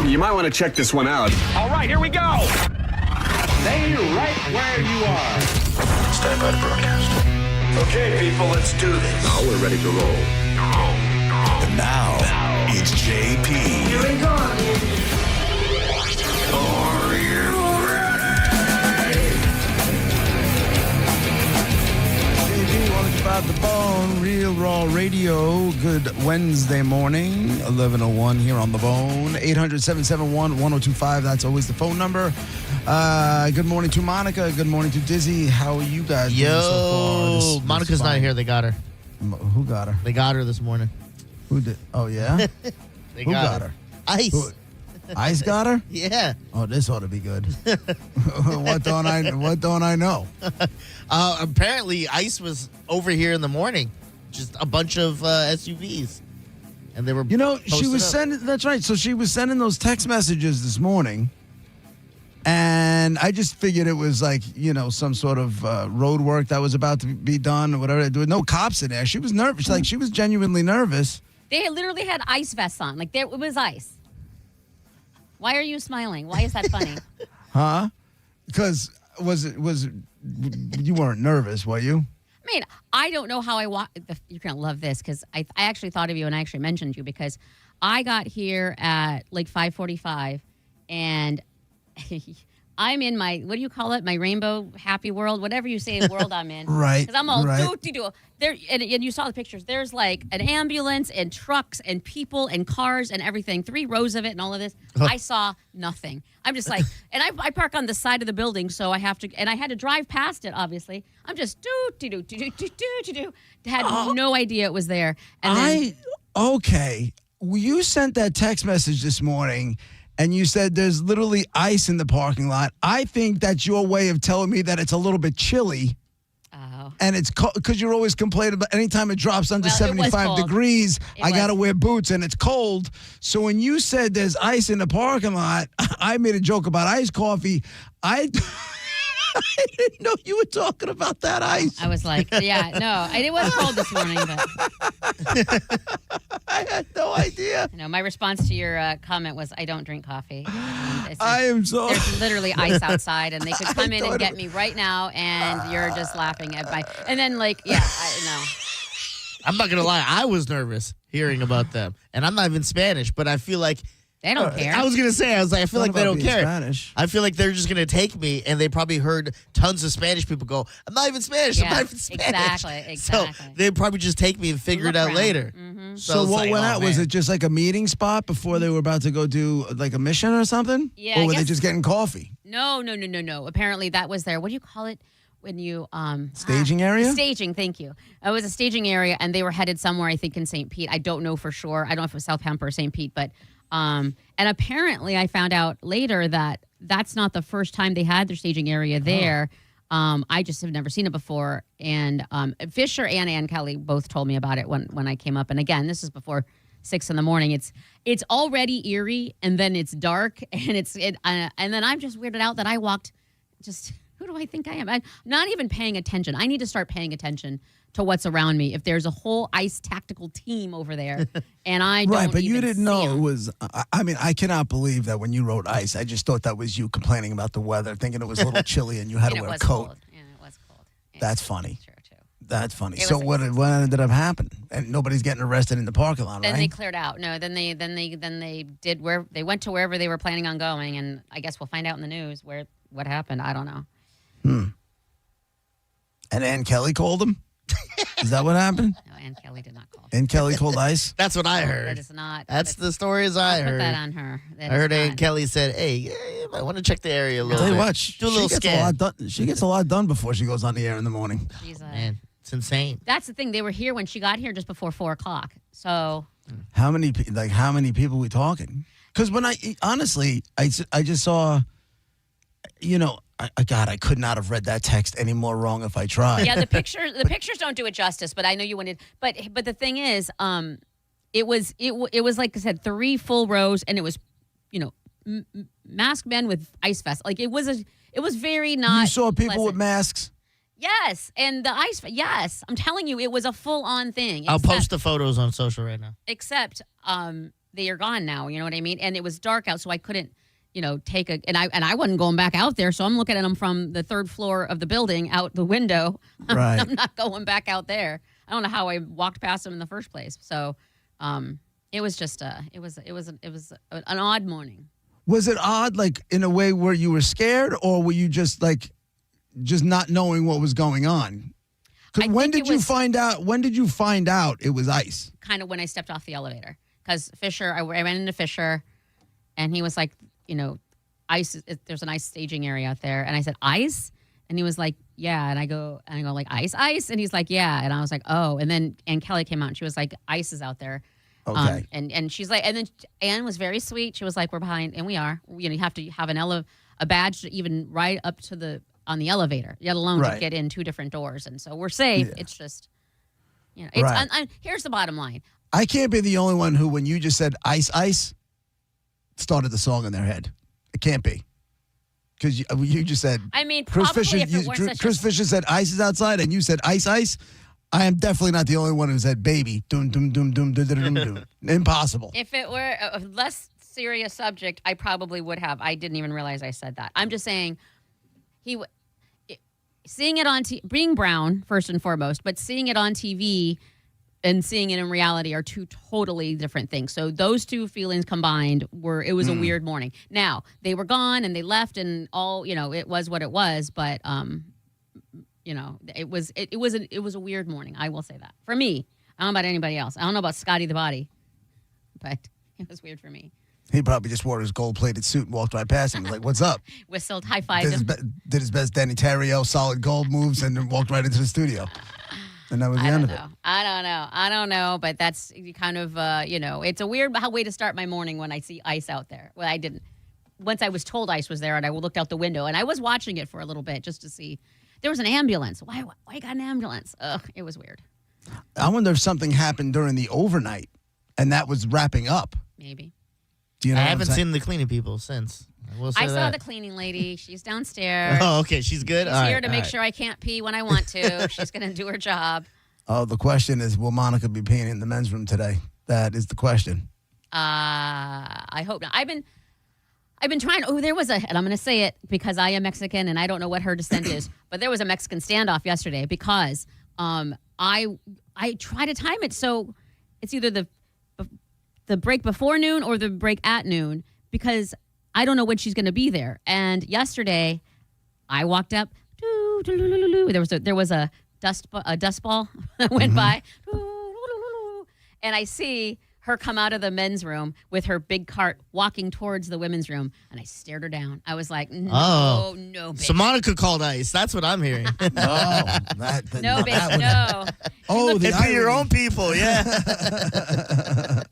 You might want to check this one out. All right, here we go. Stay right where you are. Stand by to broadcast. Okay, people, let's do this. Now we're ready to roll. And now, it's JP. Here we go. Are you JP, welcome about the Bone, Real Raw Radio. Good Wednesday morning, 11:01 here on the Bone. 800-771-1025. That's always the phone number. Good morning to Monica. Good morning to Dizzy. How are you guys doing so far? This Monica's not fine. here. They got her. Who got her? They got her this morning. Who did? Oh, yeah? They Who got her? Ice. Who- Ice got her? Yeah. Oh, this ought to be good. What don't I know? Apparently, Ice was over here in the morning. Just a bunch of SUVs. And they were You know, she posted was up. sending, that's right. So she was sending those text messages this morning. And I just figured it was like, some sort of road work that was about to be done or whatever. There were no cops in there. She was nervous. Like, she was genuinely nervous. They literally had ice vests on. Like, it was ice. Why are you smiling? Why is that funny? Huh? Because you weren't nervous, were you? I mean, I don't know how I walked. You're going to love this because I actually thought of you and I actually mentioned you because I got here at like 5:45 and I'm in my, what do you call it? My rainbow happy world, whatever you say world I'm in. Right, Because I'm all right. doo-doo-doo. There, and you saw the pictures. There's like an ambulance and trucks and people and cars and everything. 3 rows of it and all of this. I saw nothing. I'm just like, and I park on the side of the building, so I have to, and I had to drive past it, obviously. I'm just doo-doo-doo-doo-doo-doo-doo. Had no idea it was there. And then, Okay. Well, you sent that text message this morning and you said there's literally ice in the parking lot. I think that's your way of telling me that it's a little bit chilly. oh. And it's because you're always complaining about anytime it drops under Well, it was 75 cold. degrees, It I got to was. wear boots and it's cold. So when you said there's ice in the parking lot, I made a joke about iced coffee. I didn't know you were talking about that ice. I was like, yeah, no, it was cold this morning, but I had no idea. my response to your comment was, I don't drink coffee. I am so... There's literally ice outside, and they could come in thought and it get me right now, and you're just laughing at my. And then, I know. I'm not going to lie. I was nervous hearing about them. And I'm not even Spanish, but I feel like. They don't care. I was going to say, I feel like they about don't being care. Spanish. I feel like they're just going to take me, and they probably heard tons of Spanish people go, I'm not even Spanish. I'm Yeah, not even Spanish. exactly. So they probably just take me and figure it Look out around. later. Mm-hmm. So it's what like, went oh, out? Was man. it just like a meeting spot before they were about to go do like a mission or something? Yeah, Or I were they guess- just getting coffee? No. Apparently, that was there. What do you call it when you Staging area? Staging. Thank you. It was a staging area, and they were headed somewhere. I think in St. Pete. I don't know for sure. I don't know if it was South Hempel or St. Pete, but. And apparently, I found out later that that's not the first time they had their staging area there. I just have never seen it before. And Fisher and Ann Kelly both told me about it when I came up. And again, this is before 6 in the morning. It's already eerie, and then it's dark, and and then I'm just weirded out that I walked. Just who do I think I am? I'm not even paying attention. I need to start paying attention to what's around me. If there's a whole ice tactical team over there, and I don't Right, but you even didn't see know 'em. it was. I mean, I cannot believe that when you wrote ice, I just thought that was you complaining about the weather, thinking it was a little chilly and you had And to it wear a was coat. cold. Yeah, it was cold. Yeah, That's funny. True, too. That's funny. It So was- what ended up happening? And nobody's getting arrested in the parking lot, Then they right? cleared out. No, then they did where they went to wherever they were planning on going, and I guess we'll find out in the news what happened. I don't know. And Ann Kelly called him? Is that what happened? No, Ann Kelly did not call. Ann Kelly called ice? That's what I That heard. is not. That's the stories I Put heard. that on her. That I is heard Aunt not- Kelly said, hey, you might want to check the area a I'll little tell you bit. what, Do a little she gets a scan. lot done. She gets a lot done before she goes on the air in the morning. She's Man, it's insane. That's the thing. They were here when she got here just before 4:00. So How many people we talking? Because when I just saw, God, I could not have read that text any more wrong if I tried. yeah, the pictures don't do it justice. But I know you wanted. But the thing is, it was like I said, 3 full rows, and it was, masked men with ice vests. Like it was very not. You saw people pleasant. with masks. Yes, and the ice. Yes, I'm telling you, it was a full on thing. I'll except- post the photos on social right now. Except they are gone now. You know what I mean? And it was dark out, so I couldn't, take a and I wasn't going back out there. So I'm looking at them from the third floor of the building out the window. Right. I'm not going back out there. I don't know how I walked past them in the first place. So, it was just it was an odd morning. Was it odd, like in a way where you were scared, or were you just not knowing what was going on? 'Cause when did you find out? When did you find out it was ice? Kind of when I stepped off the elevator, because Fisher, I ran into Fisher, and he was like, ice. There's an ice staging area out there, and I said, ice, and he was like, yeah, and I go like ice, and he's like, yeah, and I was like, oh, and then Ann Kelly came out, and she was like, ice is out there. Okay. And she's like, and then Anne was very sweet. She was like, we're behind, and we are. You have to have a badge to even ride up to on the elevator, let alone to get in 2 different doors. And so we're safe. Yeah. It's just, it's. Right. Here's the bottom line. I can't be the only one who, when you just said ice, started the song in their head. It can't be. Because you just said. I mean, Chris probably Fisher. Chris Fisher said ice is outside, and you said ice. I am definitely not the only one who said baby. Doom, doom, doom, doom, doom, doom, doom. Impossible. If it were a less serious subject, I probably would have. I didn't even realize I said that. I'm just saying, seeing it on being brown first and foremost, but seeing it on TV and seeing it in reality are 2 totally different things. So those 2 feelings combined it was a weird morning. Now they were gone and they left and all, it was what it was, but it was a weird morning. I will say that for me. I don't know about anybody else. I don't know about Scotty the Body, but it was weird for me. He probably just wore his gold-plated suit and walked right past him. He was like, "What's up?" Whistled, high-fived. Did his best Danny Terrio solid gold moves and then walked right into the studio. And that was the end of it. I don't know, but that's kind of it's a weird way to start my morning when I see ice out there. Well, I didn't. Once I was told ice was there, and I looked out the window, and I was watching it for a little bit just to see. There was an ambulance. Why you got an ambulance? Ugh, it was weird. I wonder if something happened during the overnight, and that was wrapping up. Maybe. Do you know I haven't seen the cleaning people since. I saw the cleaning lady. She's downstairs. Oh, okay. She's good. She's here to make sure I can't pee when I want to. She's going to do her job. Oh, the question is, will Monica be peeing in the men's room today? That is the question. I hope not. I've been trying. Oh, there was and I'm going to say it because I am Mexican and I don't know what her descent is, but there was a Mexican standoff yesterday because I try to time it so it's either the break before noon or the break at noon because I don't know when she's going to be there. And yesterday, I walked up. There was a dust ball that went by, and I see her come out of the men's room with her big cart walking towards the women's room, and I stared her down. I was like, no, bitch. So Monica called ice. That's what I'm hearing. No, bitch, no. Oh, it'd be your own people, yeah.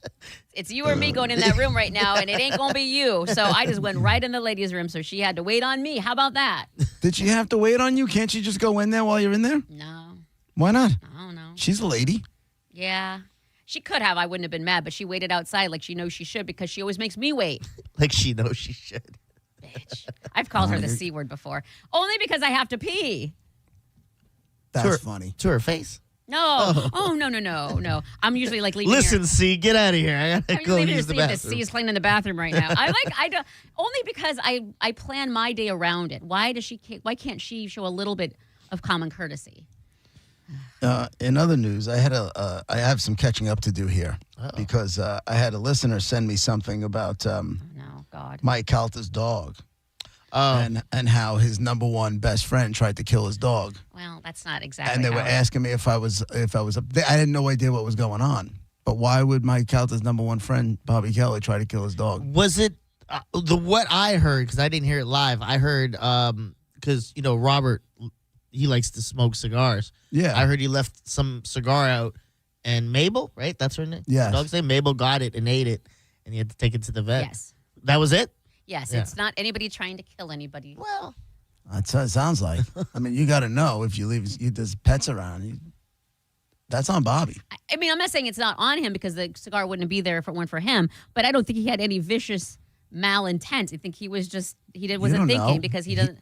It's you or me going in that room right now, and it ain't going to be you. So I just went right in the ladies' room, so she had to wait on me. How about that? Did she have to wait on you? Can't you just go in there while you're in there? No. Why not? I don't know. She's a lady. Yeah. She could have. I wouldn't have been mad, but she waited outside like she knows she should because she always makes me wait. Like she knows she should. Bitch. I've called her the C word before. Only because I have to pee. That's funny. To her face? No. Oh, no. I'm usually like leaving Listen, here. C, get out of here. I gotta I'm go leaving use to the see if bathroom. the C is playing in the bathroom right now. I don't, only because I plan my day around it. Why can't she show a little bit of common courtesy? In other news, I have some catching up to do here because I had a listener send me something about No, God. Mike Calta's dog and how his number one best friend tried to kill his dog. Well, that's not exactly. And they were asking me if I was up. I had no idea what was going on. But why would Mike Calta's number one friend Bobby Kelly try to kill his dog? Was it what I heard? Because I didn't hear it live. I heard because Robert. He likes to smoke cigars. Yeah. I heard he left some cigar out, and Mabel, right? That's her name? Yes. Dog's name? Mabel got it and ate it, and he had to take it to the vet. Yes. That was it? Yes, Yeah. It's not anybody trying to kill anybody. Well. That's what it sounds like. I mean, you got to know if you leave there's pets around. That's on Bobby. I mean, I'm not saying it's not on him because the cigar wouldn't be there if it weren't for him, but I don't think he had any vicious malintent. I think he was just, wasn't don't thinking know. because he doesn't.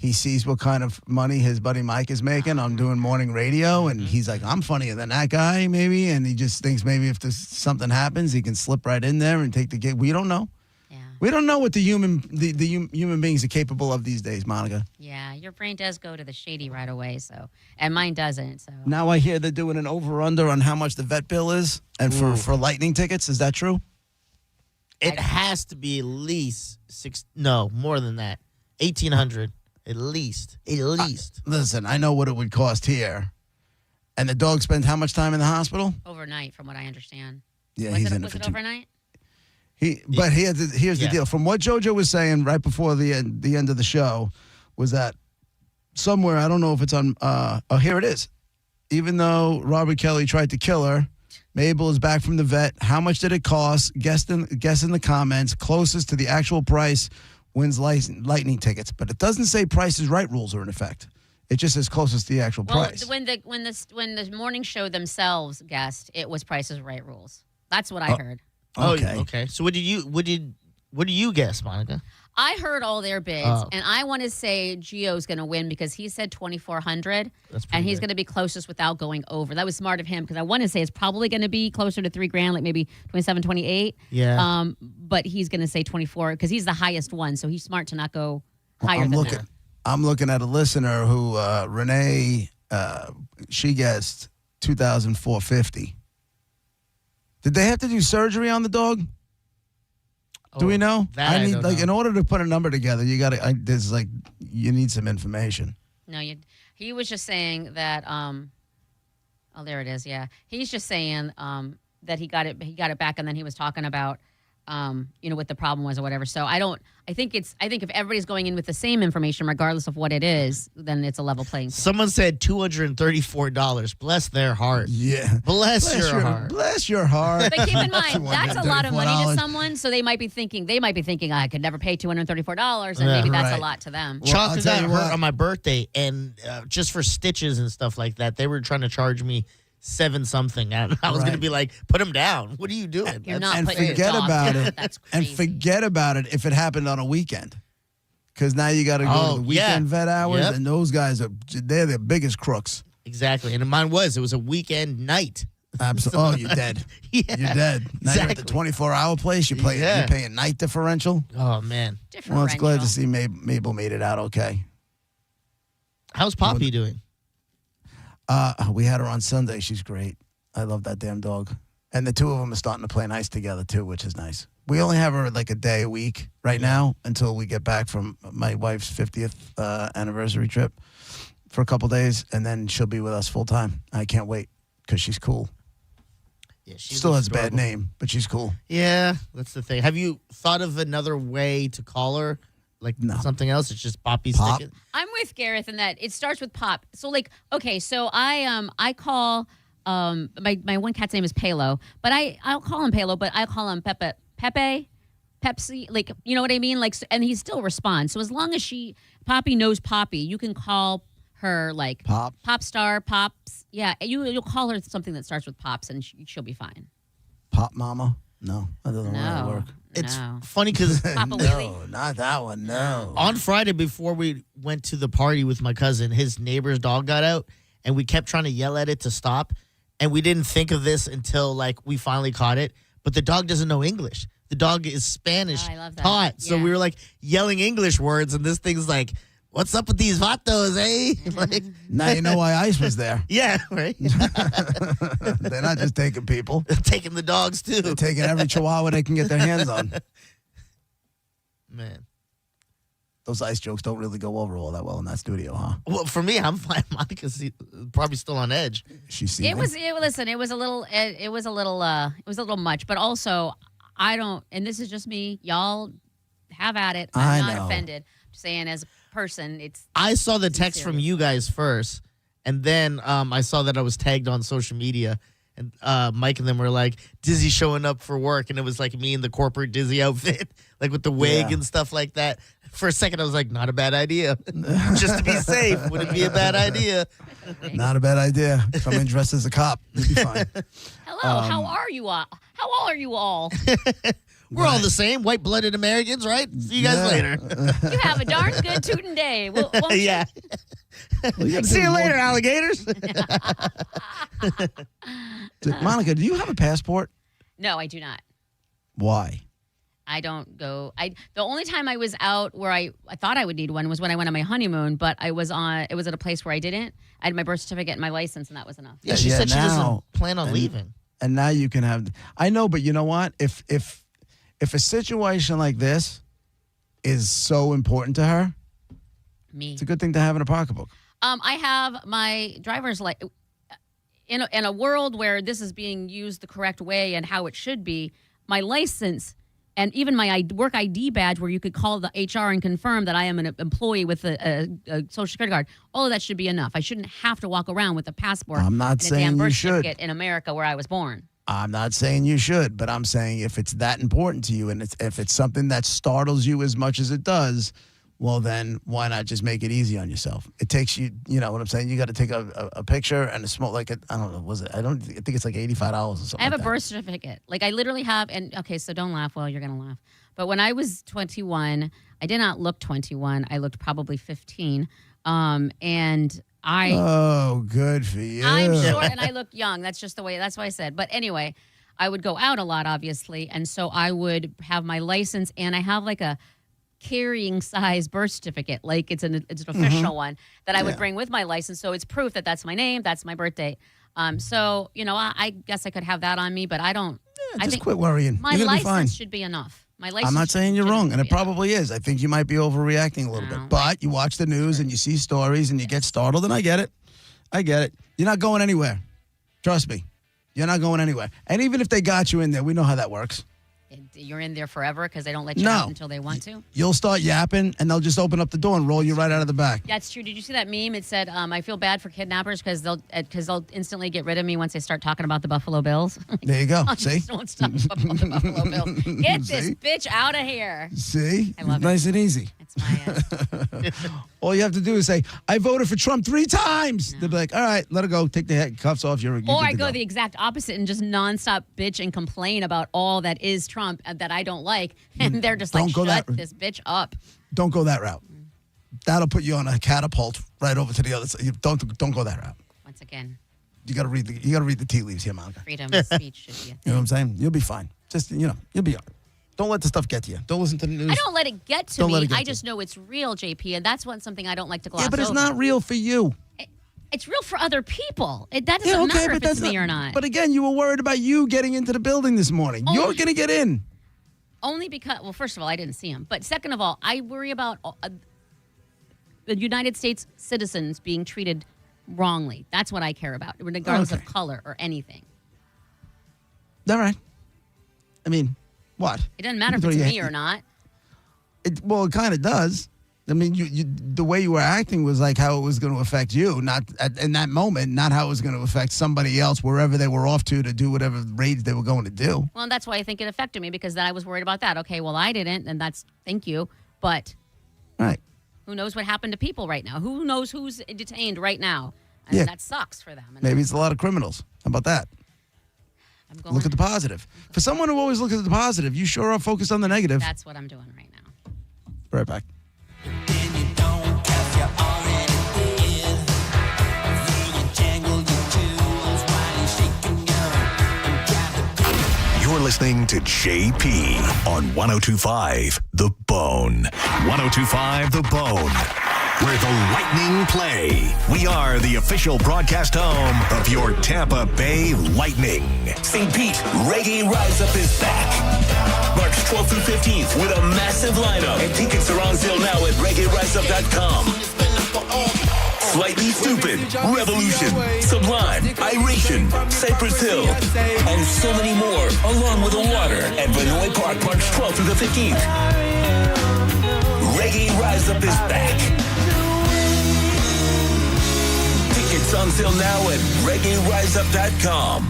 he sees what kind of money his buddy Mike is making on doing morning radio, and he's like, I'm funnier than that guy, maybe, and he just thinks maybe if there's something happens, he can slip right in there and take the gig. We don't know. Yeah. We don't know what the human beings are capable of these days, Monica. Yeah, your brain does go to the shady right away, so, and mine doesn't. So Now I hear they're doing an over-under on how much the vet bill is, and for lightning tickets. Is that true? It has to be at least more than that. 1,800 at least. At least. Listen, I know what it would cost here, and the dog spends how much time in the hospital? overnight, from what I understand. Yeah, was he's it, in it was for it two. overnight? But here's the Yeah. deal. From what JoJo was saying right before the end of the show, was that somewhere, I don't know if it's on. Here it is. Even though Robert Kelly tried to kill her, Mabel is back from the vet. How much did it cost? Guess in the comments. Closest to the actual price wins lightning tickets. But it doesn't say Price is Right rules are in effect. It just says closest to the actual Well, price. when the morning show themselves guessed, it was Price is Right rules. That's what I heard. Okay. Oh, okay. So what do you guess, Monica? I heard all their bids, Oh. and I want to say Gio's going to win because he said 2,400, That's pretty and he's good. going to be closest without going over. That was smart of him because I want to say it's probably going to be closer to $3,000, like maybe 27, 28. Yeah. But he's going to say 24 because he's the highest one, so he's smart to not go higher than that. I'm looking at a listener who Renee. She guessed 2,450. Did they have to do surgery on the dog? Do we know? That I need don't like know. in order to put a number together, you got to. There's like you need some information. No, he was just saying that. Oh, there it is. Yeah, he's just saying that he got it back, and then he was talking about what the problem was or whatever. So I think if everybody's going in with the same information, regardless of what it is, then it's a level playing field. Someone said $234. Bless their heart. Yeah. Bless your heart. Bless your heart. But keep in mind, that's a lot of money $234. to someone. So they might be thinking, I could never pay $234, and maybe that's Right. a lot to them. Well, I'll Chocolate tell got you hurt what. on my birthday, and just for stitches and stuff like that, they were trying to charge me 7-something. And I was Right. going to be like, put them down. What are you doing? You're That's- not and putting your forget dog about down. it. That's And crazy. forget about it if it happened on a weekend. Because now you got to go Oh, to the yeah. weekend vet hours, Yep. and those guys they're the biggest crooks. Exactly. And mine was. It was a weekend night. Absolutely. Oh, you're dead. Yeah. You're dead. Now you're at the Exactly. 24-hour place. You're Yeah. paying night differential. Oh, man. Well, it's glad to Differential. see Mabel made it out okay. How's Poppy doing? We had her on Sunday. She's great. I love that damn dog. And the two of them are starting to play nice together, too, which is nice. We only have her like a day a week right now until we get back from my wife's 50th anniversary trip for a couple days, and then she'll be with us full time. I can't wait because she's cool. Yeah, She still has a bad adorable. name, but she's cool. Yeah, that's the thing. Have you thought of another way to call her? Like No. something else? It's just Poppy Pop. sticking? I'm with Gareth in that it starts with Pop. So like, okay, so I call my one cat's name is Palo, but I'll call him Palo, but I call him Pepe, Pepsi, like, you know what I mean? Like, and he still responds. So as long as Poppy knows Poppy, you can call her like Pop. Pop Star, Pops. Yeah, you'll call her something that starts with Pops, and she'll be fine. Pop Mama? No, that doesn't really No, work. It's no. funny because Papa Willie. No, not that one. No. on Friday before we went to the party with my cousin, his neighbor's dog got out, and we kept trying to yell at it to stop. And we didn't think of this until like we finally caught it. But the dog doesn't know English. The dog is Spanish Oh, I love that. taught. So Yeah. we were like yelling English words, and this thing's like, "What's up with these vatos, eh?" Like, Now you know why Ice was there. yeah, right. They're not just taking people. Taking the dogs too. They're taking every chihuahua they can get their hands on. Man. Those Ice jokes don't really go over all that well in that studio, huh? Well, for me, I'm fine. Monica's probably still on edge. She's Listen, it was a little much, but also I don't, and this is just me. Y'all have at it. I I'm not know. offended. I'm just saying, as a person, it's I saw the text from serious. you guys first, and then I saw that I was tagged on social media, and Mike and them were like, Dizzy showing up for work, and it was like me in the corporate Dizzy outfit, like with the wig Yeah. and stuff like that. For a second, I was like, not a bad idea. Just to be safe, would it be a bad idea? not a bad idea. Come in dressed as a cop. You'll be fine. hello. How are you all? How all are you all? We're all the same, white-blooded Americans, right? See you guys later. You have a darn good tootin' day. Won't you? Yeah. See you later, alligators. Monica, do you have a passport? No, I do not. Why? I don't go. The only time I was out where I thought I would need one was when I went on my honeymoon, but it was at a place where I didn't. I had my birth certificate and my license, and that was enough. Yeah, she said she doesn't plan on leaving. And now you can have. I know, but you know what? If a situation like this is so important to her, it's a good thing to have in a pocketbook. I have my driver's license. In a world where this is being used the correct way and how it should be, my license and even my work ID badge, where you could call the HR and confirm that I am an employee with a social security card, all of that should be enough. I shouldn't have to walk around with a passport. I'm not and a saying damn birth you should. certificate in America where I was born. I'm not saying you should, but I'm saying if it's that important to you and if it's something that startles you as much as it does, well, then why not just make it easy on yourself? It takes you, you know what I'm saying? You got to take a picture and a small, I don't know, I think it's like $85 or something. I have like a that. birth certificate. Like I literally have, and okay, so don't laugh. Well, you're going to laugh. But when I was 21, I did not look 21. I looked probably 15. And I... Oh, good for you. I'm short and I look young. That's just the way, that's why I said. But anyway, I would go out a lot, obviously. And so I would have my license and I have like a carrying size birth certificate, like it's an official one that I would bring with my license. So it's proof that that's my name, that's my birth date. So, you know, I guess I could have that on me, but I don't. I Just think quit worrying. my You're gonna be fine. license should be enough. My license. I'm not saying you're should wrong, and it be enough. probably is. I think you might be overreacting a little No. bit. But you watch the news and you see stories and you get startled, and I get it. I get it. You're not going anywhere. Trust me. You're not going anywhere. And even if they got you in there, we know how that works. You're in there forever because they don't let you No. out until they want to. You'll start yapping, and they'll just open up the door and roll you right out of the back. That's true. Did you see that meme? It said, "I feel bad for kidnappers because they'll instantly get rid of me once they start talking about the Buffalo Bills." There you go. I See? just don't stop talking about the Buffalo Bills. Get this See? bitch out of here. See? I love it. Nice and easy. That's my. All you have to do is say, I voted for Trump 3 times. They'll be like, all right, let it go. Take the cuffs off. You're Or good I to go the exact opposite and just nonstop bitch and complain about all that is Trump that I don't like, and they're just like, Don't go shut that- this bitch up. Don't go that route. That'll put you on a catapult right over to the other side. Don't go that route. Once again, You gotta read the tea leaves here, Monica. freedom of speech should be. You know what I'm saying? You'll be fine. Just you'll be all right. Don't let the stuff get to you. Don't listen to the news. I don't let it get to Don't let me. it get I to just know it's real, JP, and that's something I don't like to gloss Yeah, but it's over. not real for you. It's real for other people. That doesn't matter if it's me or not. But again, you were worried about you getting into the building this morning. Oh. You're gonna get in. Only because, well, first of all, I didn't see him. But second of all, I worry about the United States citizens being treated wrongly. That's what I care about, regardless of color or anything. All right. I mean, what? It doesn't matter if it's me or not. Well, it kind of does. I mean, you the way you were acting was like how it was going to affect you, not in that moment, not how it was going to affect somebody else wherever they were off to do whatever raids they were going to do. Well, and that's why I think it affected me, because then I was worried about that. Okay, well, I didn't, and thank you. But Right. who knows what happened to people right now? Who knows who's detained right now? And Yeah. that sucks for them. And Maybe it's a lot of criminals. How about that? I'm going, Look at the positive. For someone who always looks at the positive, you sure are focused on the negative. That's what I'm doing right now. Right back. You're listening to JP on 102.5 The Bone. 102.5 The Bone, where the Lightning play. We are the official broadcast home of your Tampa Bay Lightning. St. Pete, Reggae Rise Up is back. March 12th through 15th with a massive lineup. And tickets are on sale now at reggaeriseup.com. Slightly Stupid, Revolution, Sublime, Iration, Cypress Hill, and so many more, along with the water at Vinoy Park, March 12th through the 15th. Reggae Rise Up is back. Tickets on sale now at reggaeriseup.com.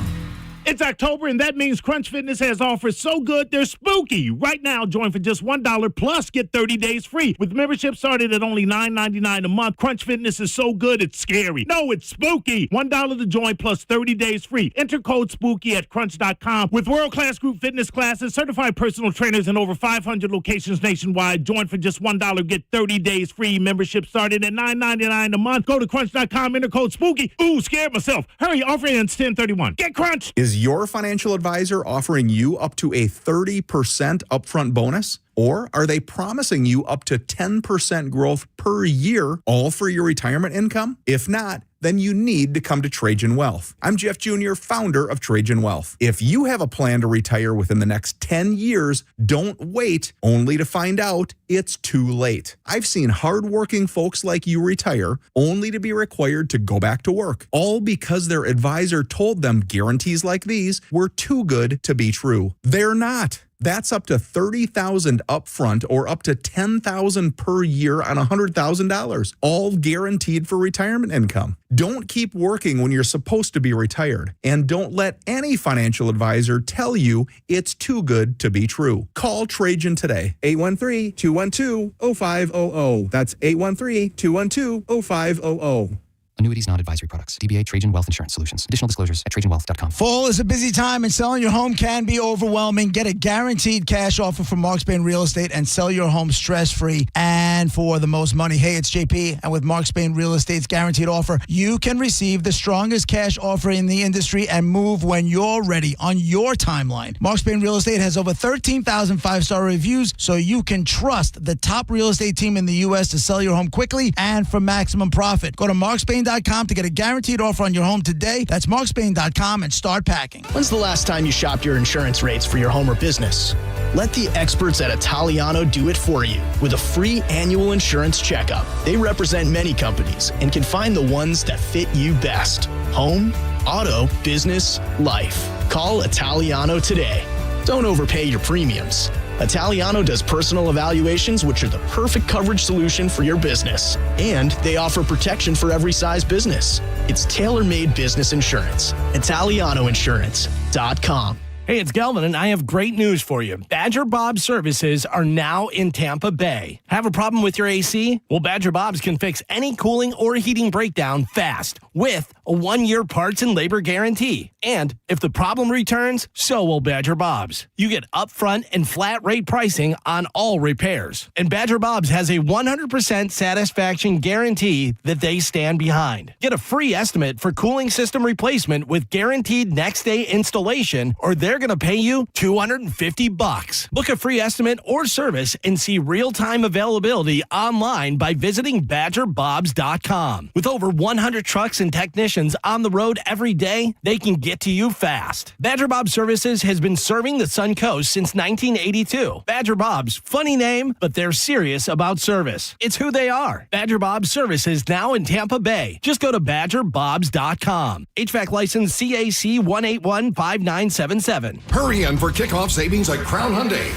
It's October, and that means Crunch Fitness has offers so good they're spooky. Right now, join for just $1 plus get 30 days free. With membership started at only $9.99 a month, Crunch Fitness is so good it's scary. No, it's spooky. $1 to join plus 30 days free. Enter code SPOOKY at crunch.com. With world-class group fitness classes, certified personal trainers, and over 500 locations nationwide, join for just $1, get 30 days free. Membership started at $9.99 a month. Go to crunch.com, enter code SPOOKY. Ooh, scared myself. Hurry, offer ends 10/31. Get Crunch. Is your financial advisor offering you up to a 30% upfront bonus? Or are they promising you up to 10% growth per year, all for your retirement income? If not, then you need to come to Trajan Wealth. I'm Jeff Jr., founder of Trajan Wealth. If you have a plan to retire within the next 10 years, don't wait only to find out it's too late. I've seen hardworking folks like you retire only to be required to go back to work, all because their advisor told them guarantees like these were too good to be true. They're not. That's up to $30,000 upfront or up to $10,000 per year on $100,000, all guaranteed for retirement income. Don't keep working when you're supposed to be retired, and don't let any financial advisor tell you it's too good to be true. Call Trajan today, 813-212-0500. That's 813-212-0500. Annuities, non-advisory products. DBA Trajan Wealth Insurance Solutions. Additional disclosures at TrajanWealth.com. Fall is a busy time, and selling your home can be overwhelming. Get a guaranteed cash offer from Mark Spain Real Estate and sell your home stress-free and for the most money. Hey, it's JP, and with Mark Spain Real Estate's guaranteed offer, you can receive the strongest cash offer in the industry and move when you're ready on your timeline. Mark Spain Real Estate has over 13,000 five-star reviews, so you can trust the top real estate team in the U.S. to sell your home quickly and for maximum profit. Go to markspain.com to get a guaranteed offer on your home today. That's markspain.com and start packing. When's the last time you shopped your insurance rates for your home or business? Let the experts at Italiano do it for you with a free annual insurance checkup. They represent many companies and can find the ones that fit you best. Home, auto, business, life. Call Italiano today. Don't overpay your premiums. Italiano does personal evaluations, which are the perfect coverage solution for your business. And they offer protection for every size business. It's tailor-made business insurance. ItalianoInsurance.com. Hey, it's Galvin, and I have great news for you. Badger Bob's services are now in Tampa Bay. Have a problem with your AC? Well, Badger Bob's can fix any cooling or heating breakdown fast with a 1-year parts and labor guarantee. And if the problem returns, so will Badger Bob's. You get upfront and flat rate pricing on all repairs. And Badger Bob's has a 100% satisfaction guarantee that they stand behind. Get a free estimate for cooling system replacement with guaranteed next day installation, or they're going to pay you $250. Book a free estimate or service and see real-time availability online by visiting BadgerBobs.com. With over 100 trucks and technicians on the road every day, they can get to you fast. Badger Bob Services has been serving the Sun Coast since 1982. Badger Bob's, funny name, but they're serious about service. It's who they are. Badger Bob Services now in Tampa Bay. Just go to BadgerBobs.com. HVAC license CAC 1815977. Hurry in for kickoff savings at Crown Hyundai.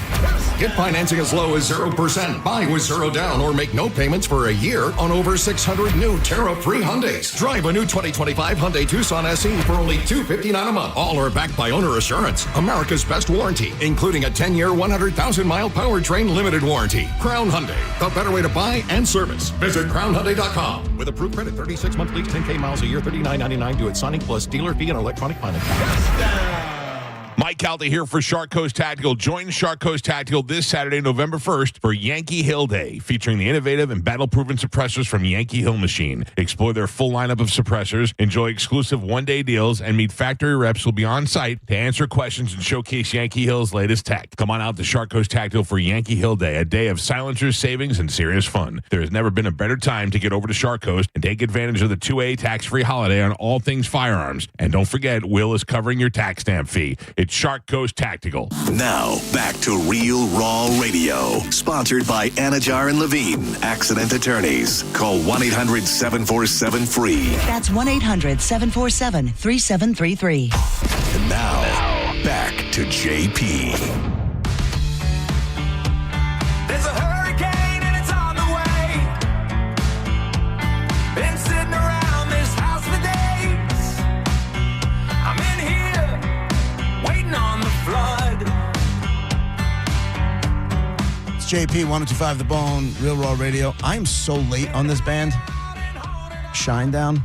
Get financing as low as 0%. Buy with 0 down or make no payments for a year on over 600 new tariff-free Hyundais. Drive a new 2025 Hyundai Tucson SE for only $259 a month. All are backed by owner assurance, America's best warranty, including a 10-year, 100,000-mile powertrain limited warranty. Crown Hyundai, the better way to buy and service. Visit crownhyundai.com. With approved credit, 36-month lease, 10K miles a year, $39.99 due at signing plus dealer fee and electronic finance. Mike Calta here for Shark Coast Tactical. Join Shark Coast Tactical this Saturday, November 1st for Yankee Hill Day, featuring the innovative and battle-proven suppressors from Yankee Hill Machine. Explore their full lineup of suppressors, enjoy exclusive one-day deals, and meet factory reps who will be on site to answer questions and showcase Yankee Hill's latest tech. Come on out to Shark Coast Tactical for Yankee Hill Day, a day of silencers, savings, and serious fun. There has never been a better time to get over to Shark Coast and take advantage of the 2A tax-free holiday on all things firearms. And don't forget, Will is covering your tax stamp fee. It's Shark Coast Tactical. Now, back to Real Raw Radio. Sponsored by Anajar and Levine, accident attorneys. Call 1-800-747-FREE. That's 1-800-747-3733. And now, back to JP. There's a hurricane and it's on the way. Been sitting around this house for days. I'm in here It's JP, 102.5 The Bone, Real Raw Radio. I'm so late on this band. Shinedown.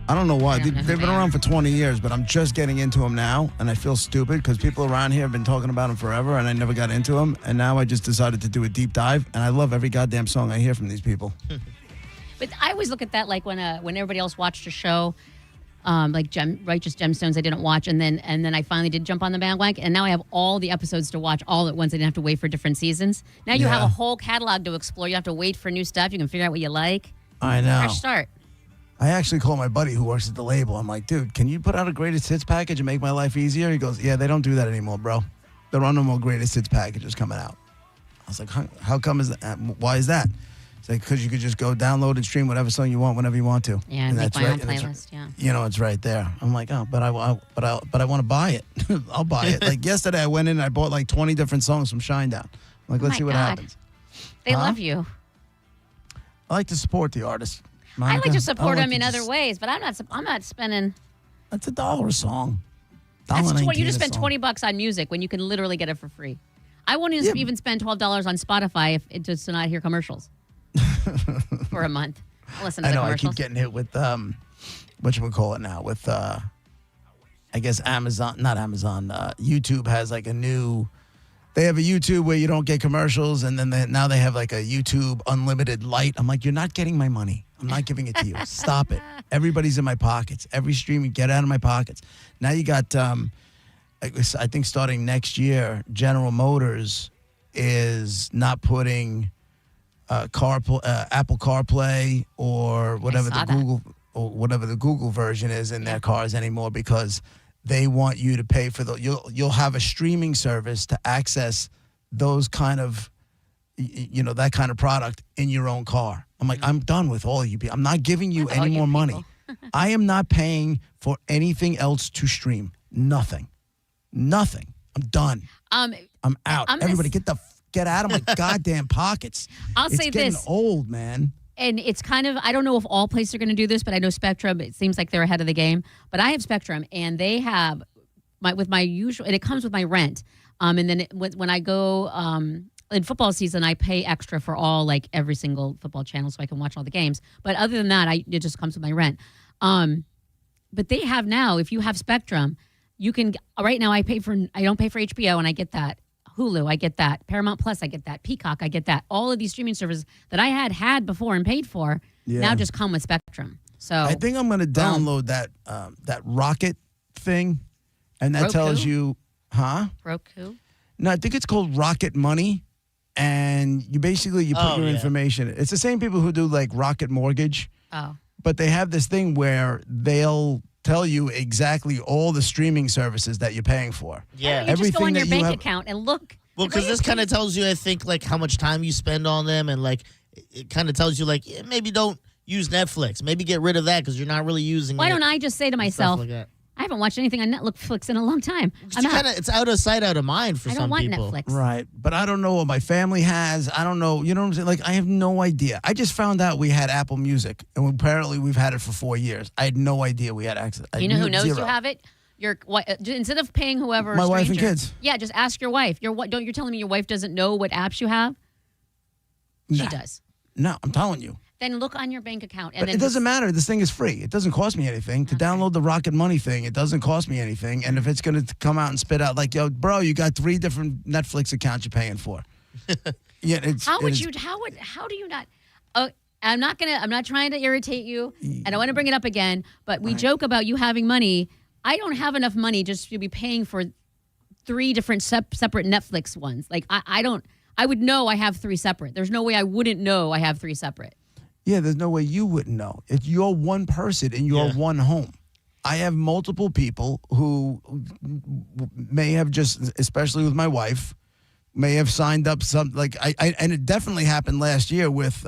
I don't know why. They've been around for 20 years, but I'm just getting into them now, and I feel stupid because people around here have been talking about them forever, and I never got into them, and now I just decided to do a deep dive, and I love every goddamn song I hear from these people. But I always look at that like when everybody else watched a show, like Righteous Gemstones, I didn't watch, and then I finally did jump on the bandwagon, and now I have all the episodes to watch all at once. I didn't have to wait for different seasons. Now you have a whole catalog to explore. You have to wait for new stuff. You can figure out what you like. I know. Fresh start. I actually called my buddy who works at the label. I'm like, dude, can you put out a greatest hits package and make my life easier? He goes, yeah, they don't do that anymore, bro. There are no more greatest hits packages coming out. I was like, how come is that? Why is that? It's like, because you could just go download and stream whatever song you want whenever you want to. Yeah, and make my own playlist, yeah. You know, it's right there. I'm like, oh, but I want to buy it. I'll buy it. Like yesterday I went in and I bought like 20 different songs from Shinedown. I'm like, let's see what happens. They love you. I like to support the artist. I like to support them in just- other ways, but I'm not spending. That's $1 a song. That's $1.19 you just a spend song. $20 on music when you can literally get it for free. I won't even spend $12 on Spotify if it just to not hear commercials for a month. I'll listen to I the know. I commercials. keep getting hit with whatchamacallit now with I guess Amazon, not Amazon. YouTube has like a new. They have a YouTube where you don't get commercials, and then now they have like a YouTube Unlimited Lite. I'm like, you're not getting my money. I'm not giving it to you. Stop it. Everybody's in my pockets. Every stream, get out of my pockets. Now you got, I think starting next year, Motors is not putting Apple CarPlay or whatever the Google version is in their cars anymore because they want you to pay for you'll have a streaming service to access those kind of, that kind of product in your own car. I'm like, I'm done with all you people. I'm not giving you any more money. I am not paying for anything else to stream. Nothing. I'm done. I'm out. Everybody get out of my goddamn pockets. I'll say It's getting this. old, man. And it's kind of, I don't know if all places are going to do this, but I know Spectrum, it seems like they're ahead of the game. But I have Spectrum, and they have, with my usual, and it comes with my rent. And then when I go in football season, I pay extra for every single football channel so I can watch all the games. But other than that, it just comes with my rent. But they have now, if you have Spectrum, you can, right now I don't pay for HBO, and I get that. Hulu, I get that. Paramount Plus, I get that. Peacock, I get that. All of these streaming services that I had before and paid for now just come with Spectrum. So I think I'm going to download that Rocket thing, and that Roku? tells you, Roku? No, I think it's called Rocket Money, and you put your information. It's the same people who do like Rocket Mortgage. Oh. But they have this thing where they'll tell you exactly all the streaming services that you're paying for. Yeah. You just go on your bank account and look. Well, because this kind of tells you, I think, like how much time you spend on them, and like it kind of tells you, like, maybe don't use Netflix. Maybe get rid of that because you're not really using it. Why don't I just say to myself, I haven't watched anything on Netflix in a long time. It's out of sight, out of mind for some people. I don't want Netflix. Right. But I don't know what my family has. I don't know. You know what I'm saying? Like, I have no idea. I just found out we had Apple Music, and apparently we've had it for 4 years. I had no idea we had access. You know who knows you have it? Instead of paying whoever. My wife and stranger, kids. Yeah, just ask your wife. You're telling me your wife doesn't know what apps you have? She does. No, I'm telling you. Then look on your bank account. And But then it doesn't matter. This thing is free. It doesn't cost me anything. To download the Rocket Money thing, it doesn't cost me anything. And if it's going to come out and spit out like, yo, bro, you got 3 different Netflix accounts you're paying for. How do you not? I'm not trying to irritate you, and I want to bring it up again, but we joke about you having money. I don't have enough money just to be paying for 3 different separate Netflix ones. Like, I would know I have 3 separate. There's no way I wouldn't know I have 3 separate. Yeah, there's no way you wouldn't know. If you're one person in your one home. I have multiple people who may have just, especially with my wife, may have signed up and it definitely happened last year with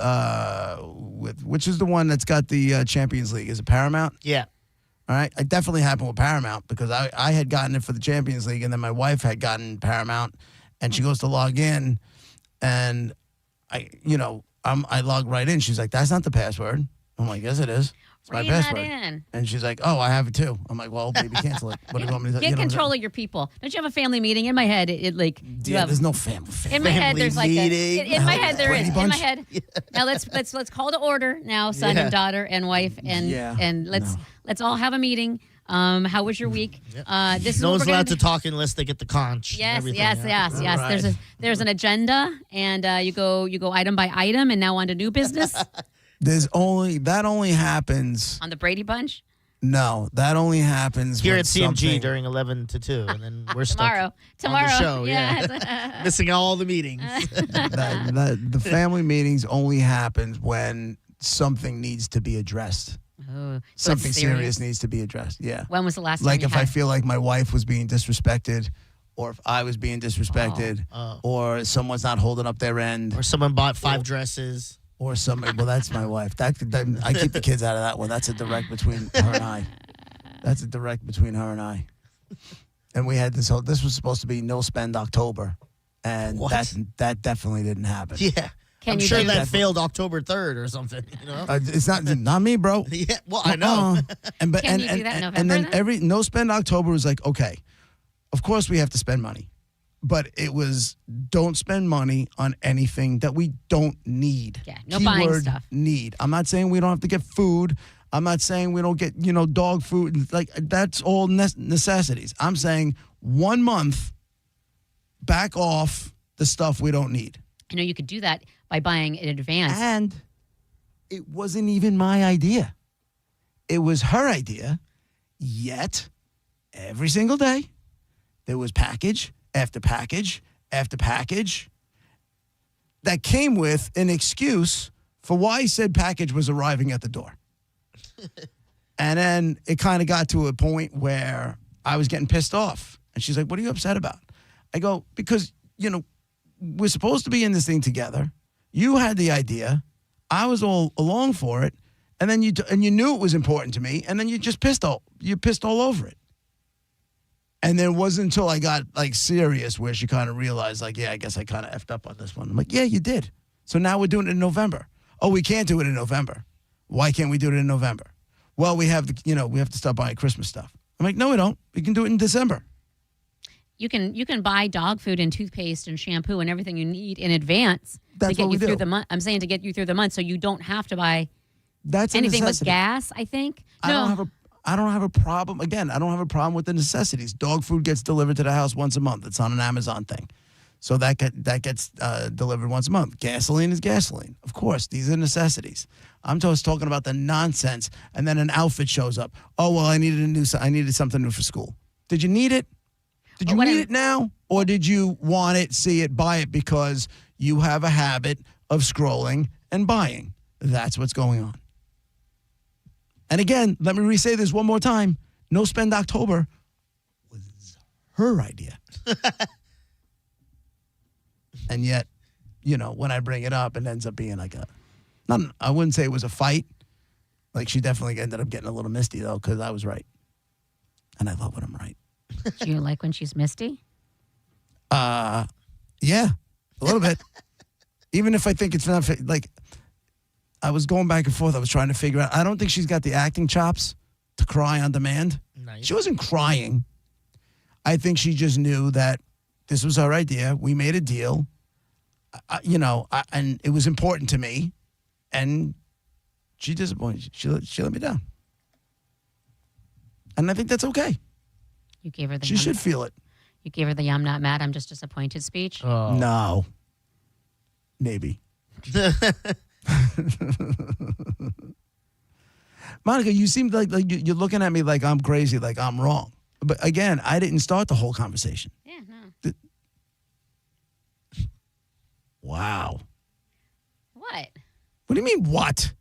which is the one that's got the Champions League. Is it Paramount? Yeah. All right. It definitely happened with Paramount because I had gotten it for the Champions League, and then my wife had gotten Paramount, and she goes to log in, and I log right in. She's like, "That's not the password." I'm like, "Yes, it is." It's my Rein that password. in. And she's like, oh, I have it too. I'm like, well, baby, cancel it. What do you want me to do? Get control of your people. Don't you have a family meeting? In my head, it like you Yeah, have, there's no family. in my head, there's like in my head there is. Brady In my Bunch? head. Now let's call to order now, son and daughter and wife, and let's all have a meeting. How was your week? This is No what one's we're gonna allowed do. to talk unless they get the conch. and Yes, everything. yes. All right. There's an agenda, and you go item by item, and now on to new business That only happens. on the Brady Bunch No, that only happens Here when at CMG something- during 11 to 2, and then we're stuck tomorrow. on the show. Yeah. Missing all the meetings. the family meetings only happens when something needs to be addressed. Oh, so it's Something serious needs to be addressed. Yeah. When was the last time Like you if I had- feel like my wife was being disrespected, or if I was being disrespected, or someone's not holding up their end, Or someone bought 5 dresses. or somebody. Well, that's my wife. That I keep the kids out of that one. That's a direct between her and I. That's a direct between her and I. And we had this whole. This was supposed to be no spend October, and What? that definitely didn't happen. Yeah. Can I'm you sure do- that failed October 3rd or something. You know? It's not me, bro. Yeah, well, I know. And Can you do that in and November then then? every no spend October was like, okay, of course we have to spend money, but it was don't spend money on anything that we don't need. Yeah, no buying Keyword stuff. Need. I'm not saying we don't have to get food. I'm not saying we don't get dog food. Like that's all necessities. I'm saying 1 month, back off the stuff we don't need. You know, you could do that by buying in advance. And it wasn't even my idea. It was her idea. Yet, every single day, there was package after package after package that came with an excuse for why said package was arriving at the door. And then it kind of got to a point where I was getting pissed off. And she's like, what are you upset about? I go, because, we're supposed to be in this thing together. You had the idea. I was all along for it. And then you knew it was important to me. And then you just pissed all over it. And then it wasn't until I got serious where she kind of realized I guess I kind of effed up on this one. I'm like, yeah, you did. So now we're doing it in November. Oh, we can't do it in November. Why can't we do it in November? Well, we have to stop buying Christmas stuff. I'm like, no, we don't. We can do it in December. You can buy dog food and toothpaste and shampoo and everything you need in advance That's to get what we you through do. the month. I'm saying to get you through the month so you don't have to buy That's a anything but necessity. gas, I think. I don't have a problem. Again, I don't have a problem with the necessities. Dog food gets delivered to the house once a month. It's on an Amazon thing. So that gets delivered once a month. Gasoline is gasoline. Of course, these are necessities. I'm just talking about the nonsense. And then an outfit shows up. Oh, well, I needed something new for school. Did you need it? Did you need it now? Or did you want it, see it, buy it because you have a habit of scrolling and buying? That's what's going on. And again, let me re-say this one more time. No spend October was her idea. And yet, when I bring it up, it ends up being like I wouldn't say it was a fight. Like she definitely ended up getting a little misty though, because I was right. And I love when I'm right. Do you like when she's misty? Yeah, a little bit. Even if I think it's not like I was going back and forth. I was trying to figure out. I don't think she's got the acting chops to cry on demand. Nice. She wasn't crying. I think she just knew that this was her idea. We made a deal. And it was important to me. And she disappointed. She let me down. And I think that's okay. You gave her the She should feel it. You gave her the I'm not mad, I'm just disappointed speech. Oh. No. Maybe. Monica, you seem like you're looking at me like I'm crazy, like I'm wrong. But again, I didn't start the whole conversation. Yeah, no. Wow. What? What do you mean, what?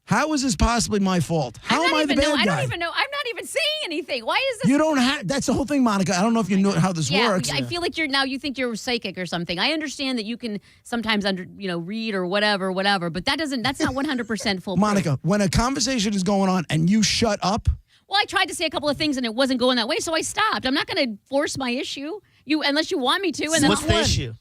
How is this possibly my fault? How am I the bad guy? I don't even know. I'm not even saying anything. Why is this? You don't have. That's the whole thing, Monica. I don't know if you know how this works. I feel like you think you're psychic or something. I understand that you can sometimes read or whatever, but that's not 100% foolproof. Monica, when a conversation is going on and you shut up. Well, I tried to say a couple of things and it wasn't going that way, so I stopped. I'm not going to force my issue. Unless you want me to. And then What's the issue?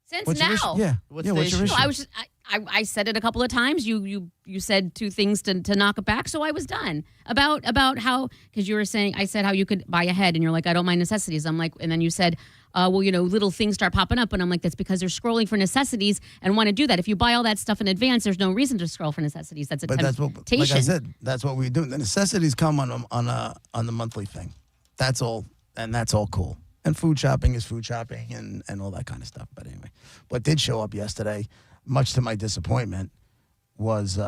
Since What's now. your issue? Yeah. What's yeah, the what's your issue? issue? No, I said it a couple of times. You said two things to knock it back, so I was done. About how, because you were saying, I said how you could buy ahead, and you're like, I don't mind necessities. I'm like, and then you said, well, little things start popping up, and I'm like, that's because they're scrolling for necessities and want to do that. If you buy all that stuff in advance, there's no reason to scroll for necessities. That's a temptation. What, like I said, that's what we do. The necessities come on the monthly thing. That's all, and that's all cool. And food shopping is food shopping and all that kind of stuff. But anyway, what did show up yesterday, much to my disappointment, was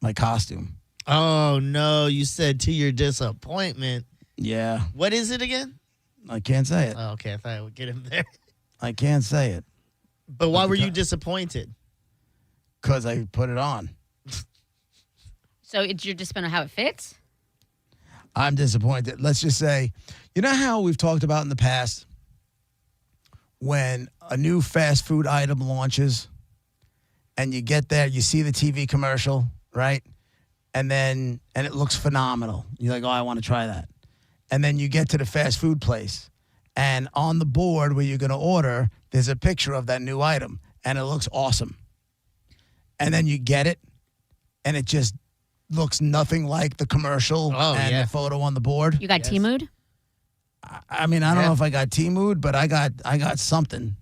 my costume. Oh, no. You said to your disappointment. Yeah. What is it again? I can't say it. Oh, okay. I thought I would get him there. I can't say it. But why were you disappointed? Because I put it on. So you're disappointed how it fits? I'm disappointed. Let's just say, you know how we've talked about in the past when a new fast food item launches and you get there, you see the TV commercial, right? And it looks phenomenal. You're like, oh, I want to try that. And then you get to the fast food place, and on the board where you're going to order, there's a picture of that new item, and it looks awesome. And then you get it, and it just looks nothing like the commercial the photo on the board. You got T-mood? I mean, I don't know if I got T-mood, but I got something.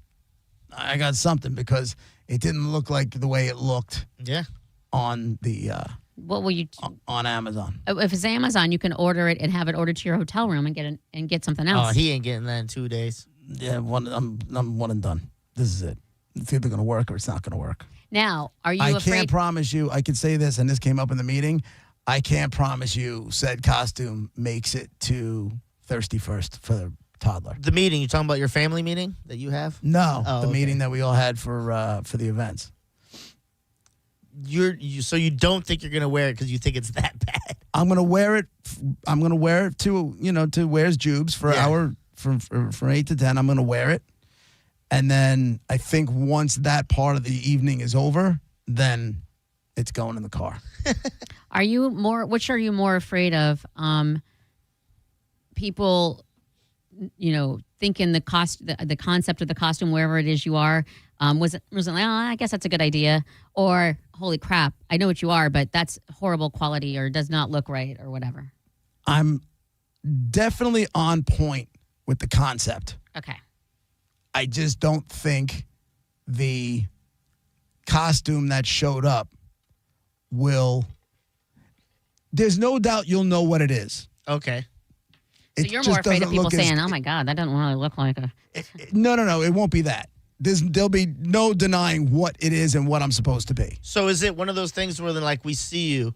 I got something because it didn't look like the way it looked. Yeah. On the what will you on Amazon? If it's Amazon, you can order it and have it ordered to your hotel room and get something else. Oh, he ain't getting that in 2 days. Yeah, I'm one and done. This is it. It's either going to work or it's not going to work. Now, are you I afraid? can't promise you. I can say this, and this came up in the meeting. I can't promise you said costume makes it to Thirsty First for the toddler. The meeting, you talking about your family meeting that you have? No, the meeting that we all had for the events. So you don't think you're gonna wear it because you think it's that bad? I'm gonna wear it. I'm gonna wear it to Where's Jubes for hour from 8 to 10. I'm gonna wear it, and then I think once that part of the evening is over, then it's going in the car. Which are you more afraid of? People, thinking the concept of the costume, wherever it is you are, was it like, oh, I guess that's a good idea, or holy crap, I know what you are, but that's horrible quality or does not look right or whatever. I'm definitely on point with the concept. Okay. I just don't think the costume that showed up will. There's no doubt you'll know what it is. Okay. So you're more afraid of people saying, oh my God, that doesn't really look like a. No. It won't be that. There'll be no denying what it is and what I'm supposed to be. So is it one of those things where then we see you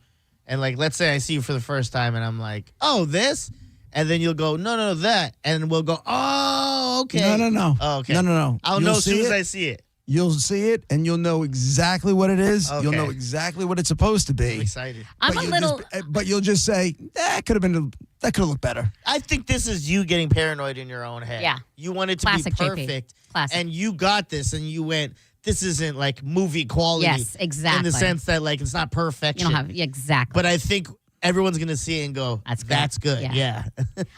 and let's say I see you for the first time and I'm like, oh, this? And then you'll go, no, that. And we'll go, oh, okay. No. Oh, okay. No. I'll know as soon as I see it. You'll see it and you'll know exactly what it is. Okay. You'll know exactly what it's supposed to be. I'm excited. But you'll just say, that could have looked better. I think this is you getting paranoid in your own head. Yeah. You want it to Classic be JP. perfect. Classic. And you got this and you went, this isn't movie quality. Yes, exactly. In the sense that it's not perfection. You don't have exactly. But I think everyone's going to see it and go, that's good. Yeah.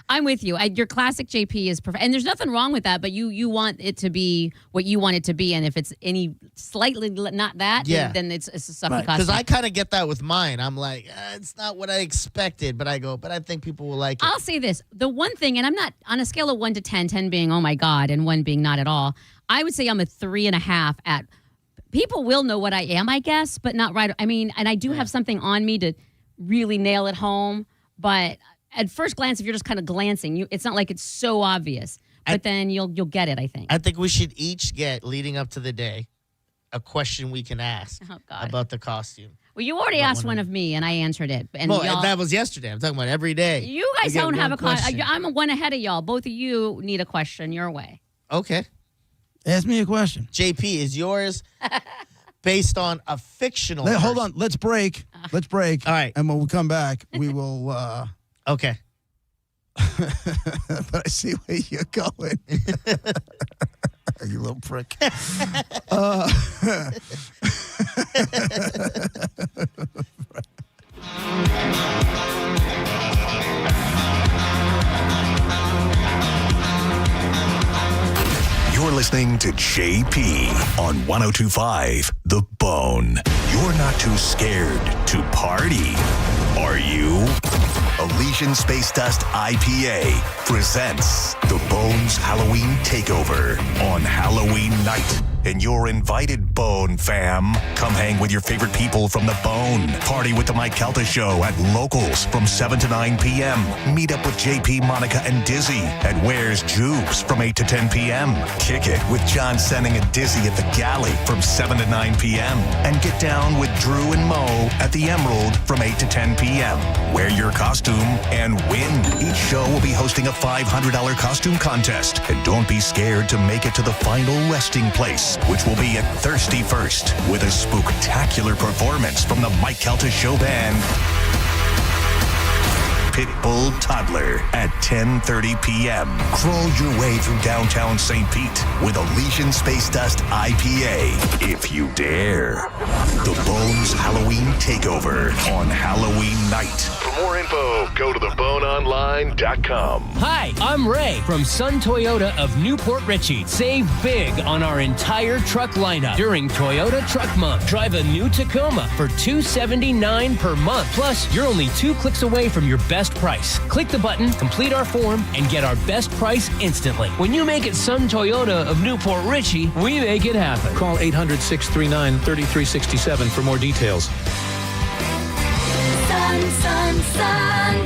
I'm with you. Your classic JP is perfect. And there's nothing wrong with that, but you want it to be what you want it to be. And if it's any slightly not that, then it's a sucky costume. Because I kind of get that with mine. I'm like, it's not what I expected. But I think people will like it. I'll say this. The one thing, and I'm not on a scale of 1 to 10, 10 being, oh my God, and 1 being not at all, I would say I'm a 3.5 at, people will know what I am, I guess, but not right. I mean, and I do have something on me to really nail it home, but at first glance, if you're just kind of glancing, it's not like it's so obvious. But then you'll get it, I think. I think we should each get, leading up to the day, a question we can ask about the costume. Well, you already asked one of me, and I answered it. And that was yesterday. I'm talking about every day. You guys don't have a question. I'm one ahead of y'all. Both of you need a question your way. Okay. Ask me a question. JP, is yours based on a fictional person? Hold on. Let's break. All right. And when we come back, we will. Okay. But I see where you're going. You little prick. You're You're listening to JP on 102.5 The Bone. You're not too scared to party, are you? Elysian Space Dust IPA presents The Bone's Halloween Takeover on Halloween night. And you're invited, Bone fam. Come hang with your favorite people from The Bone. Party with the Mike Calta Show at Locals from 7 to 9 p.m. Meet up with JP, Monica, and Dizzy at Where's Jubes from 8 to 10 p.m. Kick it with John Senning and Dizzy at the Galley from 7 to 9 p.m. And get down with Drew and Mo at the Emerald from 8 to 10 p.m. Wear your costume and win. Each show will be hosting a $500 costume contest. And don't be scared to make it to the final resting place, which will be at Thirsty First, with a spooktacular performance from the Mike Calta Show Band. Pitbull Toddler at 10:30 p.m. Crawl your way through downtown St. Pete with Elysian Space Dust IPA, if you dare. The Bone's Halloween Takeover on Halloween night. For more info, go to theboneonline.com. Hi, I'm Ray from Sun Toyota of Newport Richey. Save big on our entire truck lineup during Toyota Truck Month. Drive a new Tacoma for $279 per month. Plus, you're only 2 clicks away from your best price. Click the button, complete our form, and get our best price instantly. When you make it Sun Toyota of Newport Richey, we make it happen. Call 800-639-3367 for more details. Sun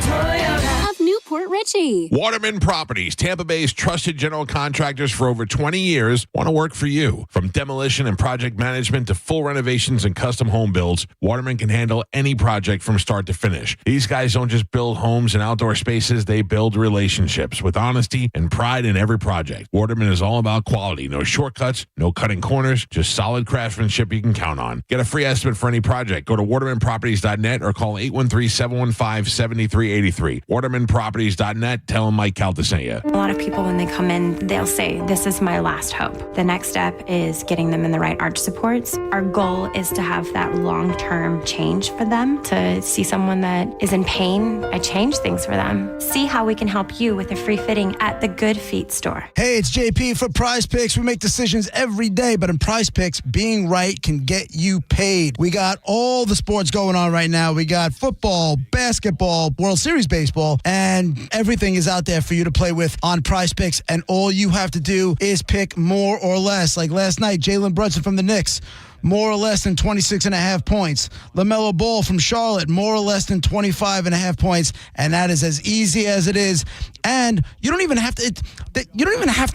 Toyota of Newport Richey. Waterman Properties, Tampa Bay's trusted general contractors for over 20 years, want to work for you. From demolition and project management to full renovations and custom home builds, Waterman can handle any project from start to finish. These guys don't just build homes and outdoor spaces, they build relationships with honesty and pride in every project. Waterman is all about quality, no shortcuts, no cutting corners, just solid craftsmanship you can count on. Get a free estimate for any project. Go to watermanproperties.net or call 813-715-7383. watermanproperties.net. Tell them Mike Calta sent you. A lot of people, when they come in, they'll say, this is my last hope. The next step is getting them in the right arch supports. Our goal is to have that long-term change for them, to see someone that is in pain. I change things for them. See how we can help you with a free fitting at the Good Feet store. Hey, it's JP for Prize Picks. We make decisions every day, but in Prize Picks, being right can get you paid. We got all the sports going on right now. We got football, basketball, World Series baseball, and everything is out there for you to play with on Prize Picks, and all you have to do is pick more or less. Like last night, Jalen Brunson from the Knicks, more or less than 26.5 points. LaMelo Ball from Charlotte, more or less than 25.5 points. And that is as easy as it is. And you don't even have to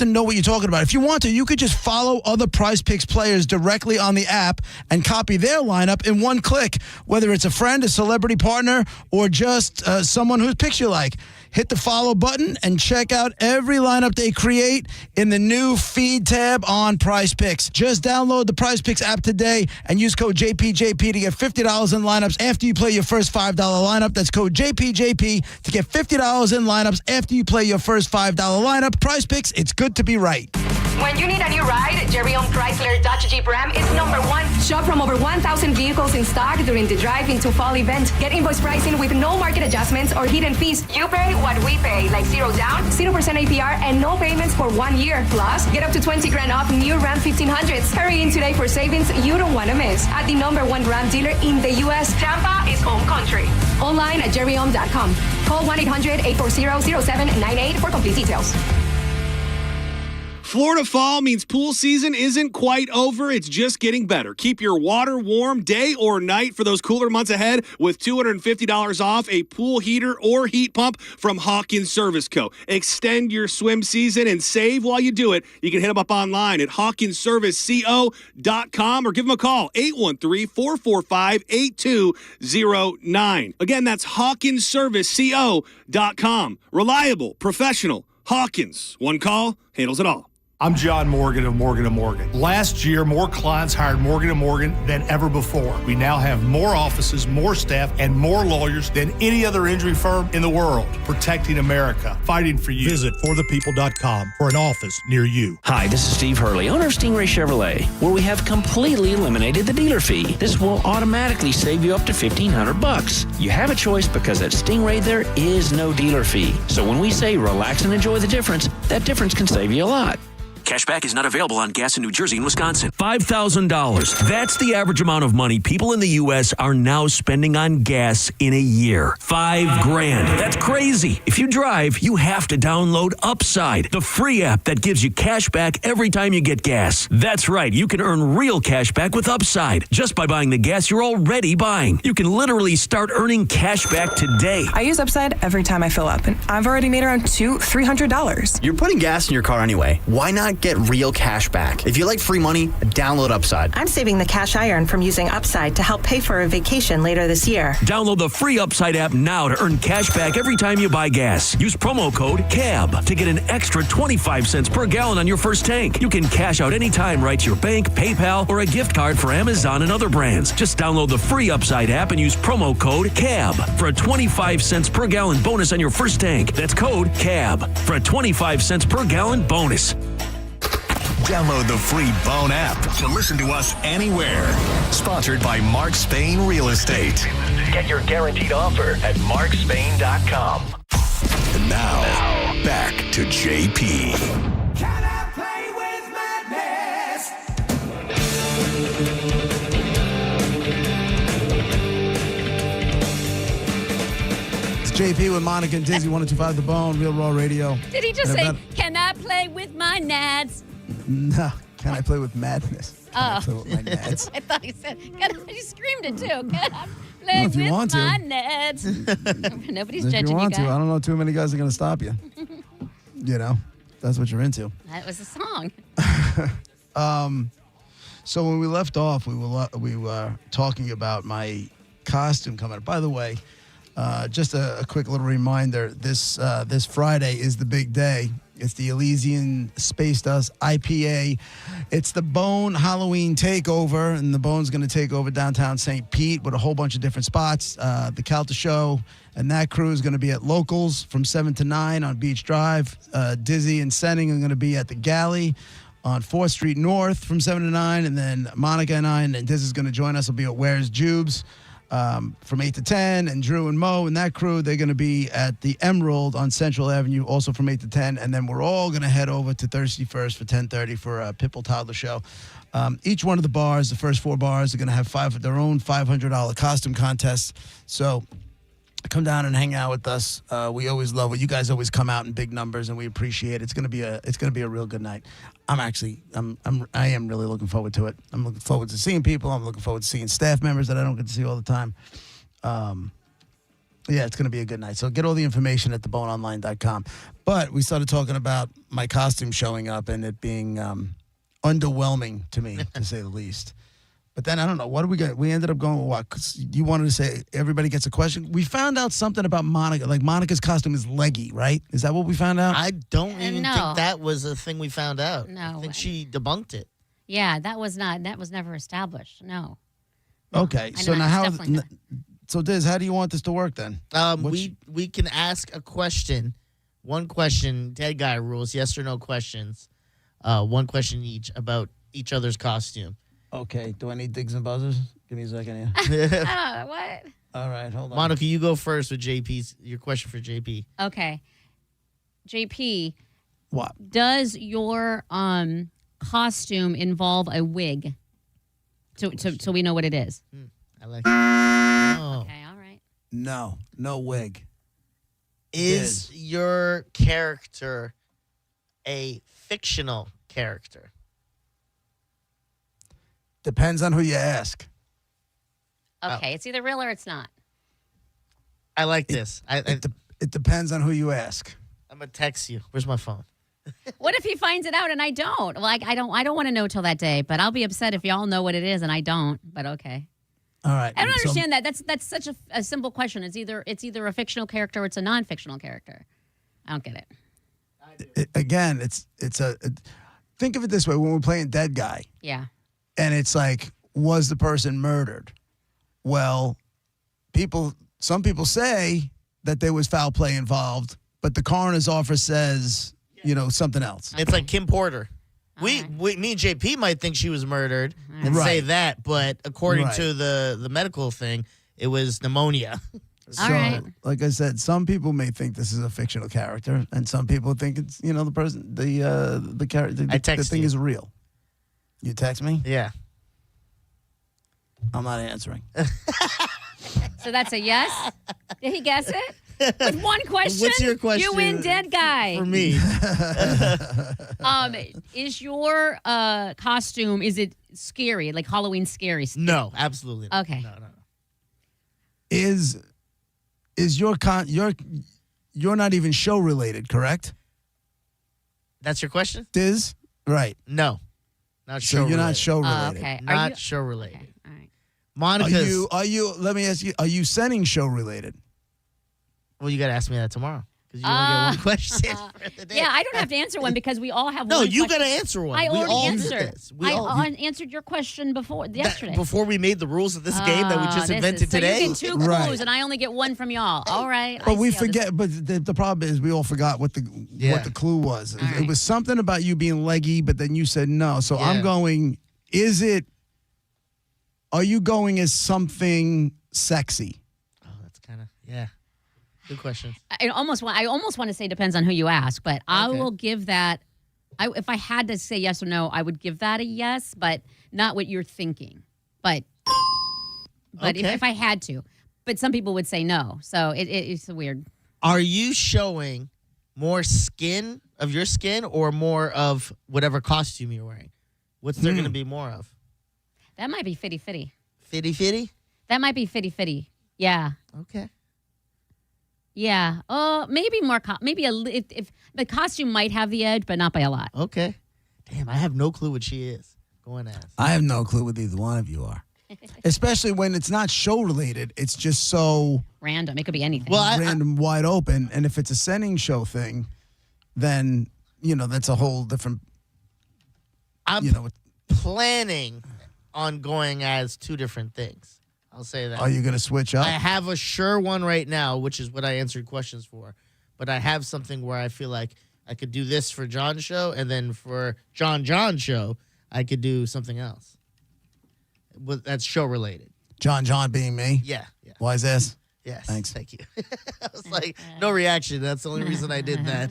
know what you're talking about. If you want to, you could just follow other Prize Picks players directly on the app and copy their lineup in one click, whether it's a friend, a celebrity partner, or just someone whose picks you like. Hit the follow button and check out every lineup they create in the new feed tab on Prize Picks. Just download the Prize Picks app today and use code JPJP to get $50 in lineups after you play your first $5 lineup. That's code JPJP to get $50 in lineups after you play your first $5 lineup. Prize Picks, it's good to be right. When you need a new ride, Jerry-owned Chrysler Dodge Jeep Ram is number one. Shop from over 1,000 vehicles in stock during the Drive Into Fall event. Get invoice pricing with no market adjustments or hidden fees. You pay what we pay, like 0 down, 0% APR, and no payments for 1 year. Plus, get up to $20,000 off new Ram 1500s. Hurry in today for savings you don't want to miss. At the number one Ram dealer in the U.S., Tampa is home country. Online at jerryohm.com. Call 1-800-840-0798 for complete details. Florida fall means pool season isn't quite over. It's just getting better. Keep your water warm day or night for those cooler months ahead with $250 off a pool heater or heat pump from Hawkins Service Co. Extend your swim season and save while you do it. You can hit them up online at hawkinsserviceco.com or give them a call, 813-445-8209. Again, that's hawkinsserviceco.com. Reliable, professional, Hawkins. One call handles it all. I'm John Morgan of Morgan & Morgan. Last year, more clients hired Morgan & Morgan than ever before. We now have more offices, more staff, and more lawyers than any other injury firm in the world. Protecting America. Fighting for you. Visit forthepeople.com for an office near you. Hi, this is Steve Hurley, owner of Stingray Chevrolet, where we have completely eliminated the dealer fee. This will automatically save you up to $1,500. You have a choice because at Stingray there is no dealer fee. So when we say relax and enjoy the difference, that difference can save you a lot. Cashback is not available on gas in New Jersey and Wisconsin. $5,000. That's the average amount of money people in the U.S. are now spending on gas in a year. $5,000. That's crazy. If you drive, you have to download Upside, the free app that gives you cash back every time you get gas. That's right. You can earn real cash back with Upside just by buying the gas you're already buying. You can literally start earning cash back today. I use Upside every time I fill up, and I've already made around $300. You're putting gas in your car anyway. Why not get real cash back? If you like free money, download Upside. I'm saving the cash I earn from using Upside to help pay for a vacation later this year. Download the free Upside app now to earn cash back every time you buy gas. Use promo code CAB to get an extra 25 cents per gallon on your first tank. You can cash out anytime right to your bank, PayPal, or a gift card for Amazon and other brands. Just download the free Upside app and use promo code CAB for a 25 cents per gallon bonus on your first tank. That's code CAB for a 25 cents per gallon bonus. Download the free Bone app to listen to us anywhere. Sponsored by Mark Spain Real Estate. Get your guaranteed offer at markspain.com. And now, back to JP. Can I play with madness? It's JP with Monica and Dizzy, 102.5 The Bone, Real Raw Radio. Did he just And say, about- can I play with my nads? No. Can I play with madness? Oh. Play with my nads. I thought he said, he screamed it too. Can I play if you with want to. my nads? Nobody's If judging you want guys. to. I don't know too many guys are going to stop you. You know, that's what you're into. That was a song. So when we left off, we were talking about my costume coming up. By the way, just a quick little reminder: this Friday is the big day. It's the Elysian Space Dust IPA. It's the Bone Halloween takeover, and the Bone's going to take over downtown St. Pete with a whole bunch of different spots. The Calta Show and that crew is going to be at Locals from 7 to 9 on Beach Drive. Dizzy and Senning are going to be at the Galley on 4th Street North from 7 to 9, and then Monica and I, and Diz is going to join us. Will be at Where's Jubes from 8 to 10, and Drew and Mo and that crew, they're going to be at the Emerald on Central Avenue, also from 8 to 10, and then we're all going to head over to Thirsty First for 10:30 for a Pitbull Toddler Show. Each one of the bars, the first 4 bars, are going to have their own $500 costume contest. So come down and hang out with us. We always love it. You guys always come out in big numbers, and we appreciate it. It's gonna be a real good night. I am really looking forward to it. I'm looking forward to seeing people. I'm looking forward to seeing staff members that I don't get to see all the time. Yeah, it's gonna be a good night. So get all the information at theboneonline.com. But we started talking about my costume showing up and it being underwhelming to me, to say the least. But then I don't know. What did we get? We ended up going with what? 'Cause you wanted to say everybody gets a question. We found out something about Monica. Like Monica's costume is leggy, right? Is that what we found out? I don't even no. think that was a thing we found out. No. I think she debunked it. Yeah, that was never established. No. Okay. I So know, now it's definitely not. So Diz, how do you want this to work then? We can ask a question. One question, dead guy rules, yes or no questions. One question each about each other's costume. Okay. Do I need digs and buzzers? Give me a second here. What? All right, hold on. Monica, you go first with your question for JP. Okay. JP. What? Does your costume involve a wig? So we know what it is. I like it. Oh. Okay, all right. No wig. Is your character a fictional character? Depends on who you ask. Okay, it's either real or it's not. I like this. It depends on who you ask. I'm gonna text you. Where's my phone? What if he finds it out and I don't? Like I don't want to know till that day, but I'll be upset if y'all know what it is and I don't. But okay. All right. I don't understand that. That's such a simple question. It's either a fictional character or it's a non-fictional character. I don't get it. Again, think of it this way: when we're playing dead guy, Yeah. and it's like, was the person murdered? Well, some people say that there was foul play involved, but the coroner's office says, something else. It's like Kim Porter. Me and JP might think she was murdered and say that, but according to the medical thing, it was pneumonia. So, All right. like I said, some people may think this is a fictional character, and some people think it's the person, the character, the thing is real. You text me? Yeah. I'm not answering. So that's a yes? Did he guess it? With one question? What's your question? You win, dead guy. For me. Is your costume, is it scary, like Halloween scary? No, absolutely not. Okay. No. Is your you're not even show related, correct? That's your question? Diz? Right. No. Not So show you're related. not show related. Okay. Not show related. Okay. All right. Monica's. Are you let me ask you, are you sending show related? Well, you got to ask me that tomorrow. Because you only get one question for the day. Yeah, I don't have to answer one because we all have No, one you question. got to answer one. I We already all did answered. this. I answered your question yesterday. Before we made the rules of this game that we just invented So today. you get 2 clues, Right. and I only get one from y'all. All right. But I we see how this- forget. But the problem is we all forgot what the clue was. It was something about you being leggy, but then you said no. So I'm going. Are you going as something sexy? Oh, that's kind of good question. I almost want to say depends on who you ask, but I will give that. If I had to say yes or no, I would give that a yes, but not what you're thinking. But if I had to, but some people would say no. So it's weird. Are you showing more skin of your skin or more of whatever costume you're wearing? What's there going to be more of? That might be fitty fitty. Fitty fitty? That might be fitty fitty. Yeah. Okay. Yeah. Maybe more. Maybe if the costume might have the edge, but not by a lot. Okay. Damn, I have no clue what she is going as. I have no clue what either one of you are. Especially when it's not show related. It's just so Random. It could be anything. random, wide open. And if it's a sending show thing, then that's a whole different. I'm planning on going as two different things. I'll say that. Are you going to switch up? I have a sure one right now, which is what I answered questions for. But I have something where I feel like I could do this for John's show, and then for John's show, I could do something else. But that's show related. John being me? Yeah. Why is this? Yes. Thanks. Thank you. I was like, no reaction. That's the only reason I did that.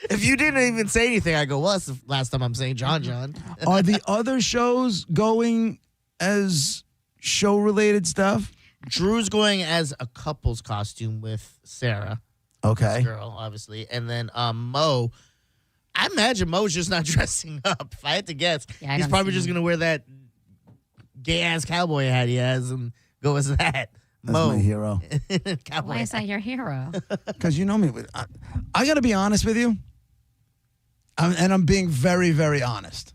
If you didn't even say anything, I go, well, that's the last time I'm saying John. Are the other shows going as show related stuff? Drew's going as a couple's costume with Sarah. Okay. This girl, obviously. And then Mo, I imagine Mo's just not dressing up. If I had to guess, Yeah, I he's don't probably see just him. going to wear that gay-ass cowboy hat he has and go as that. That's Mo. my hero. Cowboy Why is that your hero? Because you know me. I got to be honest with you. And I'm being very, very honest.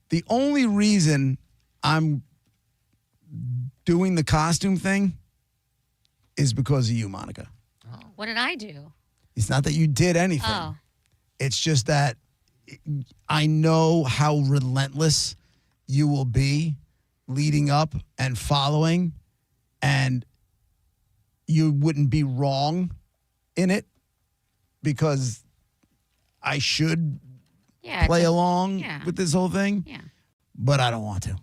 The only reason I'm doing the costume thing is because of you, Monica. What did I do? It's not that you did anything. Oh. It's just that I know how relentless you will be leading up and following, and you wouldn't be wrong in it because I should play along with this whole thing. Yeah. But I don't want to.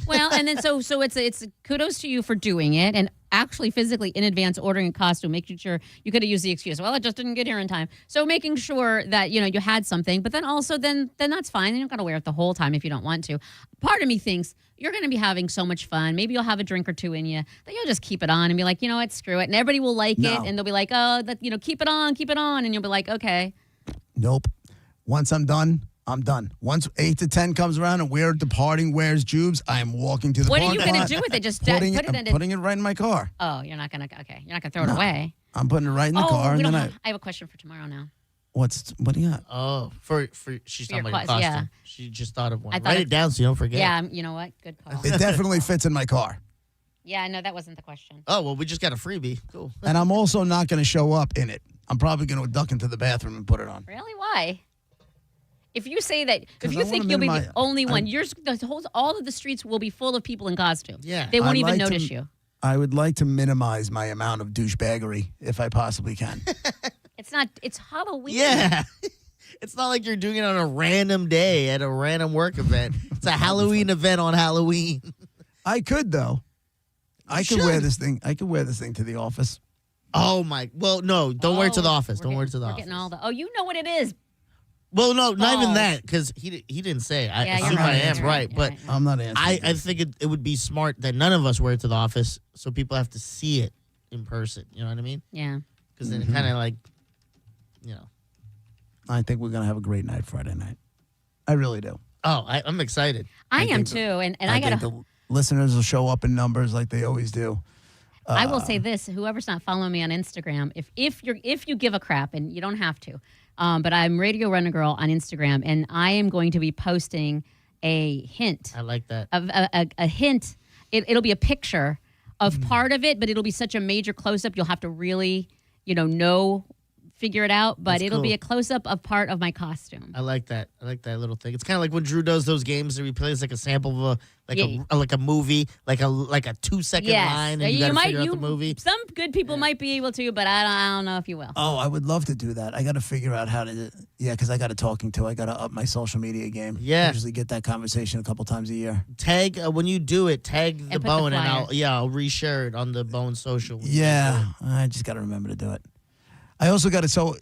Well, and then so it's kudos to you for doing it and actually physically in advance ordering a costume, making sure you could have used the excuse, well, it just didn't get here in time. So making sure that, you had something, but then also then that's fine. You don't got to wear it the whole time if you don't want to. Part of me thinks you're going to be having so much fun. Maybe you'll have a drink or two in you that you'll just keep it on and be like, you know what, screw it. And everybody will like it and they'll be like, oh, that, keep it on. And you'll be like, okay. Nope. Once I'm done, I'm done. Once 8 to 10 comes around and we're departing, where's Jubes? I am walking to the What are parking you going lot, to do with it? Just putting put it I'm in putting it right in my car. Oh, you're not going to throw it away. I'm putting it right in the car. We And don't then have, I have a question for tomorrow now. what do you got? Oh, for she's talking your about your cause, costume. yeah. She just thought of one. I thought Write it- it down so you don't forget. Yeah, you know what? Good call. It definitely fits in my car. Yeah, no, that wasn't the question. Oh, well, we just got a freebie. Cool. And I'm also not going to show up in it. I'm probably going to duck into the bathroom and put it on. Really? Why? If you say that, if 'Cause you I think wanna you'll be minimize- the only one, all of the streets will be full of people in costume. Yeah. They won't I'd even like notice to- you. I would like to minimize my amount of douchebaggery if I possibly can. It's Halloween. Yeah. It's not like you're doing it on a random day at a random work event. It's a Halloween event on Halloween. I could, though. I could wear this thing. I could wear this thing to the office. Oh my! Well, no, don't wear it to the office. Don't wear it to the We're office. getting all the. Oh, you know what it is. Well, no, not even Balls. that, because he didn't say. I Yeah, you're assume right, I am you're right, right, but I'm not answering. I think it would be smart that none of us wear it to the office, so people have to see it in person. You know what I mean? Yeah. Because then it kind of like, you know. I think we're gonna have a great night Friday night. I really do. Oh, I'm excited. I am too, and I think gotta. the listeners will show up in numbers like they always do. I will say this: whoever's not following me on Instagram, if you give a crap, and you don't have to, but I'm Radio Runner Girl on Instagram, and I am going to be posting a hint. I like that. A hint. It'll be a picture of part of it, but it'll be such a major close up. You'll have to really, figure it out. But That's it'll be cool. a close up of part of my costume. I like that. I like that little thing. It's kind of like when Drew does those games where he plays like a sample of a movie, like a 2-second line, and you got to figure out the movie. Some good people might be able to, but I don't know if you will. Oh, I would love to do that. I got to figure out how to. Yeah, because I got a talking to. I got to up my social media game. Yeah. I usually get that conversation a couple times a year. Tag when you do it. Tag the put the Bone, and flyer. I'll reshare it on the Bone social. Yeah, I just got to remember to do it. I also got to so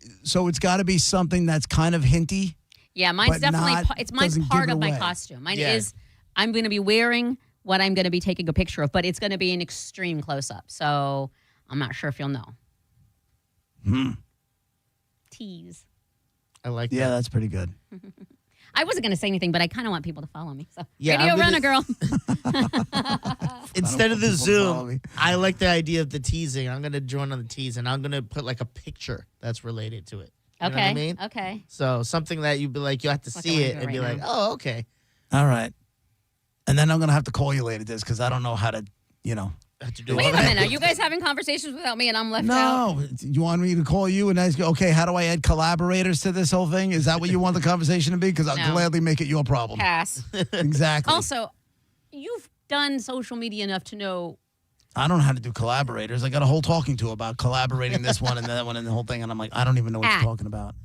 it's got to be something that's kind of hinty. Yeah, mine's but definitely not- it's mine's doesn't part give of it my away. costume. Mine Yeah. is I'm going to be wearing what I'm going to be taking a picture of, but it's going to be an extreme close up. So I'm not sure if you'll know. Tease. I like Yeah, that. that's pretty good. I wasn't going to say anything, but I kind of want people to follow me. So Yeah, Radio I'm gonna- Runner Girl. Instead of the people to follow Zoom, me. I like the idea of the teasing. I'm going to join on the tease, and I'm going to put like a picture that's related to it. You know what I mean? Okay. So something that you'd be like, you have to Like see I it wanna and do be it right like, now. oh, okay. All right. And then I'm going to have to call you later, because I don't know how to, Have to do Wait all a that. minute. Are you guys having conversations without me and I'm left out? No. You want me to call you and ask you, okay, how do I add collaborators to this whole thing? Is that what you want the conversation to be? Because I'll No. gladly make it your problem. Pass. Exactly. Also, you've done social media enough to know. I don't know how to do collaborators. I got a whole talking to about collaborating this one and that one and the whole thing. And I'm like, I don't even know what you're talking about.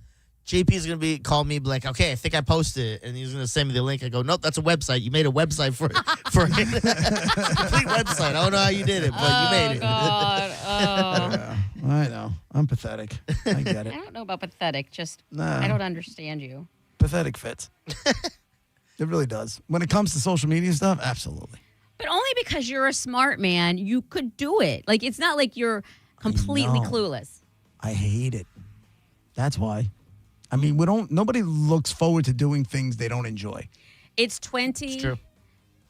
JP is going to call me, be like, okay, I think I posted it. And he's going to send me the link. I go, nope, that's a website. You made a website for it. Complete website. I don't know how you did it, but you made it. God. Oh. Yeah, I know. I'm pathetic. I get I it. don't know about pathetic. Just, Nah. I don't understand you. Pathetic fits. It really does. When it comes to social media stuff, absolutely. But only because you're a smart man, you could do it. Like, it's not like you're completely know. clueless. I hate it. That's why. I mean, nobody looks forward to doing things they don't enjoy. It's 20. It's true.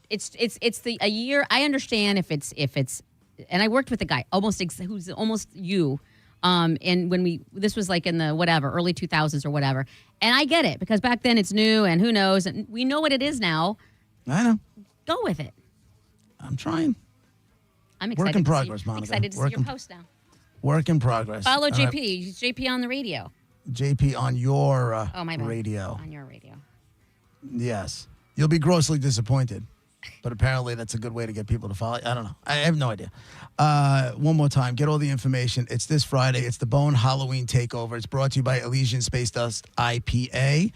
It's a year. I understand if it's, and I worked with a guy who's almost you. And when this was like in the early 2000s or whatever. And I get it because back then it's new and who knows. And we know what it is now. I know. Go with it. I'm trying. I'm excited. Work in to see- progress, Monica. Excited to see Work your in- post now. Work in progress. Follow All JP. right. He's JP on the radio. JP on your Oh, my bad. radio. On your radio. Yes. You'll be grossly disappointed. But apparently that's a good way to get people to follow. I don't know. I have no idea. One more time. Get all the information. It's this Friday. It's the Bone Halloween Takeover. It's brought to you by Elysian Space Dust IPA.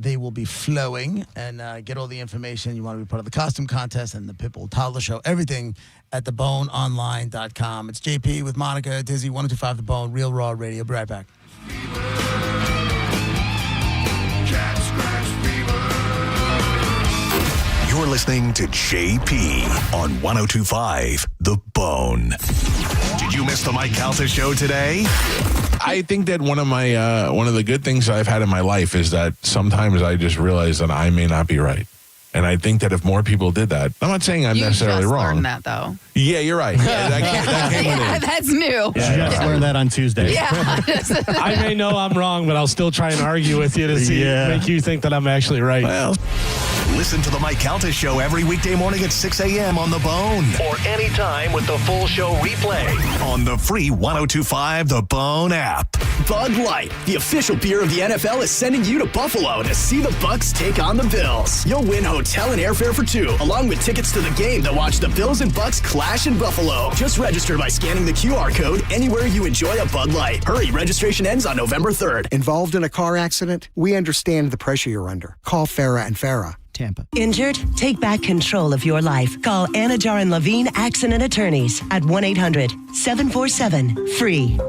They will be flowing. And get all the information. You want to be part of the costume contest and the Pitbull Toddler Show. Everything at theboneonline.com. It's JP with Monica, Dizzy, 102.5 The Bone, Real Raw Radio. Be right back. You're listening to JP on 102.5 The Bone. Did you miss the Mike Calta show today? I think that one of the good things I've had in my life is that sometimes I just realize that I may not be right. And I think that if more people did that, I'm not saying I'm necessarily just wrong. learned that, though. Yeah, you're right. Yeah, that came with Yeah, it. that's new. Yeah, just learned that on Tuesday. Yeah. I may know I'm wrong, but I'll still try and argue with you to make you think that I'm actually right. Well, listen to the Mike Calta show every weekday morning at 6 a.m. on The Bone. Or anytime with the full show replay on the free 102.5 The Bone app. Bud Light, the official beer of the NFL, is sending you to Buffalo to see the Bucs take on the Bills. You'll win hotel and airfare for two, along with tickets to the game to watch the Bills and Bucs clash in Buffalo. Just register by scanning the QR code anywhere you enjoy a Bud Light. Hurry, registration ends on November 3rd. Involved in a car accident? We understand the pressure you're under. Call Farah and Farah. Tampa. Injured? Take back control of your life. Call Anajar and Levine Accident Attorneys at 1-800-747-FREE.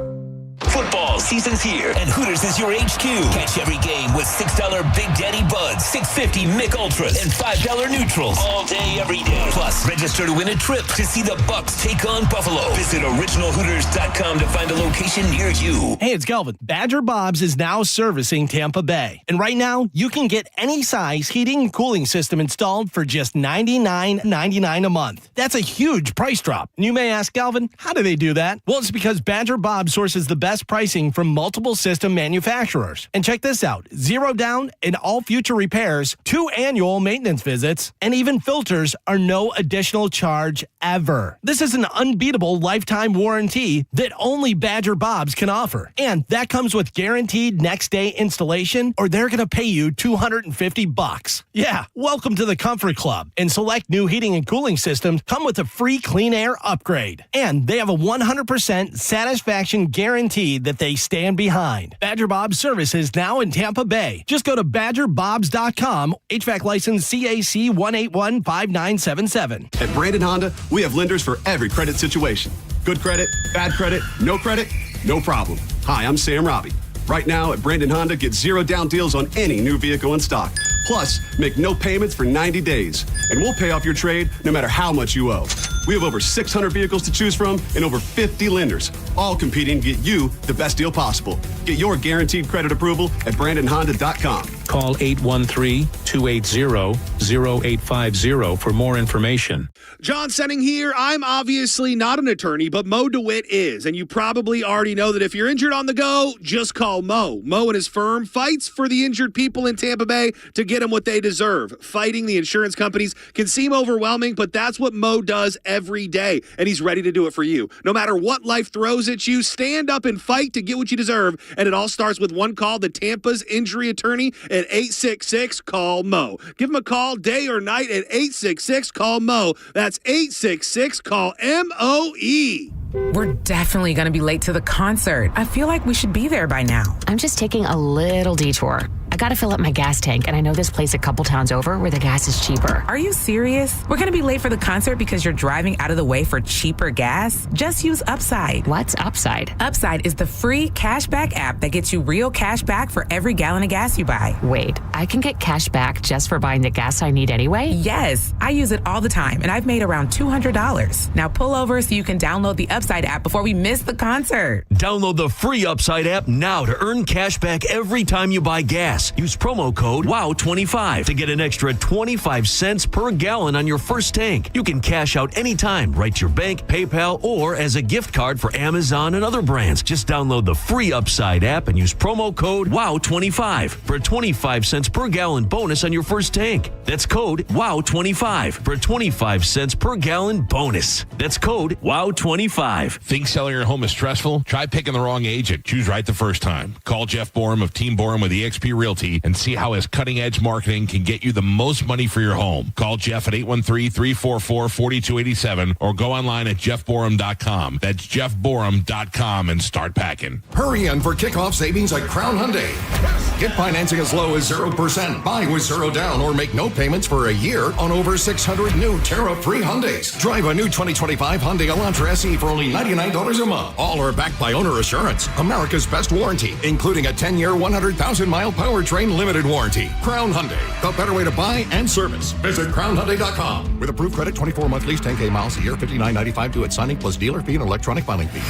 Football season's here, and Hooters is your HQ. Catch every game with $6 Big Daddy Buds, $6.50 Mick Ultras, and $5 Neutrals all day, every day. Plus, register to win a trip to see the Bucs take on Buffalo. Visit originalhooters.com to find a location near you. Hey, it's Kelvin. Badger Bob's is now servicing Tampa Bay. And right now, you can get any size heating and cooling system installed for just $99.99 a month. That's a huge price drop. And you may ask, Kelvin, how do they do that? Well, it's because Badger Bob sources the best pricing from multiple system manufacturers. And check this out. 0 down in all future repairs, 2 annual maintenance visits, and even filters are no additional charge ever. This is an unbeatable lifetime warranty that only Badger Bob's can offer. And that comes with guaranteed next day installation, or they're going to pay you $250. Yeah, welcome to the Comfort Club. And select new heating and cooling systems come with a free clean air upgrade. And they have a 100% satisfaction guarantee that they stand behind. Badger Bob's service is now in Tampa Bay. Just go to badgerbobs.com. HVAC license CAC 1815977. At Brandon Honda, we have lenders for every credit situation. Good credit, bad credit, no problem. Hi, I'm Sam Robbie. Right now at Brandon Honda, get 0 down deals on any new vehicle in stock. Plus, make no payments for 90 days. And we'll pay off your trade no matter how much you owe. We have over 600 vehicles to choose from and over 50 lenders, all competing to get you the best deal possible. Get your guaranteed credit approval at BrandonHonda.com. Call 813-280-0850 for more information. John Senning here. I'm obviously not an attorney, but Mo DeWitt is. And you probably already know that if you're injured on the go, just call Mo. Mo and his firm fights for the injured people in Tampa Bay to get them what they deserve. Fighting the insurance companies can seem overwhelming, but that's what Mo does every day. And he's ready to do it for you. No matter what life throws at you, stand up and fight to get what you deserve. And it all starts with one call to Tampa's injury attorney at 866-CALL-MO. Give him a call day or night at 866-CALL-MO. That's 866-CALL-MOE. We're definitely going to be late to the concert. I feel like we should be there by now. I'm just taking a little detour. I got to fill up my gas tank, and I know this place a couple towns over where the gas is cheaper. Are you serious? We're going to be late for the concert because you're driving out of the way for cheaper gas? Just use Upside. What's Upside? Upside is the free cashback app that gets you real cash back for every gallon of gas you buy. Wait, I can get cash back just for buying the gas I need anyway? Yes, I use it all the time, and I've made around $200. Now pull over so you can download the Upside app before we miss the concert. Download the free Upside app now to earn cash back every time you buy gas. Use promo code WOW25 to get an extra 25 cents per gallon on your first tank. You can cash out anytime, right to your bank, PayPal, or as a gift card for Amazon and other brands. Just download the free Upside app and use promo code WOW25 for a 25 cents per gallon bonus on your first tank. That's code WOW25 for a 25 cents per gallon bonus. That's code WOW25. Think selling your home is stressful? Try picking the wrong agent. Choose right the first time. Call Jeff Borum of Team Borum with eXp Realty and see how his cutting-edge marketing can get you the most money for your home. Call Jeff at 813-344-4287 or go online at jeffborum.com. That's jeffborum.com and start packing. Hurry in for kickoff savings at Crown Hyundai. Get financing as low as 0%. Buy with 0 down or make no payments for a year on over 600 new tariff-free Hyundais. Drive a new 2025 Hyundai Elantra SE for only $99 a month. All are backed by owner assurance, America's best warranty, including a 10-year, 100,000-mile powertrain limited warranty. Crown Hyundai, the better way to buy and service. Visit crownhyundai.com. With approved credit, 24-month lease, 10K miles a year, $59.95 due at signing, plus dealer fee and electronic filing fee.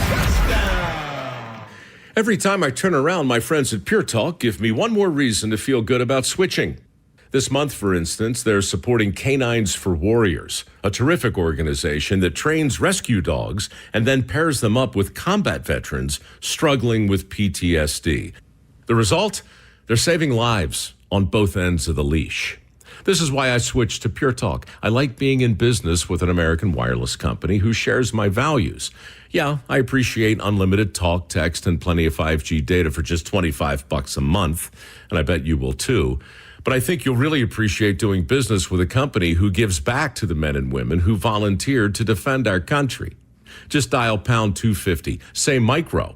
Every time I turn around, my friends at Pure Talk give me one more reason to feel good about switching. This month, for instance, they're supporting Canines for Warriors, a terrific organization that trains rescue dogs and then pairs them up with combat veterans struggling with PTSD. The result? They're saving lives on both ends of the leash. This is why I switched to Pure Talk. I like being in business with an American wireless company who shares my values. Yeah, I appreciate unlimited talk, text, and plenty of 5G data for just $25 a month, and I bet you will too. But I think you'll really appreciate doing business with a company who gives back to the men and women who volunteered to defend our country. Just dial pound 250, say micro.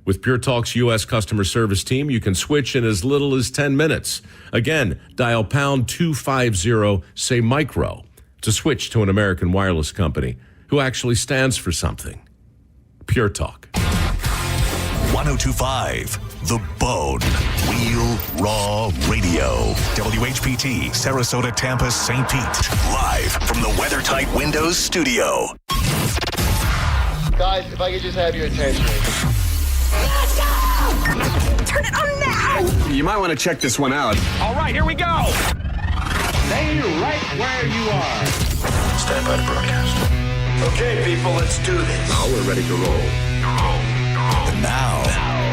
With Pure Talk's U.S. customer service team, you can switch in as little as 10 minutes. Again, dial pound 250, say micro, to switch to an American wireless company who actually stands for something. Pure Talk. 1025 The Bone. Real Raw Radio. WHPT, Sarasota, Tampa, St. Pete. Live from the WeatherTight Windows studio. Guys, if I could just have your attention. Let's go! Turn it on now! You might want to check this one out. All right, here we go! Stay right where you are. Stand by to broadcast. Okay, people, let's do this. Now we're ready to roll. And now,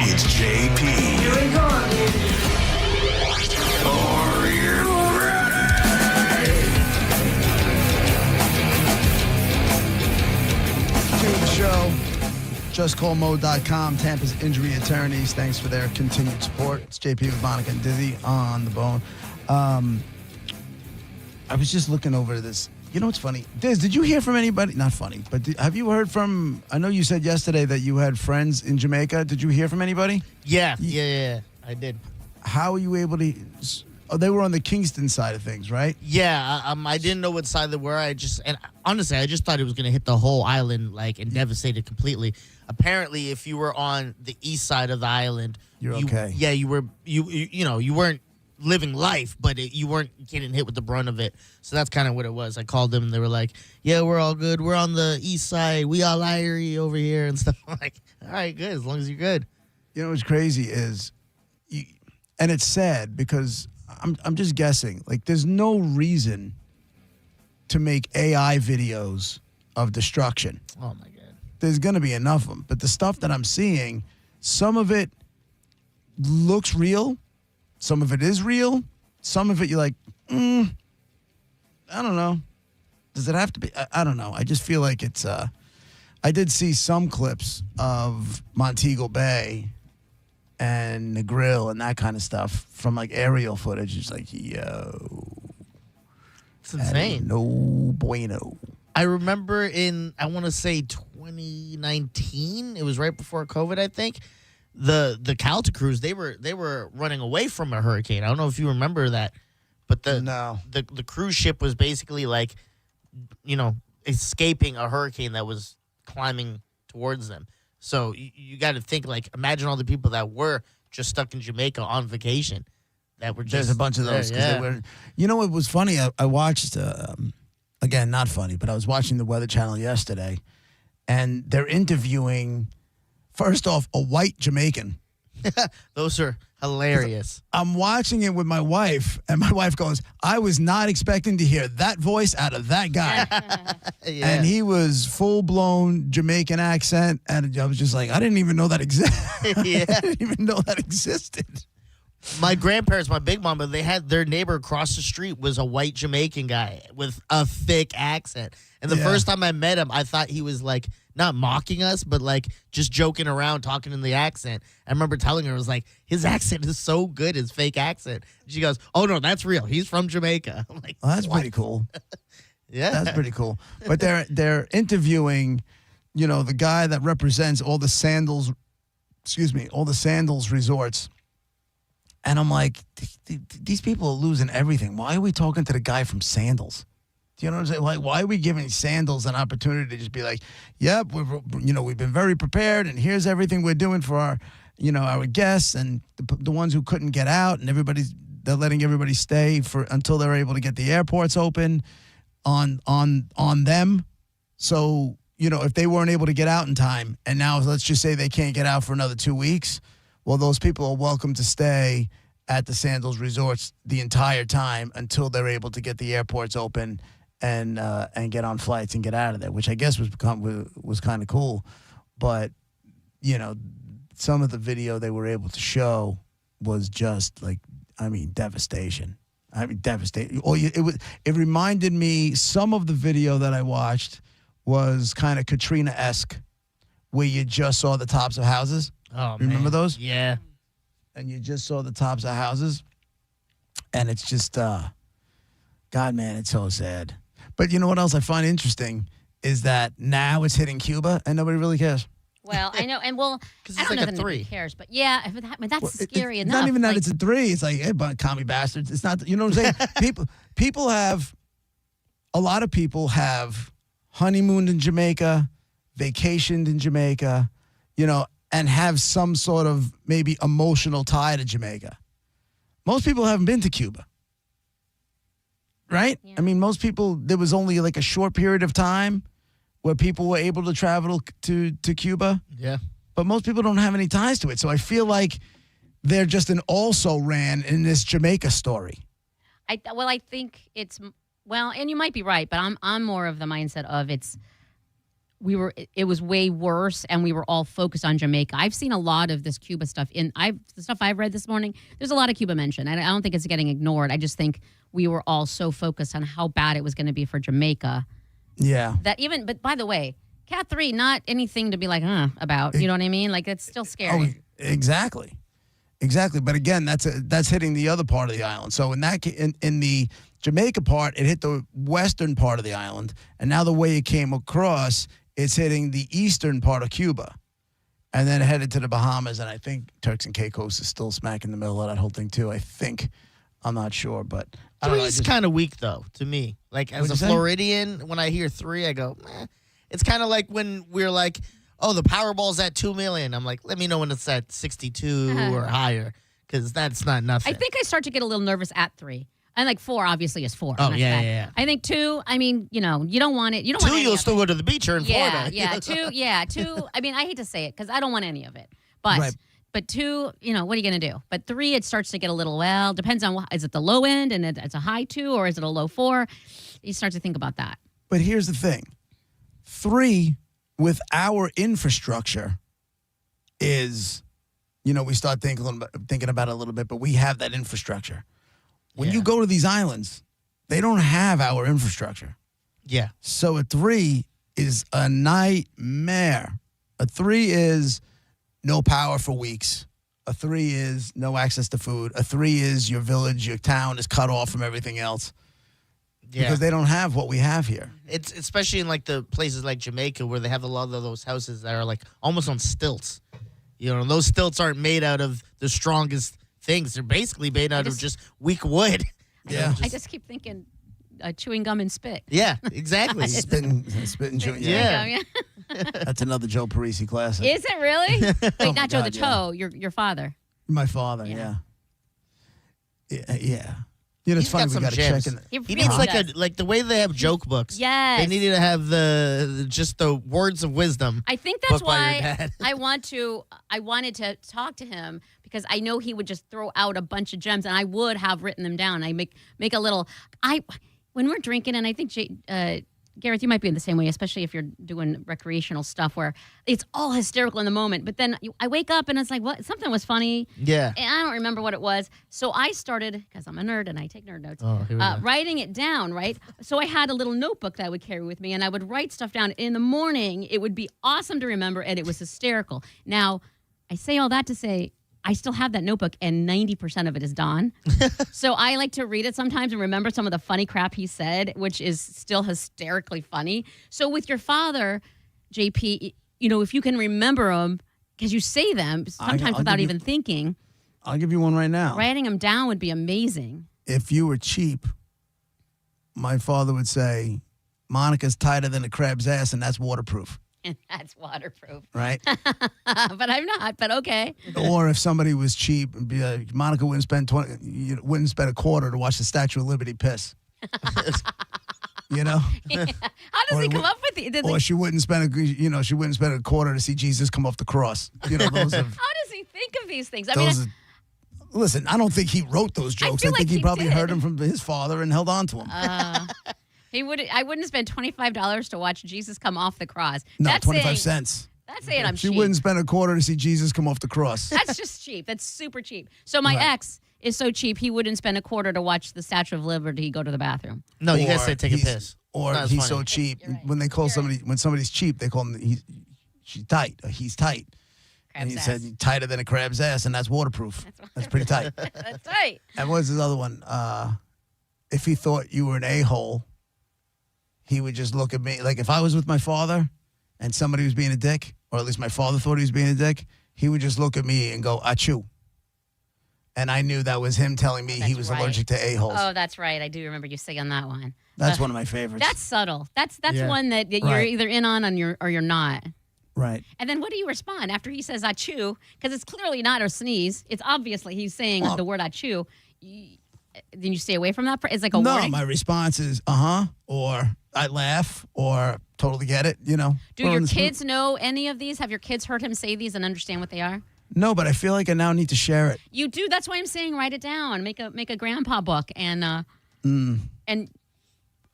it's JP. Here we go. Are you To the show, JustCallMode.com, Tampa's injury attorneys. Thanks for their continued support. It's JP with Monica and Dizzy on the bone. I was just looking over this. You know what's funny? Diz, did you hear from anybody? Not funny, but have you heard from, I know you said yesterday that you had friends in Jamaica. Did you hear from anybody? Yeah, I did. How were you able to, they were on the Kingston side of things, right? Yeah, I didn't know what side they were. And honestly, I just thought it was going to hit the whole island, and devastate it completely. Apparently, if you were on the east side of the island, You're okay. Yeah, you were, you weren't living life, but you weren't getting hit with the brunt of it. So that's kind of what it was. I called them and they were like, yeah, we're all good. We're on the east side. We all Irie over here and stuff. I'm like, all right, good, as long as you're good. You know what's crazy is, and it's sad because I'm just guessing. Like, there's no reason to make AI videos of destruction. Oh my God. There's gonna be enough of them, but the stuff that I'm seeing, some of it looks real, some of it is real, some of it you're like, I don't know. Does it have to be? I don't know. I just feel like it's. I did see some clips of Montego Bay and the grill and that kind of stuff from like aerial footage. It's like, yo, it's insane. No bueno. I remember in, I want to say 2019, it was right before COVID, I think. The Calta Cruise, they were running away from a hurricane. I don't know if you remember that, but the cruise ship was basically like, escaping a hurricane that was climbing towards them. So you got to think, like, imagine all the people that were just stuck in Jamaica on vacation that were just. There's a bunch of those. Yeah. They were, what was funny? I watched, again, not funny, but I was watching the Weather Channel yesterday, and they're interviewing, first off, a white Jamaican. Those are hilarious. I'm watching it with my wife, and my wife goes, I was not expecting to hear that voice out of that guy. Yeah. And he was full-blown Jamaican accent, and I was just like, I didn't even know that existed. Yeah. I didn't even know that existed. My grandparents, my big mama, they had their neighbor across the street was a white Jamaican guy with a thick accent. And the first time I met him, I thought he was like not mocking us, but like just joking around, talking in the accent. I remember telling her, I was like, his accent is so good, his fake accent. And she goes, oh no, that's real. He's from Jamaica. I'm like, well, that's pretty cool. Yeah. That's pretty cool. But they're interviewing, the guy that represents all the Sandals resorts. And I'm like, these people are losing everything. Why are we talking to the guy from Sandals? Do you know what I'm saying? Like, why are we giving Sandals an opportunity to just be like, yep, we've been very prepared, and here's everything we're doing for our, our guests and the ones who couldn't get out, and they're letting everybody stay until they're able to get the airports open on them. So, if they weren't able to get out in time, and now let's just say they can't get out for another 2 weeks, well, those people are welcome to stay at the Sandals resorts the entire time until they're able to get the airports open and get on flights and get out of there, which I guess was kind of cool. But, some of the video they were able to show was just like, devastation. Devastating. It reminded me, some of the video that I watched was kind of Katrina-esque, where you just saw the tops of houses. Oh, remember man. those? Yeah. And you just saw the tops of houses. And it's just, God, man, it's so sad. But you know what else I find interesting is that now it's hitting Cuba and nobody really cares. Well, I know, and well, I don't like know a that 3. anybody cares, but yeah, but that's scary It's enough. not even that like, it's a 3. It's like, hey, but commie bastards. It's not. You know what I'm saying? people have. A lot of people have honeymooned in Jamaica, vacationed in Jamaica, and have some sort of maybe emotional tie to Jamaica. Most people haven't been to Cuba. Right? Yeah. I mean, most people, there was only like a short period of time where people were able to travel to Cuba. Yeah. But most people don't have any ties to it. So I feel like they're just an also-ran in this Jamaica story. I think it's and you might be right, but I'm more of the mindset of it was way worse, and we were all focused on Jamaica. I've seen a lot of this Cuba stuff the stuff I've read this morning. There's a lot of Cuba mentioned. I don't think it's getting ignored. I just think we were all so focused on how bad it was going to be for Jamaica. Yeah. But by the way, Cat 3, not anything to be like, about. You know what I mean? Like, it's still scary. Oh, exactly. But again, that's hitting the other part of the island. So in the Jamaica part, it hit the western part of the island, and now the way it came across, it's hitting the eastern part of Cuba, and then headed to the Bahamas. And I think Turks and Caicos is still smack in the middle of that whole thing too. I think. I'm not sure, but I don't know. It's kind of weak though to me. Like as a Floridian, when I hear 3, I go, It's kind of like when we're like, oh, the Powerball's at $2 million. I'm like, let me know when it's at 62 or higher, because that's not nothing. I think I start to get a little nervous at 3. And like 4 obviously is 4. Oh, yeah. I think 2, I mean, you don't want it. You don't 2, want you'll still go to the beach here in Florida. Yeah, 2, I mean, I hate to say it because I don't want any of it. But Right. But 2, what are you going to do? But 3, it starts to get a little, depends on is it the low end and it's a high 2 or is it a low 4? You start to think about that. But here's the thing. 3, with our infrastructure, is, we start thinking about it a little bit, but we have that infrastructure. When you go to these islands, they don't have our infrastructure. Yeah. So a 3 is a nightmare. A 3 is no power for weeks. A 3 is no access to food. A 3 is your village, your town is cut off from everything else. Yeah. Because they don't have what we have here. It's especially in like the places like Jamaica where they have a lot of those houses that are like almost on stilts. Those stilts aren't made out of the strongest things. They're basically made out of just weak wood. Yeah. I just keep thinking chewing gum and spit. Yeah, exactly. Spitting, chewing. Yeah. That's another Joe Parisi classic. Is it really? Wait, not Joe God, the Toe, your father. My father, yeah. Yeah. It's He's funny, got we some got to gems. check in. He needs like the way they have joke books. Yes. They needed to have the words of wisdom. I think that's book by your why dad. I wanted to talk to him, because I know he would just throw out a bunch of gems, and I would have written them down. I make a little. When we're drinking, and I think Gareth, you might be in the same way, especially if you're doing recreational stuff where it's all hysterical in the moment. But then I wake up and it's like, what? Something was funny. Yeah. And I don't remember what it was. So I started, because I'm a nerd and I take nerd notes, here we go. writing it down, right? So I had a little notebook that I would carry with me, and I would write stuff down. In the morning, it would be awesome to remember, and it was hysterical. Now, I say all that to say, I still have that notebook, and 90% of it is Don. So I like to read it sometimes and remember some of the funny crap he said, which is still hysterically funny. So with your father, JP, if you can remember them, because you say them sometimes without even thinking. I'll give you one right now. Writing them down would be amazing. If you were cheap, my father would say, Monica's tighter than a crab's ass, and that's waterproof. And that's waterproof. Right? But I'm not, but okay. Or if somebody was cheap, it'd be like, Monica wouldn't spend a quarter to watch the Statue of Liberty piss. Yeah. How does he come up with it? Or she wouldn't spend a quarter to see Jesus come off the cross. Those How does he think of these things? Listen, I don't think he wrote those jokes. I think he probably heard them from his father and held on to them. I wouldn't spend $25 to watch Jesus come off the cross. No, that's 25 cents. That's saying I'm She cheap. wouldn't spend a quarter to see Jesus come off the cross. That's just cheap. That's super cheap. So my ex is so cheap, he wouldn't spend a quarter to watch the Statue of Liberty go to the bathroom. No, you guys say take a piss. Or Not as he's funny. so cheap. When they call when somebody's cheap, they call him, she's tight, or he's tight. And he said, tighter than a crab's ass, and that's waterproof. That's pretty tight. That's right. And what's his other one? If he thought you were an a-hole, he would just look at me. Like if I was with my father and somebody was being a dick, or at least my father thought he was being a dick, he would just look at me and go, achoo. And I knew that was him telling me he was allergic to a-holes. Oh, that's right. I do remember you saying that one. That's one of my favorites. That's subtle. That's one that you're Right. either in on or you're not. Right. And then what do you respond after he says achoo? Because it's clearly not a sneeze. It's obviously he's saying the word achoo. Then you stay away from that? It's like a warning? My response is, or I laugh, or totally get it, Do your kids know any of these? Have your kids heard him say these and understand what they are? No, but I feel like I now need to share it. You do. That's why I'm saying write it down. Make a grandpa book and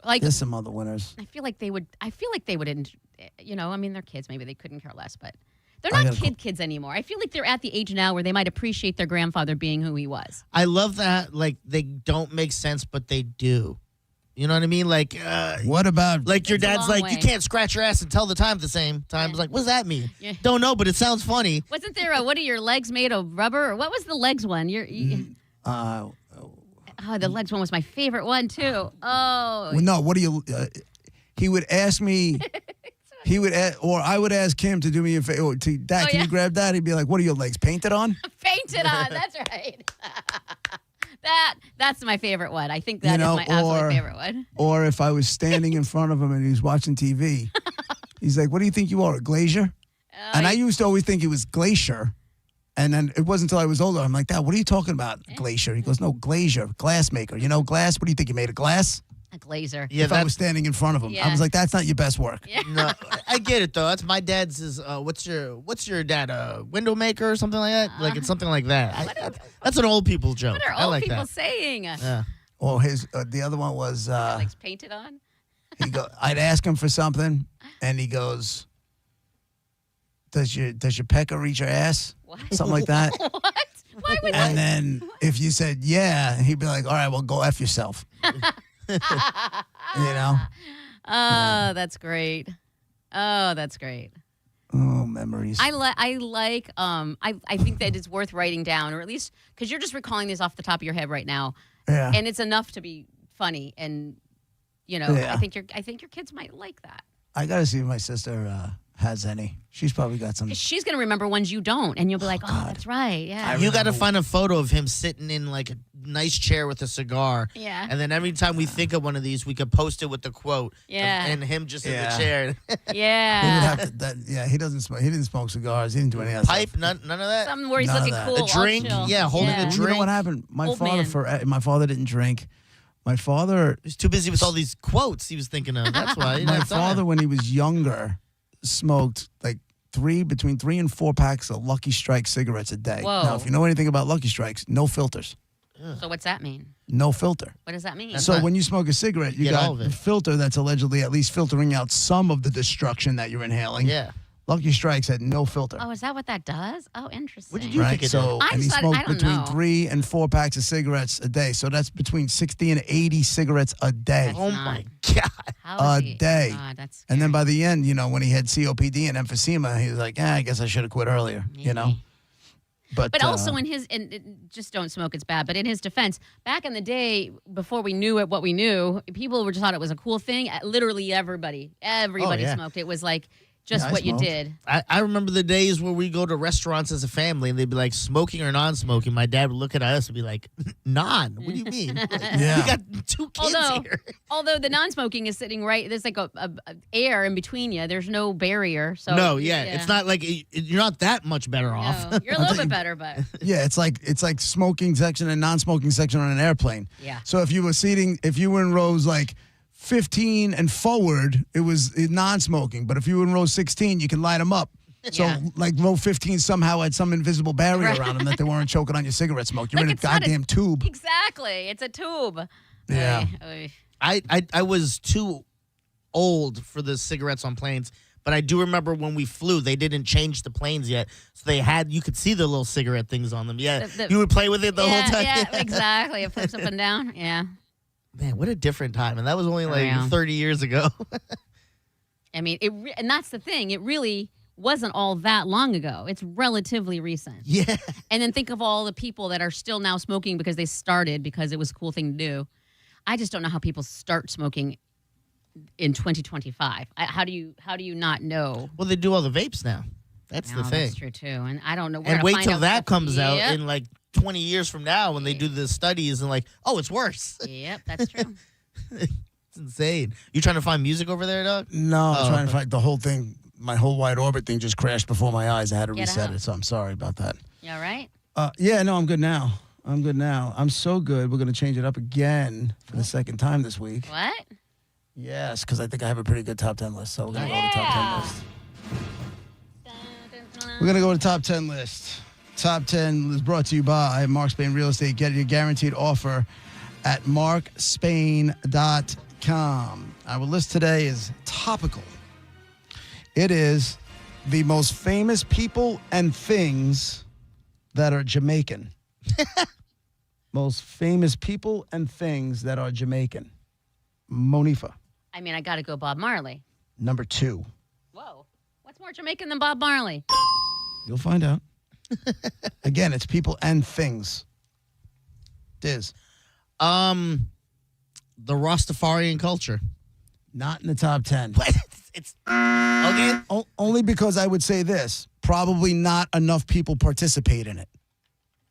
like There's some other winners. I feel like they would. I mean, they're kids. Maybe they couldn't care less, but they're not kids anymore. I feel like they're at the age now where they might appreciate their grandfather being who he was. I love that. Like, they don't make sense, but they do. You know what I mean? Like, what about like your It's a dad's long like, way. you can't scratch your ass and tell the time at the same time. It's like, what does that mean? Yeah. Don't know, but it sounds funny. Wasn't there what are your legs made of rubber? Or what was the legs one? The legs one was my favorite one too. Oh, Well, no, what do you? He would ask me. Or I would ask him to do me a favor. Dad, can you grab that? He'd be like, "What are your legs painted on?" painted on. That's right. That's my favorite one. I think that is my absolute favorite one. Or if I was standing in front of him and he was watching TV, he's like, "What do you think you are, a glazier?" And I used to always think it was glacier. And then it wasn't until I was older. I'm like, Dad, what are you talking about, glacier? He goes, no, glazier, glass maker. You know glass? What do you think? You made of glass? A glazer. Yeah, if I was standing in front of him. Yeah. I was like, that's not your best work. Yeah. No, I get it though. That's my dad's. What's your dad? A window maker or something like that? Like it's something like that. That's an old people joke. What are I old like people that. saying? Yeah. Or the other one was Legs painted on. I'd ask him for something, and he goes, "Does your pecker reach your ass?" What? Something like that. What? Why would And then if you said yeah, he'd be like, "All right, well, go F yourself." You know? Oh, that's great. Oh, that's great. Oh, memories. I think that it's worth writing down, or at least because you're just recalling these off the top of your head right now. Yeah. And it's enough to be funny, and Yeah. I think your kids might like that. I got to see if my sister has any. She's probably got some. She's gonna remember ones you don't, and you'll be like, "Oh, that's right, yeah." You got to find a photo of him sitting in like a nice chair with a cigar. Yeah. And then every time we think of one of these, we could post it with the quote. Yeah. And him just in Yeah. the chair. Yeah. He doesn't smoke. He didn't smoke cigars. He didn't do any of that Pipe, stuff. none of that. Something where he's None of looking that. cool. A all drink? chill. Yeah, holding a You know drink. what happened? My Old father didn't drink. My father. He was too busy with all these quotes he was thinking of. That's why. He didn't My have time. father, when he was younger, smoked like between 3 and 4 packs of Lucky Strike cigarettes a day. Whoa. Now, if you know anything about Lucky Strikes, no filters. So what's that mean? No filter. What does that mean? So when you smoke a cigarette, you Get all got of a it. filter that's allegedly at least filtering out some of the destruction that you're inhaling. Yeah. Lucky Strikes had no filter. Oh, is that what that does? Oh, interesting. What did you Right, think it so I and he just thought- smoked I don't between know. 3 and 4 packs of cigarettes a day. So that's between 60 and 80 cigarettes a day. That's Oh not- my God. How A is he? day. God, that's And then by the end, when he had COPD and emphysema, he was like, I guess I should have quit earlier, you know? But also just don't smoke, it's bad. But in his defense, back in the day, before we knew what we knew, people just thought it was a cool thing. Literally everybody yeah. smoked. It was like just Yeah, I what you smoked. did. I remember the days where we go to restaurants as a family and they'd be like, smoking or non-smoking. My dad would look at us and be like, non? What do you mean? Yeah. You got 2 kids here. Although the non-smoking is sitting right, there's like a air in between you. There's no barrier. So No, yeah. It's not like you're not that much better off. No, you're a little bit better, but Yeah, it's like smoking section and non-smoking section on an airplane. Yeah. So if you were in rows like 15 and forward, it was non-smoking. But if you were in row 16, you can light them up. So Yeah. like row 15 somehow had some invisible barrier Right. around them that they weren't choking on your cigarette smoke. You're Like in a it's not goddamn tube. exactly. It's a tube. Yeah. Oy. I was too old for the cigarettes on planes, but I do remember when we flew, they didn't change the planes yet, so you could see the little cigarette things on them. Yeah, you would play with it the whole time. Yeah, exactly. It flips up and down. Yeah. Man, what a different time, and that was only like Yeah. 30 years ago. I mean, and that's the thing. It really wasn't all that long ago. It's relatively recent. Yeah. And then think of all the people that are still now smoking because they started because it was a cool thing to do. I just don't know how people start smoking in 2025. How do you not know? Well, they do all the vapes now. That's No, the thing. That's true too. And I don't know where And to wait find till out that stuff. comes out Yep. in like 20 years from now when they do the studies and like, oh, it's worse. Yep, that's true. It's insane. You trying to find music over there, dog? No, I'm trying to find the whole thing. My whole wide orbit thing just crashed before my eyes. I had to Get reset out. it, so I'm sorry about that. You all right? Yeah, no, I'm good now. I'm so good. We're going to change it up again for the second time this week. What? Yes, because I think I have a pretty good top 10 list. So we're going to go to the top 10 list. We're going to go to the top 10 list. Top 10 is brought to you by Mark Spain Real Estate. Get your guaranteed offer at markspain.com. Our list today is topical. It is the most famous people and things that are Jamaican. Most famous people and things that are Jamaican. Monifa, I mean, I got to go Bob Marley. number 2. Whoa. What's more Jamaican than Bob Marley? You'll find out. Again, it's people and things. Diz. The Rastafarian culture. Not in the top 10. It's okay. Only because I would say this. Probably not enough people participate in it.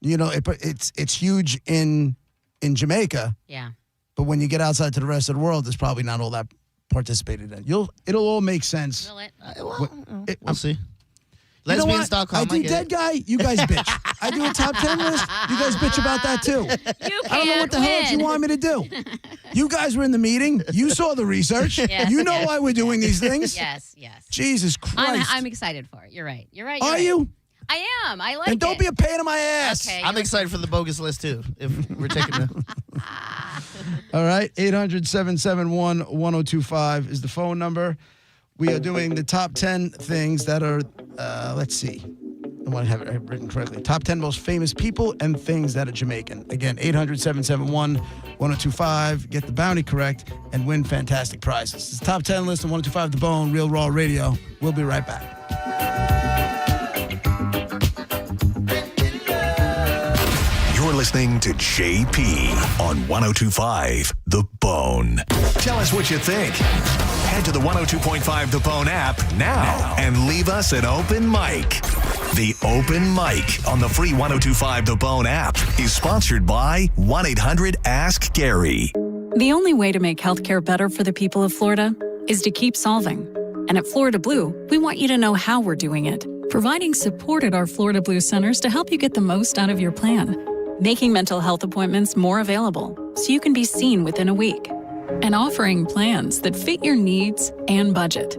You know, it's huge in Jamaica. Yeah. But when you get outside to the rest of the world, there's probably not all that participated in. It'll all make sense. Will it? We'll see. You know what? Lesbians.com. I do Dead Guy. You guys bitch. I do a top 10 list. You guys bitch about that too. You I don't know what the hell else you want me to do. You guys were in the meeting. You saw the research. Yes, you know yes. why we're doing these things. Yes, yes. Jesus Christ. I'm excited for it. You're right. You're right. Are you? I am. I like And it. don't be a pain in my ass. Okay. I'm excited for the bogus list too. If we're taking the All right. 800-771-1025 is the phone number. We are doing the top 10 things that are, let's see. I want to have it written correctly. Top 10 most famous people and things that are Jamaican. Again, 800-771-1025. Get the bounty correct and win fantastic prizes. It's the top 10 list on 1025 The Bone, Real Raw Radio. We'll be right back. You're listening to JP on 1025 The Bone. Tell us what you think. Head to the 102.5 The Bone app now and leave us an open mic. The open mic on the free 1025 The Bone app is sponsored by 1-800-ASK-GARY. The only way to make healthcare better for the people of Florida is to keep solving. And at Florida Blue, we want you to know how we're doing it, providing support at our Florida Blue centers to help you get the most out of your plan, making mental health appointments more available so you can be seen within a week, and offering plans that fit your needs and budget.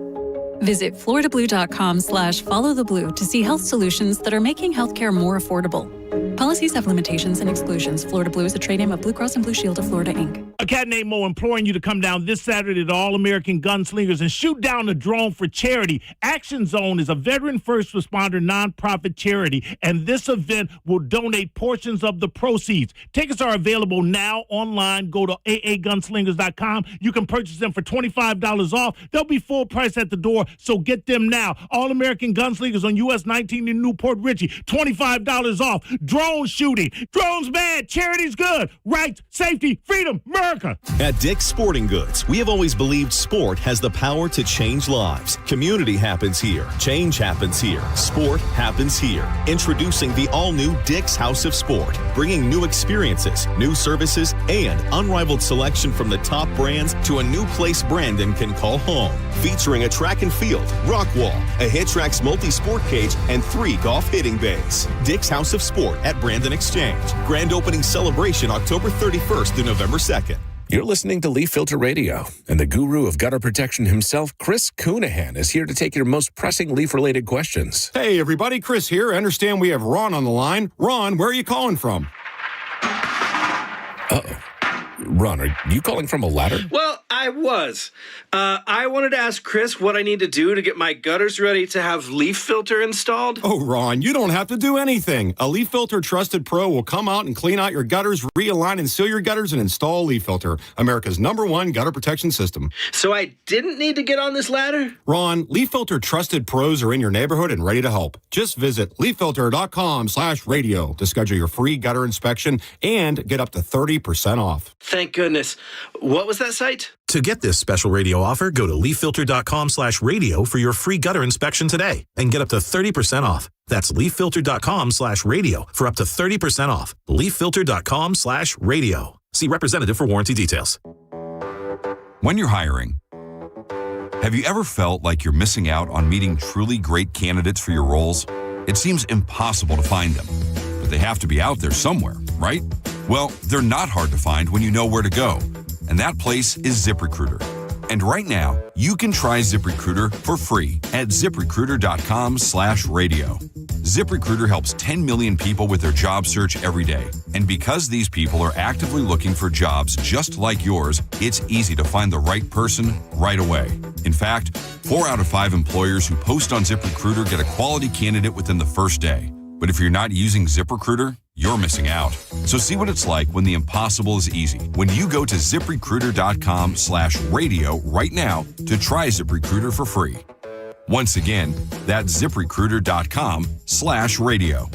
Visit floridablue.com/followtheblue to see health solutions that are making healthcare more affordable. Policies have limitations and exclusions. Florida Blue is a trade name of Blue Cross and Blue Shield of Florida, Inc. A cat named Mo imploring you to come down this Saturday to All-American Gunslingers and shoot down a drone for charity. Action Zone is a veteran first responder nonprofit charity, and this event will donate portions of the proceeds. Tickets are available now online. Go to aagunslingers.com. You can purchase them for $25 off. They'll be full price at the door, so get them now. All-American Gunslingers on US 19 in Newport Richey. $25 off. Drone shooting. Drones bad. Charity's good. Rights, safety, freedom, America. At Dick's Sporting Goods, we have always believed sport has the power to change lives. Community happens here. Change happens here. Sport happens here. Introducing the all-new Dick's House of Sport, bringing new experiences, new services, and unrivaled selection from the top brands to a new place Brandon can call home. Featuring a track and field, rock wall, a HitTrax multi-sport cage, and 3 golf hitting bays. Dick's House of Sport at Brandon Exchange. Grand opening celebration October 31st to November 2nd. You're listening to Leaf Filter Radio, and the guru of gutter protection himself, Chris Coonahan, is here to take your most pressing leaf-related questions. Hey, everybody, Chris here. I understand we have Ron on the line. Ron, where are you calling from? Uh-oh. Ron, are you calling from a ladder? Well, I was. I wanted to ask Chris what I need to do to get my gutters ready to have Leaf Filter installed. Oh, Ron, you don't have to do anything. A Leaf Filter Trusted Pro will come out and clean out your gutters, realign and seal your gutters, and install Leaf Filter, America's #1 gutter protection system. So I didn't need to get on this ladder? Ron, Leaf Filter Trusted Pros are in your neighborhood and ready to help. Just visit leaffilter.com/radio to schedule your free gutter inspection and get up to 30% off. Thank goodness. What was that site? To get this special radio offer, go to leaffilter.com/radio for your free gutter inspection today and get up to 30% off. That's leaffilter.com/radio for up to 30% off. leaffilter.com/radio. See representative for warranty details. When you're hiring, have you ever felt like you're missing out on meeting truly great candidates for your roles? It seems impossible to find them, but they have to be out there somewhere, right? Well, they're not hard to find when you know where to go, and that place is ZipRecruiter. And right now, you can try ZipRecruiter for free at ZipRecruiter.com/radio. ZipRecruiter helps 10 million people with their job search every day. And because these people are actively looking for jobs just like yours, it's easy to find the right person right away. In fact, 4 out of 5 employers who post on ZipRecruiter get a quality candidate within the first day. But if you're not using ZipRecruiter, you're missing out. So see what it's like when the impossible is easy. When you go to ZipRecruiter.com/radio right now to try ZipRecruiter for free. Once again, that's ZipRecruiter.com/radio.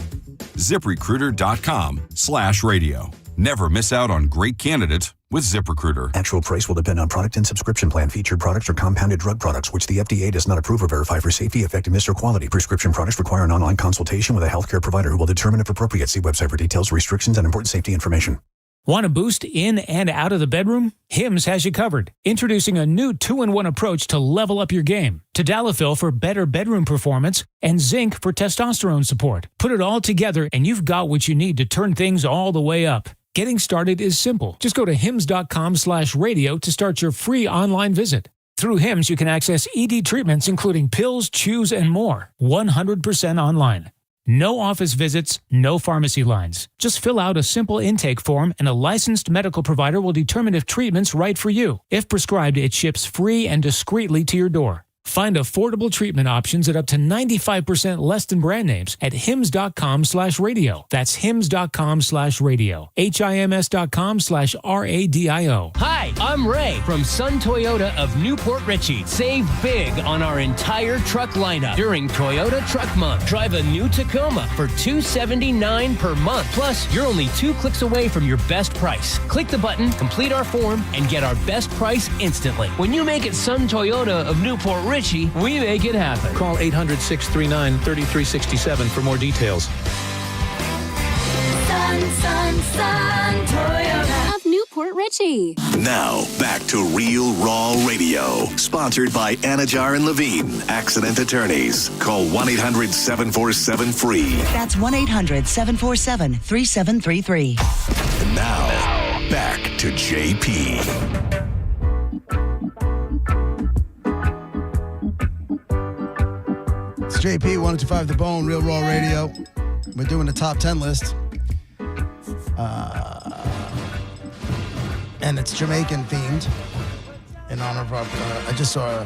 ZipRecruiter.com/radio. Never miss out on great candidates with ZipRecruiter. Actual price will depend on product and subscription plan. Featured products are compounded drug products, which the FDA does not approve or verify for safety, effectiveness, or quality. Prescription products require an online consultation with a healthcare provider who will determine if appropriate. See website for details, restrictions, and important safety information. Want a boost in and out of the bedroom? Hims has you covered. Introducing a new 2-in-1 approach to level up your game. Tadalafil for better bedroom performance and zinc for testosterone support. Put it all together and you've got what you need to turn things all the way up. Getting started is simple. Just go to hims.com/radio to start your free online visit. Through Hims, you can access ED treatments including pills, chews, and more. 100% online. No office visits, no pharmacy lines. Just fill out a simple intake form and a licensed medical provider will determine if treatment's right for you. If prescribed, it ships free and discreetly to your door. Find affordable treatment options at up to 95% less than brand names at hims.com/radio. That's hims.com/radio. HIMS.com/RADIO. Hi, I'm Ray from Sun Toyota of Newport Richey. Save big on our entire truck lineup during Toyota Truck Month. Drive a new Tacoma for $279 per month. Plus, you're only 2 clicks away from your best price. Click the button, complete our form, and get our best price instantly. When you make it Sun Toyota of Newport Richey, we make it happen. Call 800-639-3367 for more details. Sun Toyota of Newport Richey. Now, back to Real Raw Radio. Sponsored by Anajar and Levine, Accident Attorneys. Call 1-800-747-FREE. That's 1-800-747-3733. And now, back to JP. It's JP, 102.5 The Bone, Real Raw Radio. We're doing the top 10 list. And it's Jamaican themed in honor of our, I just saw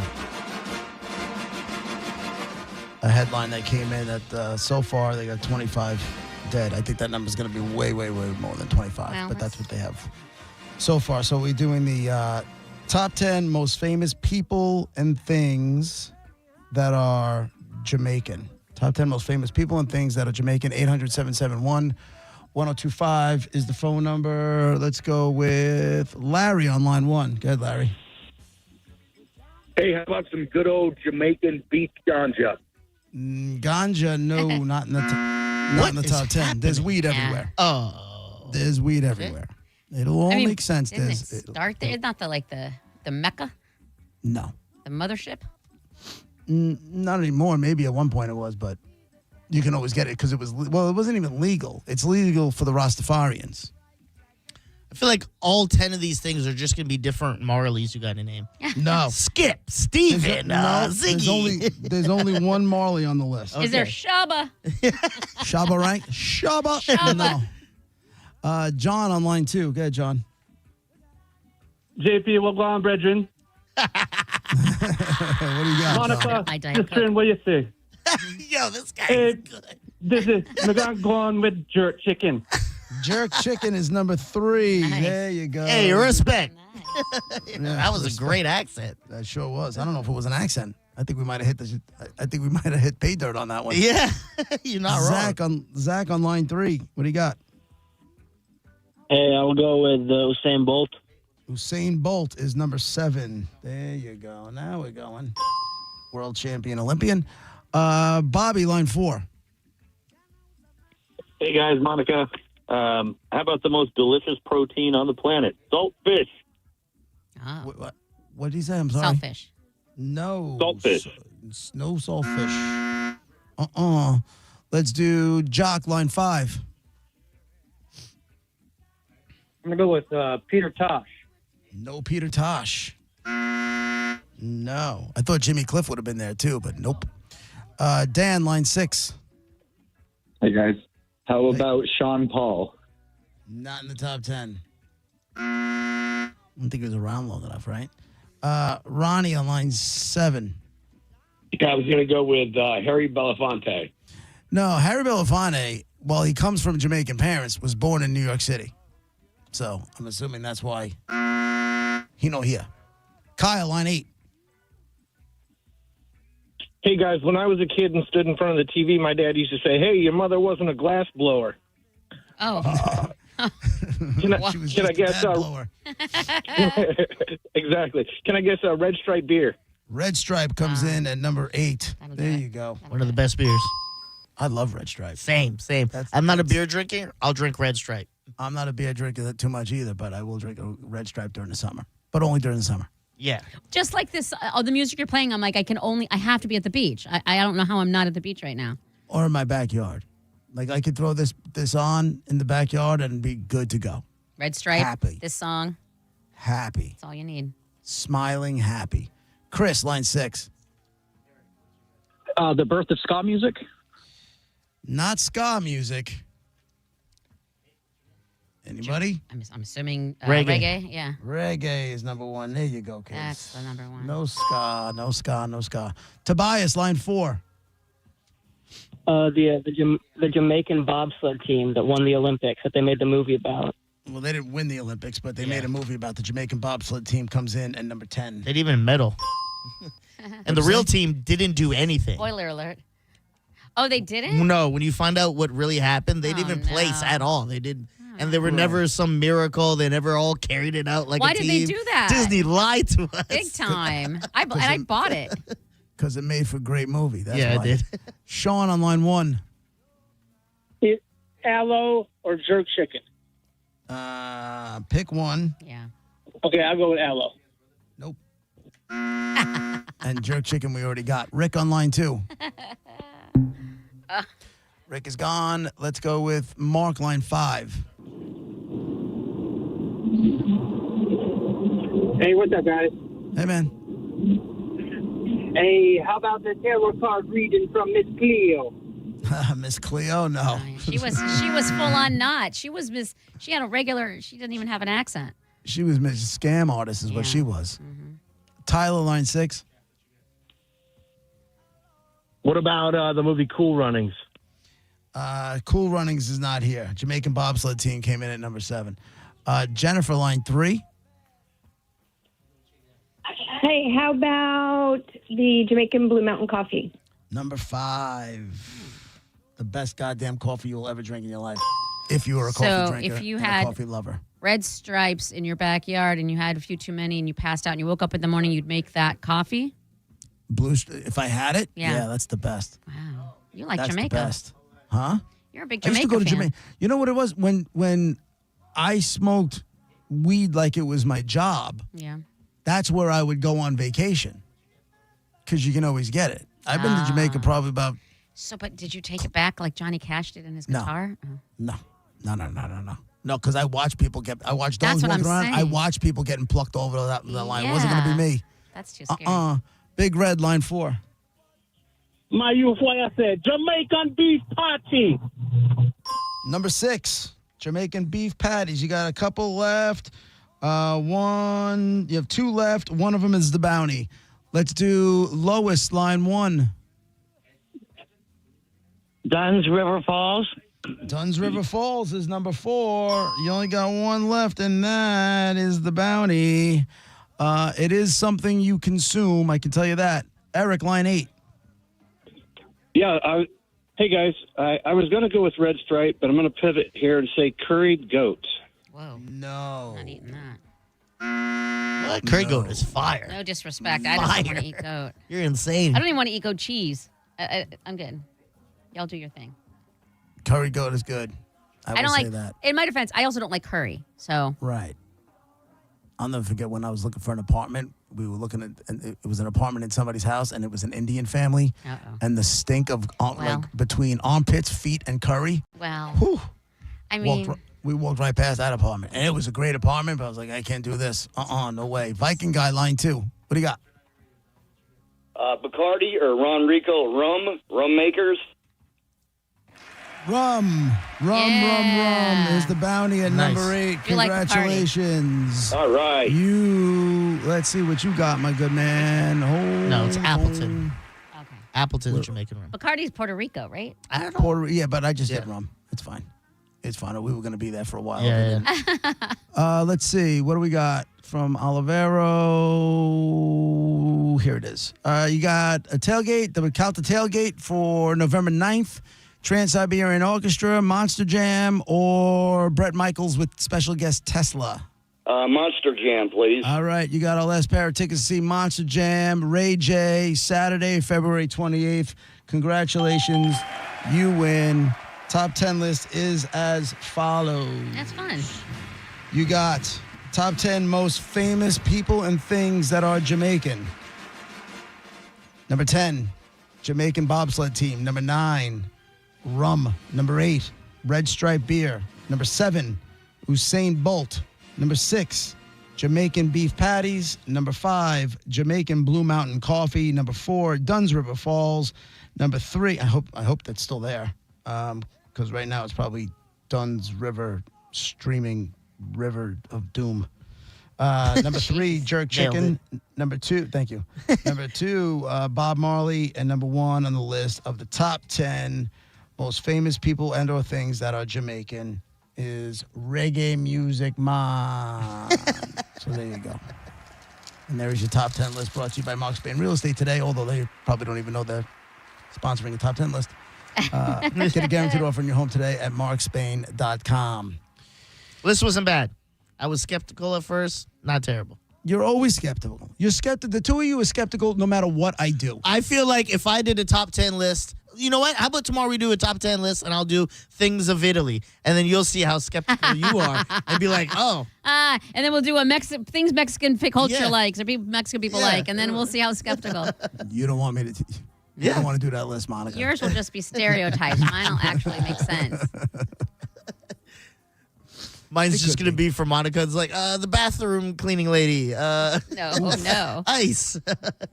a headline that came in that so far they got 25 dead. I think that number's going to be way, way, way more than 25, Wow, but that's what they have so far. So we're doing the top 10 most famous people and things that are Jamaican. Top 10 most famous people and things that are Jamaican. 800-771-1025 is the phone number. Let's go with Larry on line 1. Go ahead, Larry. Hey, how about some good old Jamaican beef ganja? Ganja, no, not in the not in the top 10. There's weed everywhere. Oh. There's weed everywhere. It'll all make sense. Didn't it start there? It's not the Mecca? No. The mothership? Not anymore. Maybe at one point it was, but you can always get it because it was, well, it wasn't even legal. It's legal for the Rastafarians. I feel like all 10 of these things are just going to be different Marleys you got to name. No. Skip, Steven, Ziggy. There's only one Marley on the list. Is there Shaba? Shaba, right? Shaba. No. John on line 2. Go ahead, John. JP, what go on, brethren? What do you got, Monica, John? sister, what you say? Yo, this guy is good. This is, we're going to go on with jerk chicken. Jerk chicken is number 3. Nice. There you go. Hey, respect. Yeah, that was respect. a great accent. That sure was. I don't know if it was an accent. I think we might have hit I think we might have hit pay dirt on that one. Yeah, you're not wrong. Zach on line 3. What do you got? Hey, I'll go with Usain Bolt. Usain Bolt is number 7. There you go. Now we're going. World champion Olympian. Bobby, line 4. Hey guys, Monica. How about the most delicious protein on the planet? Salt fish. Oh. What did he say? I'm sorry. Saltfish. No. Saltfish. No saltfish. Let's do Jock, line 5. I'm going to go with Peter Tosh. No Peter Tosh. No. I thought Jimmy Cliff would have been there too, but nope. Dan, line 6. Hey, guys. How about Sean Paul? Not in the top 10. I don't think he was around long enough, right? Ronnie on line 7. Yeah, I was going to go with Harry Belafonte. No, Harry Belafonte, while he comes from Jamaican parents, was born in New York City. So I'm assuming that's why he know here. Kyle, line 8. Hey guys, when I was a kid and stood in front of the TV, my dad used to say, "Hey, your mother wasn't a glass blower." Oh. Can I guess? Exactly. Can I guess Red Stripe beer? Red Stripe comes in at number 8. There you go. One of the best beers. I love Red Stripe. Same. I'm not a beer drinker. I'll drink Red Stripe. I'm not a beer drinker too much either, but I will drink a Red Stripe during the summer. But only during the summer. Yeah. Just like this, the music you're playing, I'm like, I have to be at the beach. I don't know how I'm not at the beach right now. Or in my backyard. Like I could throw this on in the backyard and be good to go. Red Stripe. Happy. This song. Happy. That's all you need. Smiling happy. Chris, line 6. The birth of ska music? Not ska music. Anybody? I'm assuming reggae. Yeah. Reggae is number 1. There you go, kids. That's the number 1. No ska. Tobias, line 4. The Jamaican bobsled team that won the Olympics that they made the movie about. Well, they didn't win the Olympics, but they made a movie about the Jamaican bobsled team comes in at number 10. They didn't even medal. And the real team didn't do anything. Spoiler alert. Oh, they didn't? No, when you find out what really happened, they didn't even place at all. They didn't. And there were never some miracle. They never all carried it out like Why a team. did they do that? Disney lied to us. Big time. I bought it. Because it made for a great movie. That's Yeah, why. it did. Sean on line 1. Aloe or jerk chicken? Pick one. Yeah. Okay, I'll go with aloe. Nope. And jerk chicken we already got. Rick on line 2. Rick is gone. Let's go with Mark, line 5. Hey, what's up, guys? Hey, man. Hey, how about the tarot card reading from Miss Cleo? Miss Cleo? No. She was full on not. She had a regular, she didn't even have an accent. She was Miss Scam Artist is what she was. Mm-hmm. Tyler, line 6. What about the movie Cool Runnings? Cool Runnings is not here. Jamaican bobsled team came in at number 7. Jennifer, line 3. Hey, how about the Jamaican Blue Mountain Coffee? Number 5. The best goddamn coffee you'll ever drink in your life. If you were a coffee drinker if you and had a coffee lover. Red Stripes in your backyard and you had a few too many and you passed out and you woke up in the morning, you'd make that coffee? If I had it, Yeah. that's the best. Wow. You like That's Jamaica. the best. Huh? You're a big I used Jamaica to go to fan. Jamaica. You know what it was? When I smoked weed like it was my job, Yeah. that's where I would go on vacation. Because you can always get it. I've been to Jamaica probably about... So, but did you take it back like Johnny Cash did in his guitar? Oh. No, because I watch people I watch dogs That's what walking I'm around. saying. I watch people getting plucked over the line. It wasn't going to be me. That's too scary. Big Red, line 4. My youth, what I said, Jamaican beef patty. Number 6, Jamaican beef patties. You got a couple left. You have 2 left. One of them is the bounty. Let's do Lois, line 1. Dunn's River Falls. Dunn's River Falls is number 4. You only got 1 left, and that is the bounty. It is something you consume, I can tell you that. Eric, line 8. Yeah, hey guys, I was going to go with Red Stripe, but I'm going to pivot here and say curried goat. Whoa. No. Not eating that. What? Curry goat is fire. No disrespect. I just don't want to eat goat. You're insane. I don't even want to eat goat cheese. I'm good. Y'all do your thing. Curry goat is good. I don't will say like that. In my defense, I also don't like curry. So Right. I'll never forget when I was looking for an apartment. We were looking at, and it was an apartment in somebody's house, and it was an Indian family. And the stink of like between armpits, feet, and curry. Well, I Walked mean, we walked right past that apartment, and it was a great apartment. But I was like, I can't do this. No way. Viking guy, line 2. What do you got? Bacardi or Ron Rico rum makers. Rum is the bounty at number 8. You like Bacardi. Congratulations. All right. Let's see what you got, my good man. No, it's Appleton. Okay. Appleton's Jamaican rum. Bacardi's Puerto Rico, right? I don't know. Yeah, but I just hit rum. It's fine. It's fine. We were going to be there for a while. Let's see. What do we got from Olivero? Here it is. You got a tailgate, the Calta tailgate for November 9th. Trans-Siberian Orchestra, Monster Jam, or Bret Michaels with special guest Tesla? Monster Jam, please. All right, you got our last pair of tickets to see Monster Jam, Ray J, Saturday, February 28th. Congratulations, you win. Top 10 list is as follows. That's fun. You got top 10 most famous people and things that are Jamaican. Number 10, Jamaican bobsled team. Number 9, rum. Number 8, Red Stripe beer. Number 7, Usain Bolt. Number 6, Jamaican beef patties. Number 5, Jamaican Blue Mountain coffee. Number 4, Dunn's River Falls. Number 3, I hope that's still there, because right now it's probably Dunn's River streaming river of doom. Number 3, jerk chicken. Number 2, thank you. Number 2, Bob Marley. And number 1 on the list of the top 10 most famous people and or things that are Jamaican is Reggae Music Man. So there you go. And there is your top 10 list brought to you by Mark Spain Real Estate today, although they probably don't even know they're sponsoring a top 10 list. Get a guaranteed offer in your home today at markspain.com. This wasn't bad. I was skeptical at first. Not terrible. You're always skeptical. You're skeptical. The two of you are skeptical no matter what I do. I feel like if I did a top 10 list, you know what? How about tomorrow we do a top 10 list and I'll do things of Italy. And then you'll see how skeptical you are and be like, oh. And then we'll do a things Mexican culture likes or Mexican people like. And then we'll see how skeptical. You don't want me to. You don't want to do that list, Monica. Yours will just be stereotypes. Mine will actually make sense. Mine's just going to be for Monica. It's like, the bathroom cleaning lady. No. Ice.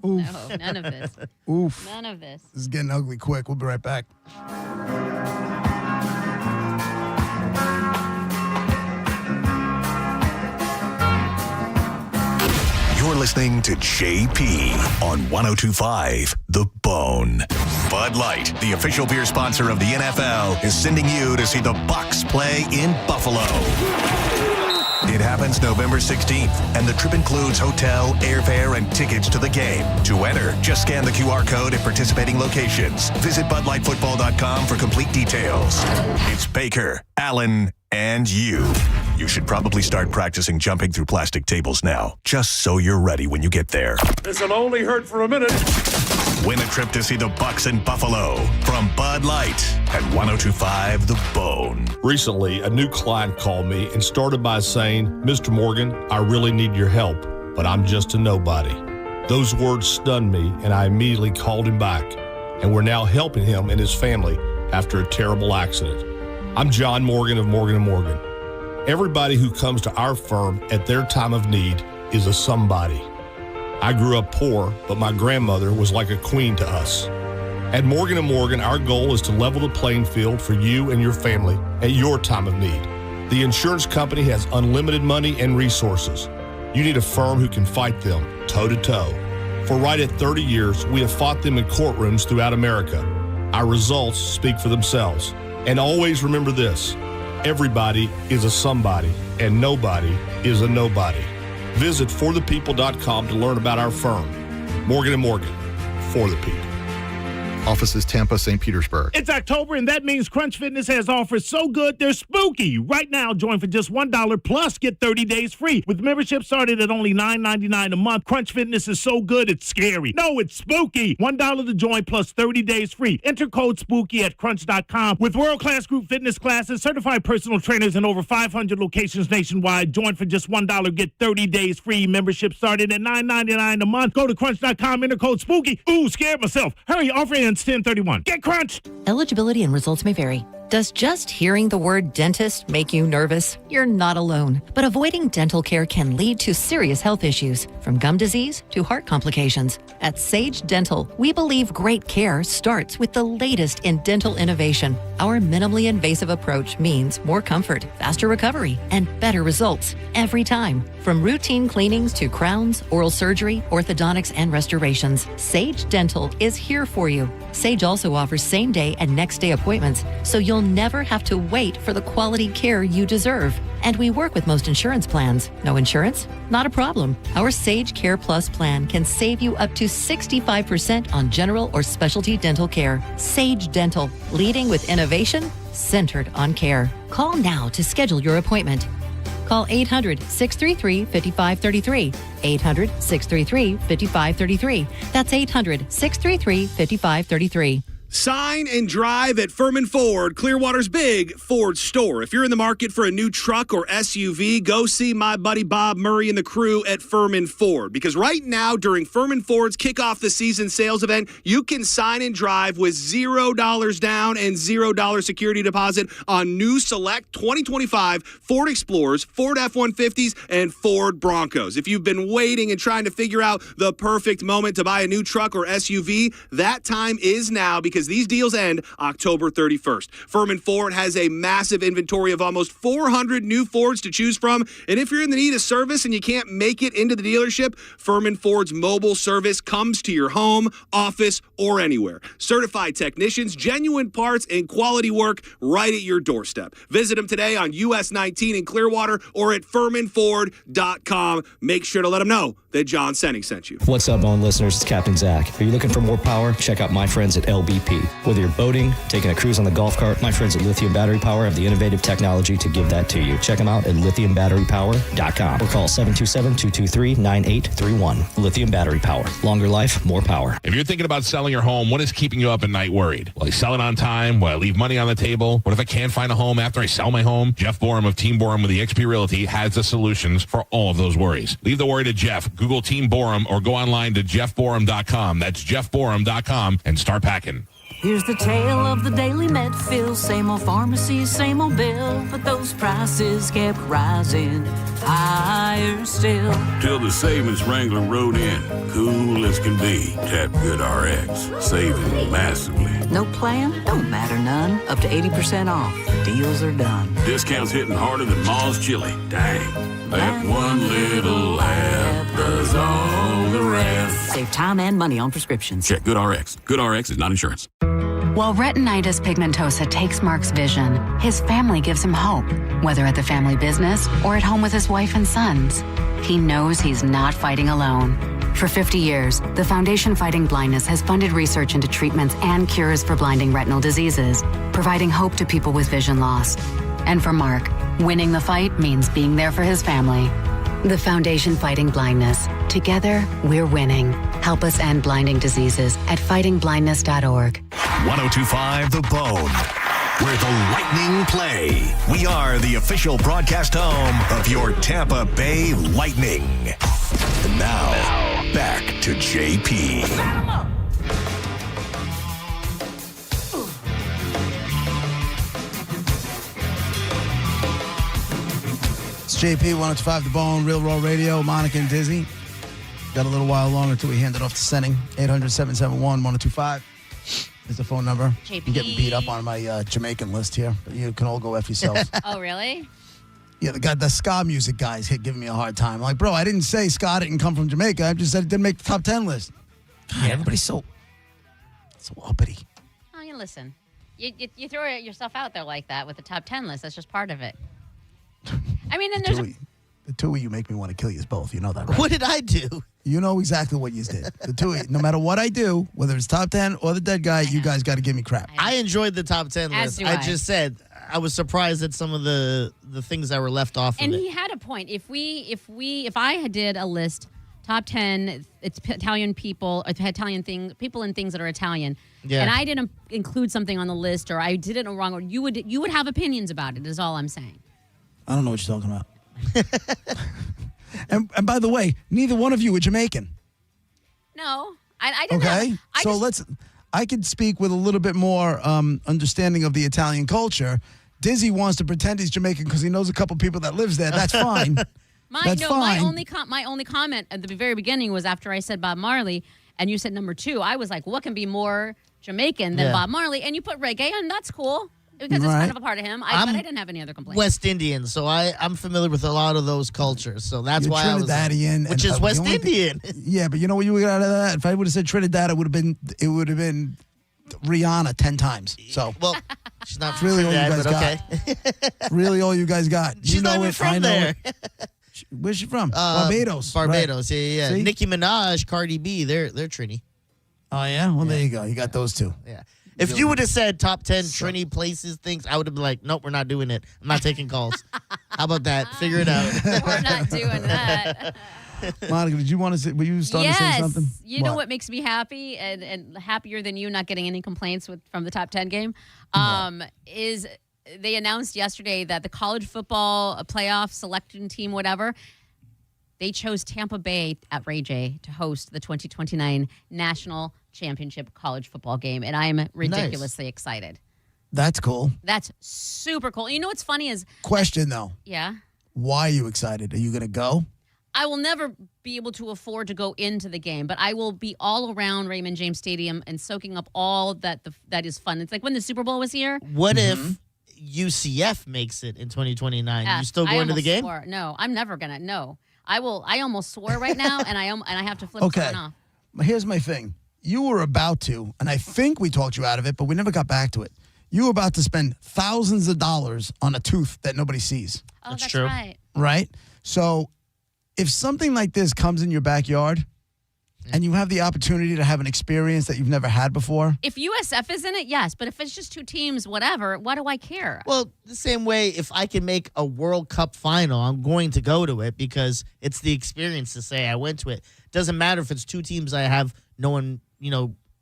No, none of this. Oof. None of this. This is getting ugly quick. We'll be right back. You're listening to JP on 102.5 The Bone. Bud Light, the official beer sponsor of the NFL, is sending you to see the Bucs play in Buffalo. It happens November 16th, and the trip includes hotel, airfare, and tickets to the game. To enter, just scan the QR code at participating locations. Visit BudLightFootball.com for complete details. It's Baker, Allen, and you. You should probably start practicing jumping through plastic tables now, just so you're ready when you get there. This'll only hurt for a minute. Win a trip to see the Bucs in Buffalo from Bud Light at 102.5 The Bone. Recently, a new client called me and started by saying, Mr. Morgan, I really need your help, but I'm just a nobody. Those words stunned me, and I immediately called him back, and we're now helping him and his family after a terrible accident. I'm John Morgan of Morgan & Morgan. Everybody who comes to our firm at their time of need is a somebody. I grew up poor, but my grandmother was like a queen to us. At Morgan & Morgan, our goal is to level the playing field for you and your family at your time of need. The insurance company has unlimited money and resources. You need a firm who can fight them toe-to-toe. For right at 30 years, we have fought them in courtrooms throughout America. Our results speak for themselves. And always remember this, everybody is a somebody, and nobody is a nobody. Visit forthepeople.com to learn about our firm. Morgan & Morgan, for the people. Offices Tampa, St. Petersburg. It's October, and that means Crunch Fitness has offers so good they're spooky. Right now, join for just $1 plus get 30 days free. With membership started at only $9.99 a month, Crunch Fitness is so good it's scary. No, it's spooky. $1 to join plus 30 days free. Enter code SPOOKY at crunch.com. With world-class group fitness classes, certified personal trainers, and over 500 locations nationwide, join for just $1, get 30 days free. Membership started at $9.99 a month. Go to crunch.com, enter code SPOOKY. Ooh, scared myself. Hurry, offer ends 10/31. Get crunched. Eligibility and results may vary. Does just hearing the word dentist make you nervous? You're not alone. But avoiding dental care can lead to serious health issues, from gum disease to heart complications. At Sage Dental, we believe great care starts with the latest in dental innovation. Our minimally invasive approach means more comfort, faster recovery, and better results every time. From routine cleanings to crowns, oral surgery, orthodontics, and restorations, Sage Dental is here for you. Sage also offers same-day and next-day appointments, so you'll never have to wait for the quality care you deserve. And we work with most insurance plans. No insurance? Not a problem. Our Sage Care Plus plan can save you up to 65% on general or specialty dental care. Sage Dental, leading with innovation, centered on care. Call now to schedule your appointment. Call 800-633-5533. 800-633-5533. That's 800-633-5533. Sign and drive at Furman Ford, Clearwater's big Ford store. If you're in the market for a new truck or SUV, go see my buddy Bob Murray and the crew at Furman Ford. Because right now, during Furman Ford's Kickoff the Season sales event, you can sign and drive with $0 down and $0 security deposit on new select 2025 Ford Explorers, Ford F-150s, and Ford Broncos. If you've been waiting and trying to figure out the perfect moment to buy a new truck or SUV, that time is now, because these deals end October 31st. Furman Ford has a massive inventory of almost 400 new Fords to choose from. And if you're in the need of service and you can't make it into the dealership, Furman Ford's mobile service comes to your home, office, or anywhere. Certified technicians, genuine parts, and quality work right at your doorstep. Visit them today on US 19 in Clearwater or at FurmanFord.com. Make sure to let them know that John Senning sent you. What's up, Bone listeners? It's Captain Zach. Are you looking for more power? Check out my friends at LBP. Whether you're boating, taking a cruise on the golf cart, my friends at Lithium Battery Power have the innovative technology to give that to you. Check them out at lithiumbatterypower.com or call 727-223-9831. Lithium Battery Power. Longer life, more power. If you're thinking about selling your home, what is keeping you up at night worried? Will I sell it on time? Will I leave money on the table? What if I can't find a home after I sell my home? Jeff Borum of Team Borum with eXp Realty has the solutions for all of those worries. Leave the worry to Jeff. Google Team Borum or go online to jeffborum.com. That's jeffborum.com and start packing. Here's the tale of the daily Medfill. Same old pharmacy, same old bill, but those prices kept rising higher still. Till the savings Wrangler rode in, cool as can be. Tap GoodRx, saving massively. No plan? Don't matter none. Up to 80% off. Deals are done. Discounts hitting harder than Ma's chili. Dang. That one little app does all the rest. Save time and money on prescriptions. Check GoodRx. GoodRx is not insurance. While retinitis pigmentosa takes Mark's vision, his family gives him hope, whether at the family business or at home with his wife and sons. He knows he's not fighting alone. For 50 years, the Foundation Fighting Blindness has funded research into treatments and cures for blinding retinal diseases, providing hope to people with vision loss. And for Mark, winning the fight means being there for his family. The Foundation Fighting Blindness. Together, we're winning. Help us end blinding diseases at fightingblindness.org. 1025 The Bone, where the Lightning play. We are the official broadcast home of your Tampa Bay Lightning. And now, back to JP. It's JP, 1025 The Bone, Real Raw Radio, Monica and Dizzy. Got a little while longer until we hand it off to Senning. 800-771-1025 is the phone number. JP. I'm getting beat up on my Jamaican list here, but you can all go F yourselves. Oh, really? Yeah, the ska music guys giving me a hard time. I'm like, bro, I didn't say ska didn't come from Jamaica. I just said it didn't make the top 10 list. God, everybody's so uppity. Oh, you listen. You throw yourself out there like that with the top 10 list. That's just part of it. I mean, and there's the two of you make me want to kill you both. You know that, right? What did I do? You know exactly what you did. The two, no matter what I do, whether it's top 10 or the dead guy, you guys got to give me crap. I enjoyed the top 10 As list. do I I. just said I was surprised at some of the things that were left off And of it. he had a point. If I did a list, top 10, it's Italian people, people and things that are Italian, Yeah. and I didn't include something on the list, or I did it wrong, or you would have opinions about it. Is all I'm saying. I don't know what you're talking about. and by the way, neither one of you are Jamaican. No, I didn't. Okay, have, I could speak with a little bit more understanding of the Italian culture. Dizzy wants to pretend he's Jamaican because he knows a couple people that lives there. That's fine. That's fine. My only comment at the very beginning was after I said Bob Marley, and you said number 2. I was like, what can be more Jamaican than Bob Marley? And you put reggae, and that's cool because it's kind of a part of him. But I didn't have any other complaints. West Indian, so I'm familiar with a lot of those cultures. So that's You're why Trinidadian, I was, which is West Indian. Yeah, but you know what you would get out of that? If I would have said Trinidad, it would have been Rihanna 10 times. So well, she's not really all you Trinidad, guys but got. Really all you guys got. She's you know not even it, from I know there. it. Where's she from? Barbados. Barbados, right. yeah. See? Nicki Minaj, Cardi B, they're Trini. Oh yeah, well there you go. You got those two. Yeah. If you would have said top 10 Trini places, things, I would have been like, nope, we're not doing it. I'm not taking calls. How about that? Figure it out. We're not doing that. Monica, did you want to say? Were you starting to say something? You know what makes me happy and happier than you not getting any complaints from the top 10 game is they announced yesterday that the college football playoff selection team, whatever, they chose Tampa Bay at Ray J to host the 2029 National Championship College Football Game, and I'm ridiculously excited. That's cool. That's super cool. You know what's funny is... Question though. Yeah? Why are you excited? Are you going to go? I will never be able to afford to go into the game, but I will be all around Raymond James Stadium and soaking up all that is fun. It's like when the Super Bowl was here. What if UCF makes it in 2029? You still going to the game? No, I'm never gonna. No, I will. I almost swore right now, and I have to flip someone off. Here's my thing. You were about to, and I think we talked you out of it, but we never got back to it. You were about to spend thousands of dollars on a tooth that nobody sees. Oh, that's true. Right. Right? So if something like this comes in your backyard and you have the opportunity to have an experience that you've never had before. If USF is in it, yes. But if it's just two teams, whatever, why do I care? Well, the same way, if I can make a World Cup final, I'm going to go to it because it's the experience to say I went to it. Doesn't matter if it's two teams I have no one,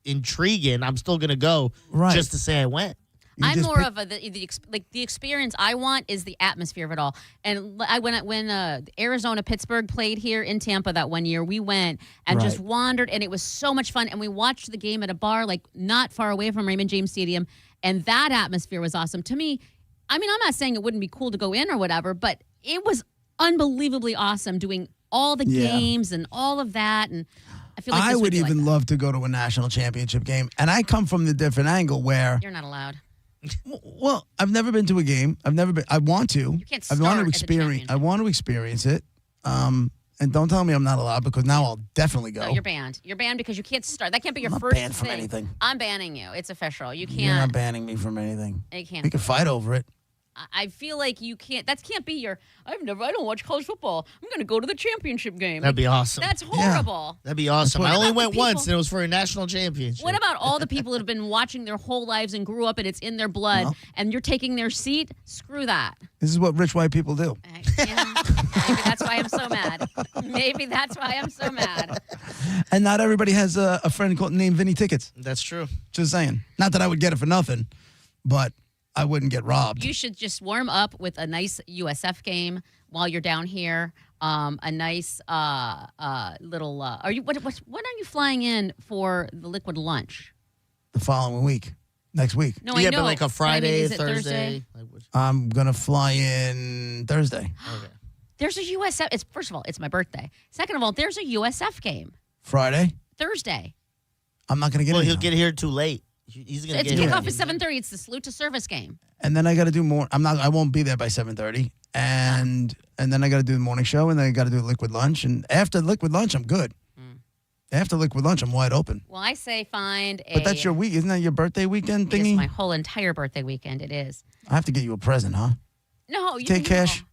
intrigue in. I'm still going to go just to say I went. I'm more of the experience I want is the atmosphere of it all. And when Arizona Pittsburgh played here in Tampa that one year, we went and just wandered, and it was so much fun. And we watched the game at a bar like not far away from Raymond James Stadium, and that atmosphere was awesome to me. I mean, I'm not saying it wouldn't be cool to go in or whatever, but it was unbelievably awesome doing all the games and all of that. And I feel like I would even love to go to a national championship game, and I come from the different angle where you're not allowed. Well, I've never been to a game. I want to. You can't I want to start experience. I want to experience it. And don't tell me I'm not allowed because now I'll definitely go. No, you're banned. You're banned because you can't start. That can't be your I'm not first banned from thing. anything. I'm banning you. It's official. You can't. You're not banning me from anything. You can't. We can fight over it. I feel like you can't. That can't be your. I don't watch college football. I'm going to go to the championship game. That'd be awesome. That's horrible. That'd be awesome. I only went once, and it was for a national championship. What about all the people that have been watching their whole lives and grew up and it's in their blood, and you're taking their seat? Screw that. This is what rich white people do. Maybe that's why I'm so mad. Maybe that's why I'm so mad. And not everybody has a friend named Vinny Tickets. That's true. Just saying. Not that I would get it for nothing, but I wouldn't get robbed. You should just warm up with a nice USF game while you're down here. A nice little. Are you? When are you flying in for the liquid lunch? The following week, next week. No, I know. But like a Friday, is it Thursday. I'm gonna fly in Thursday. Okay. There's a USF. First of all, it's my birthday. Second of all, there's a USF game Friday. Thursday. I'm not gonna get. Well, he'll get here too late. He's gonna It's get here. kickoff is 7:30. It's the salute to service game. And then I got to do more. I won't be there by 7:30. And then I got to do the morning show, and then I got to do liquid lunch. And after liquid lunch, I'm good. After liquid lunch, I'm wide open. Well, I say find a. But that's your week, isn't that your birthday weekend thingy? It's my whole entire birthday weekend. It is. I have to get you a present, huh? No, you Take cash.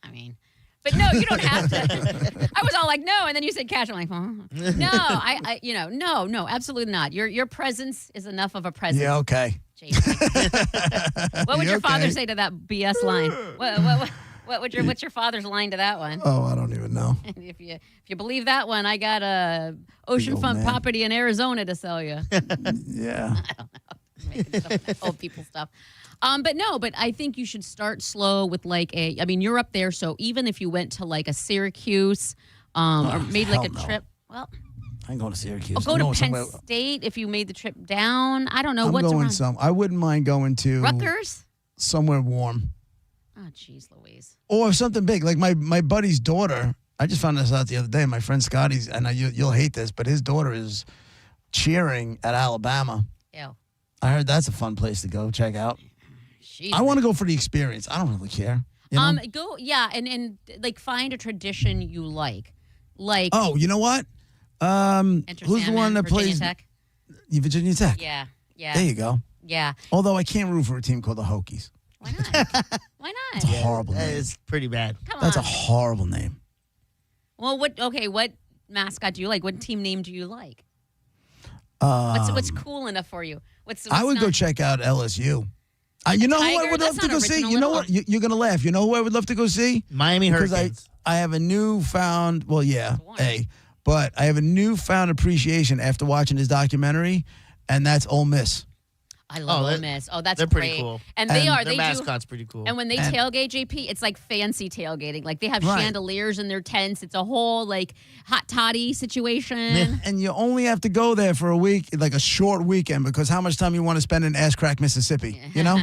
I mean, But no, you don't have to. I was all like, no, and then you said cash. I'm like, no, I no, absolutely not. Your presence is enough of a presence. Yeah, okay. What would You your father okay? say to that BS line? What's your father's line to that one? Oh, I don't even know. If you believe that one, I got a oceanfront property in Arizona to sell you. Yeah. I don't know. Making stuff, old people stuff. But I think you should start slow with you're up there, so even if you went to like a Syracuse, or made like a trip, well, I ain't going to Syracuse. or go I'm to going Penn somewhere- State if you made the trip down. I don't know I'm what's going around. I wouldn't mind going to Rutgers? somewhere warm. Oh, jeez, Louise. Or something big. Like my buddy's daughter, I just found this out the other day. My friend Scotty's, and you'll hate this, but his daughter is cheering at Alabama. Ew. I heard that's a fun place to go check out. Jeez. I want to go for the experience. I don't really care. You know? Go, yeah, and like find a tradition you like. Like, Oh, you know what? Enter Who's the Sandman, one that Virginia plays Tech? Virginia Tech? Yeah, yeah. There you go. Yeah. Although I can't root for a team called the Hokies. Why not? Why not? It's a horrible That name. is pretty bad. Come That's a on. horrible name. Well, what mascot do you like? What team name do you like? Um, What's cool enough for you? What's I would go not- check out LSU. You know who I Tiger? would That's love to not go see? original You know at what? all. You're going to laugh. You know who I would love to go see? Miami Because Hurricanes. I have a newfound, well, yeah, but I have a newfound appreciation after watching his documentary, and that's Ole Miss. I love Oh, Ole they're- Miss. Oh, that's they're great. pretty cool. And And they are. Their They mascot's pretty cool. And when they And- tailgate, JP, it's like fancy tailgating. Like they have Right. chandeliers in their tents. It's a whole like hot toddy situation. And you only have to go there for a week, like a short weekend, because how much time you want to spend in Ass Crack, Mississippi? You know?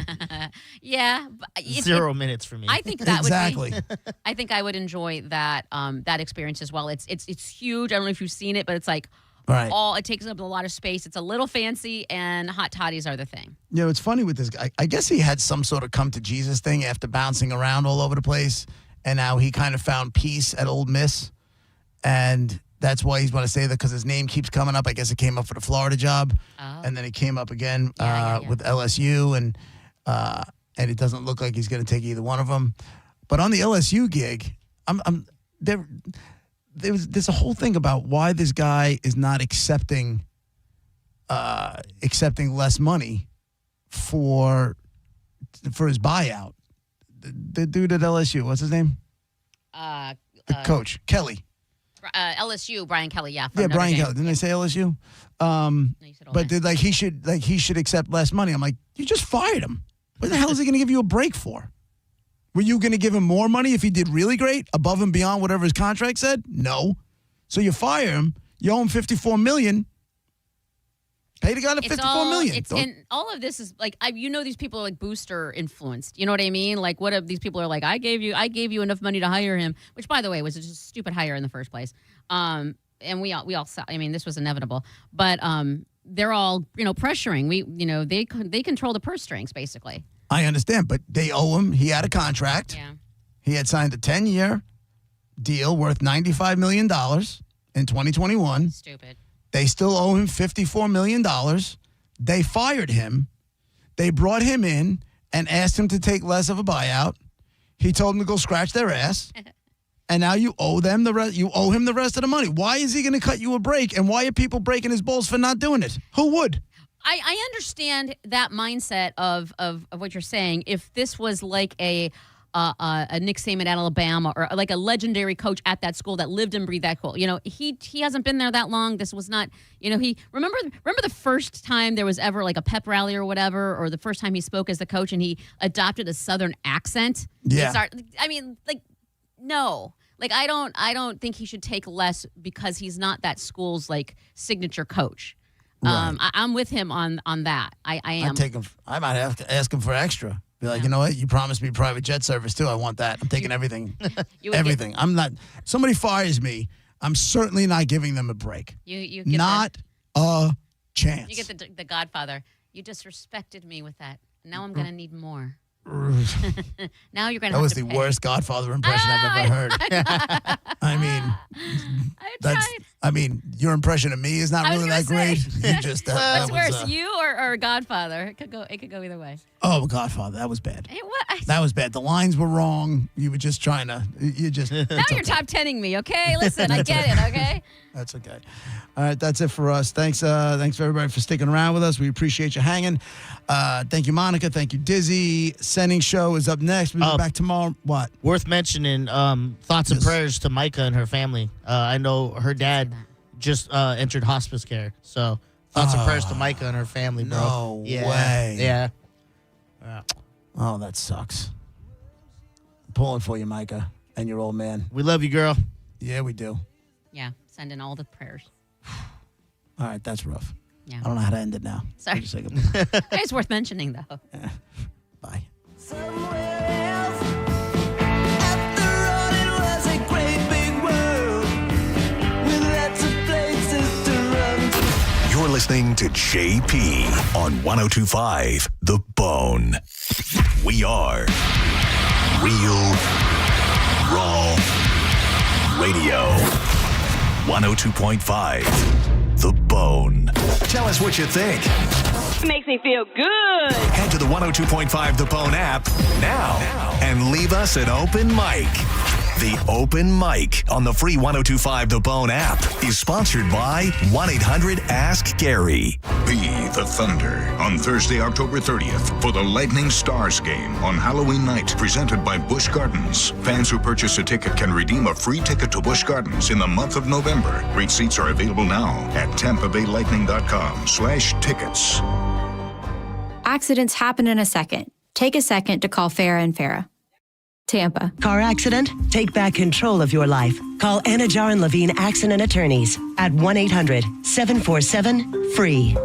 Yeah. but 0 minutes for me. I think that Exactly. would be. I think I would enjoy that that experience as well. It's huge. I don't know if you've seen it, but it's like Right. it takes up a lot of space. It's a little fancy, and hot toddies are the thing. You know, it's funny with this guy. I guess he had some sort of come to Jesus thing after bouncing around all over the place, and now he kind of found peace at Ole Miss, and that's why he's going to say that because his name keeps coming up. I guess it came up for the Florida job, and then it came up again with LSU, and it doesn't look like he's going to take either one of them. But on the LSU gig, I'm there. There's a whole thing about why this guy is not accepting less money for his buyout. The dude at LSU, what's his name? The coach, Kelly. LSU, Brian Kelly. Yeah. from Yeah, Notre Brian Dame. Kelly. Didn't they say LSU? But he should accept less money. I'm like, you just fired him. What the hell is he going to give you a break for? Were you going to give him more money if he did really great, above and beyond whatever his contract said? No. So you fire him. You owe him $54 million. Pay the guy the $54 million. And all of this is like these people are like booster influenced. You know what I mean? Like what if these people are like, I gave you enough money to hire him, which by the way was just a stupid hire in the first place. And we all saw. I mean, this was inevitable, but they're all pressuring. They control the purse strings basically. I understand, but they owe him. He had a contract. Yeah. He had signed a 10-year deal worth $95 million in 2021. Stupid. They still owe him $54 million. They fired him. They brought him in and asked him to take less of a buyout. He told them to go scratch their ass. And now you owe them the rest. You owe him the rest of the money. Why is he going to cut you a break? And why are people breaking his balls for not doing it? Who would? I understand that mindset of what you're saying. If this was like a Nick Saban at Alabama or like a legendary coach at that school that lived and breathed that school, he hasn't been there that long. This was not, he remember the first time there was ever like a pep rally or whatever, or the first time he spoke as the coach and he adopted a Southern accent. Yeah. No. Like I don't think he should take less because he's not that school's like signature coach. Right. I'm with him on that. I am. I might have to ask him for extra. Be like, you know what? You promised me private jet service too. I want that. I'm taking everything. Everything. I'm not. Somebody fires me. I'm certainly not giving them a break. You get not a chance. You get the Godfather. You disrespected me with that. Now I'm gonna need more. Now you're going to That have was to the pay. worst Godfather impression I've ever heard. I mean, your impression of me is not really that great. You just What's worse, you or Godfather? It could go either way. Oh, Godfather, that was bad. Hey, what? That was bad. The lines were wrong. You were just trying to. You just. Now you're top 10ing me, okay? Listen, I get it, okay? That's okay. All right, that's it for us. Thanks for everybody for sticking around with us. We appreciate you hanging. Thank you, Monica. Thank you, Dizzy. Sending show is up next. We'll be back tomorrow. What? Worth mentioning, thoughts and prayers to Micah and her family. I know her dad just entered hospice care. So thoughts and prayers to Micah and her family, bro. No way. Yeah. Oh, that sucks. I'm pulling for you, Micah, and your old man. We love you, girl. Yeah, we do. Yeah, send in all the prayers. All right, that's rough. Yeah. I don't know how to end it now. Sorry. Just say goodbye. It's worth mentioning, though. Bye. You're listening to JP on 102.5 The Bone. We are Real Raw Radio. 102.5 The Bone. Tell us what you think. Makes me feel good. Head to the 102.5 The Bone app now and leave us an open mic. The Open Mic on the free 102.5 The Bone app is sponsored by 1-800-ASK-GARY. Be the Thunder on Thursday, October 30th for the Lightning Stars game on Halloween night, presented by Busch Gardens. Fans who purchase a ticket can redeem a free ticket to Busch Gardens in the month of November. Great seats are available now at TampaBayLightning.com/tickets. Accidents happen in a second. Take a second to call Farah and Farah. Tampa. Car accident? Take back control of your life. Call Anajar and Levine Accident Attorneys at 1-800-747-FREE.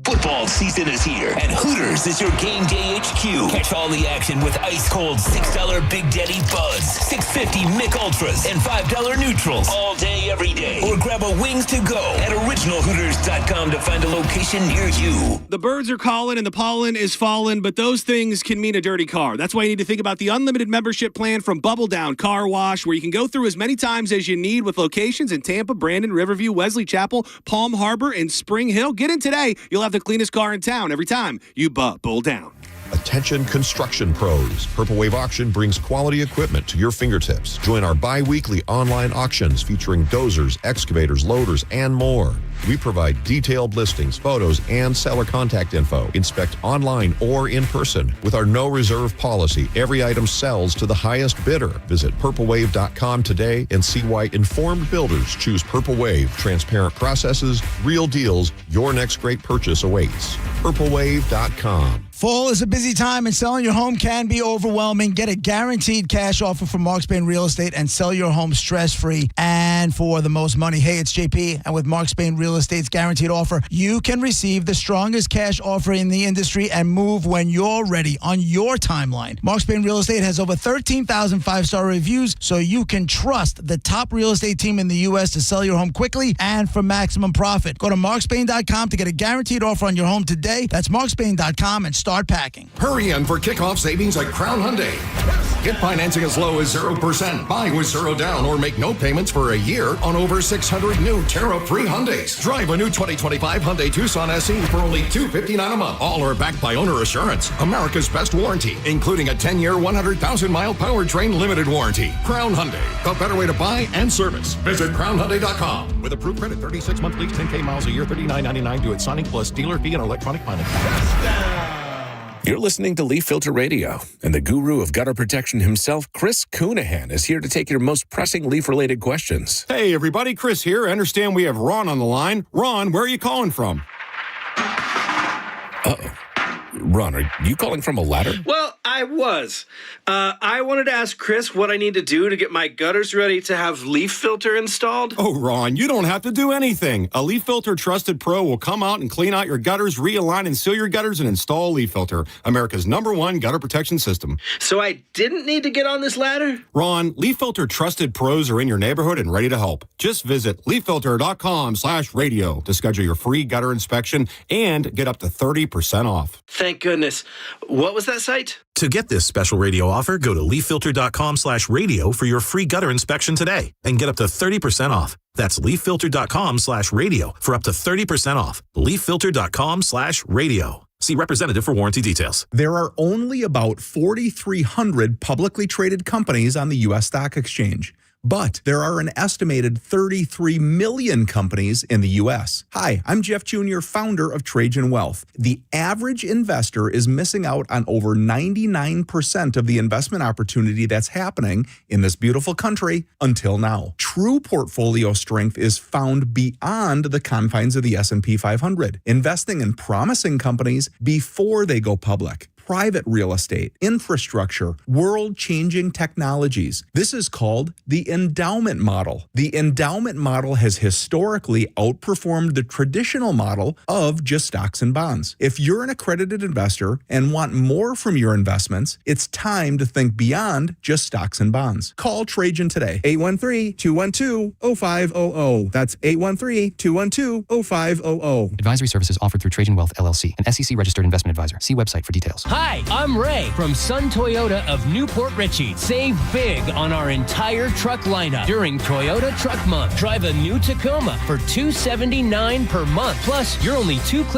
Football season is here, and Hooters is your game day HQ. Catch all the action with ice-cold $6 Big Daddy Buds, $6.50 Mick Ultras, and $5 Neutrals all day, every day. Or grab a Wings to Go at OriginalHooters.com to find a location near you. The birds are calling and the pollen is falling, but those things can mean a dirty car. That's why you need to think about the unlimited membership plan from Bubble Down Car Wash, where you can go through as many times as you need with locations in Tampa, Brandon, Riverview, Wesley Chapel, Palm Harbor, and Spring Hill. Get in today. You'll have the cleanest car in town every time you Bubble Down. Attention construction pros. Purple Wave Auction brings quality equipment to your fingertips. Join our bi-weekly online auctions featuring dozers, excavators, loaders, and more. We provide detailed listings, photos, and seller contact info. Inspect online or in person. With our no reserve policy, every item sells to the highest bidder. Visit purplewave.com today and see why informed builders choose Purple Wave. Transparent processes, real deals. Your next great purchase awaits. purplewave.com. Fall is a busy time and selling your home can be overwhelming. Get a guaranteed cash offer from Mark Spain Real Estate and sell your home stress-free and for the most money. Hey, it's JP, and with Mark Spain Real Estate's guaranteed offer, you can receive the strongest cash offer in the industry and move when you're ready on your timeline. Mark Spain Real Estate has over 13,000 five-star reviews, so you can trust the top real estate team in the U.S. to sell your home quickly and for maximum profit. Go to markspain.com to get a guaranteed offer on your home today. That's markspain.com and start packing. Hurry in for kickoff savings at Crown Hyundai. Get financing as low as 0%. Buy with zero down or make no payments for a year on over 600 new tariff-free Hyundais. Drive a new 2025 Hyundai Tucson SE for only $259 a month. All are backed by owner assurance, America's best warranty, including a 10-year, 100,000-mile powertrain limited warranty. Crown Hyundai, the better way to buy and service. Visit crownhyundai.com. With approved credit, 36-month lease, 10K miles a year, $39.99 due at signing plus dealer fee and electronic finance. You're listening to Leaf Filter Radio, and the guru of gutter protection himself, Chris Coonahan, is here to take your most pressing leaf-related questions. Hey, everybody, Chris here. I understand we have Ron on the line. Ron, where are you calling from? Uh-oh. Ron, are you calling from a ladder? Well, I was. I wanted to ask Chris what I need to do to get my gutters ready to have Leaf Filter installed. Oh, Ron, you don't have to do anything. A Leaf Filter Trusted Pro will come out and clean out your gutters, realign and seal your gutters, and install Leaf Filter, America's #1 gutter protection system. So I didn't need to get on this ladder? Ron, Leaf Filter Trusted Pros are in your neighborhood and ready to help. Just visit leaffilter.com/radio to schedule your free gutter inspection and get up to 30% off. Thank goodness. What was that site? To get this special radio offer, go to leaffilter.com/radio for your free gutter inspection today and get up to 30% off. That's leaffilter.com/radio for up to 30% off. leaffilter.com/radio. See representative for warranty details. There are only about 4,300 publicly traded companies on the U.S. Stock Exchange. But there are an estimated 33 million companies in the U.S. Hi, I'm Jeff Jr., founder of Trajan Wealth. The average investor is missing out on over 99% of the investment opportunity that's happening in this beautiful country until now. True portfolio strength is found beyond the confines of the S&P 500, investing in promising companies before they go public. Private real estate, infrastructure, world-changing technologies. This is called the endowment model. The endowment model has historically outperformed the traditional model of just stocks and bonds. If you're an accredited investor and want more from your investments, it's time to think beyond just stocks and bonds. Call Trajan today, 813-212-0500. That's 813-212-0500. Advisory services offered through Trajan Wealth, LLC, an SEC-registered investment advisor. See website for details. Hi, I'm Ray from Sun Toyota of Newport Richey. Save big on our entire truck lineup during Toyota Truck Month. Drive a new Tacoma for $279 per month. Plus, you're only 2 clicks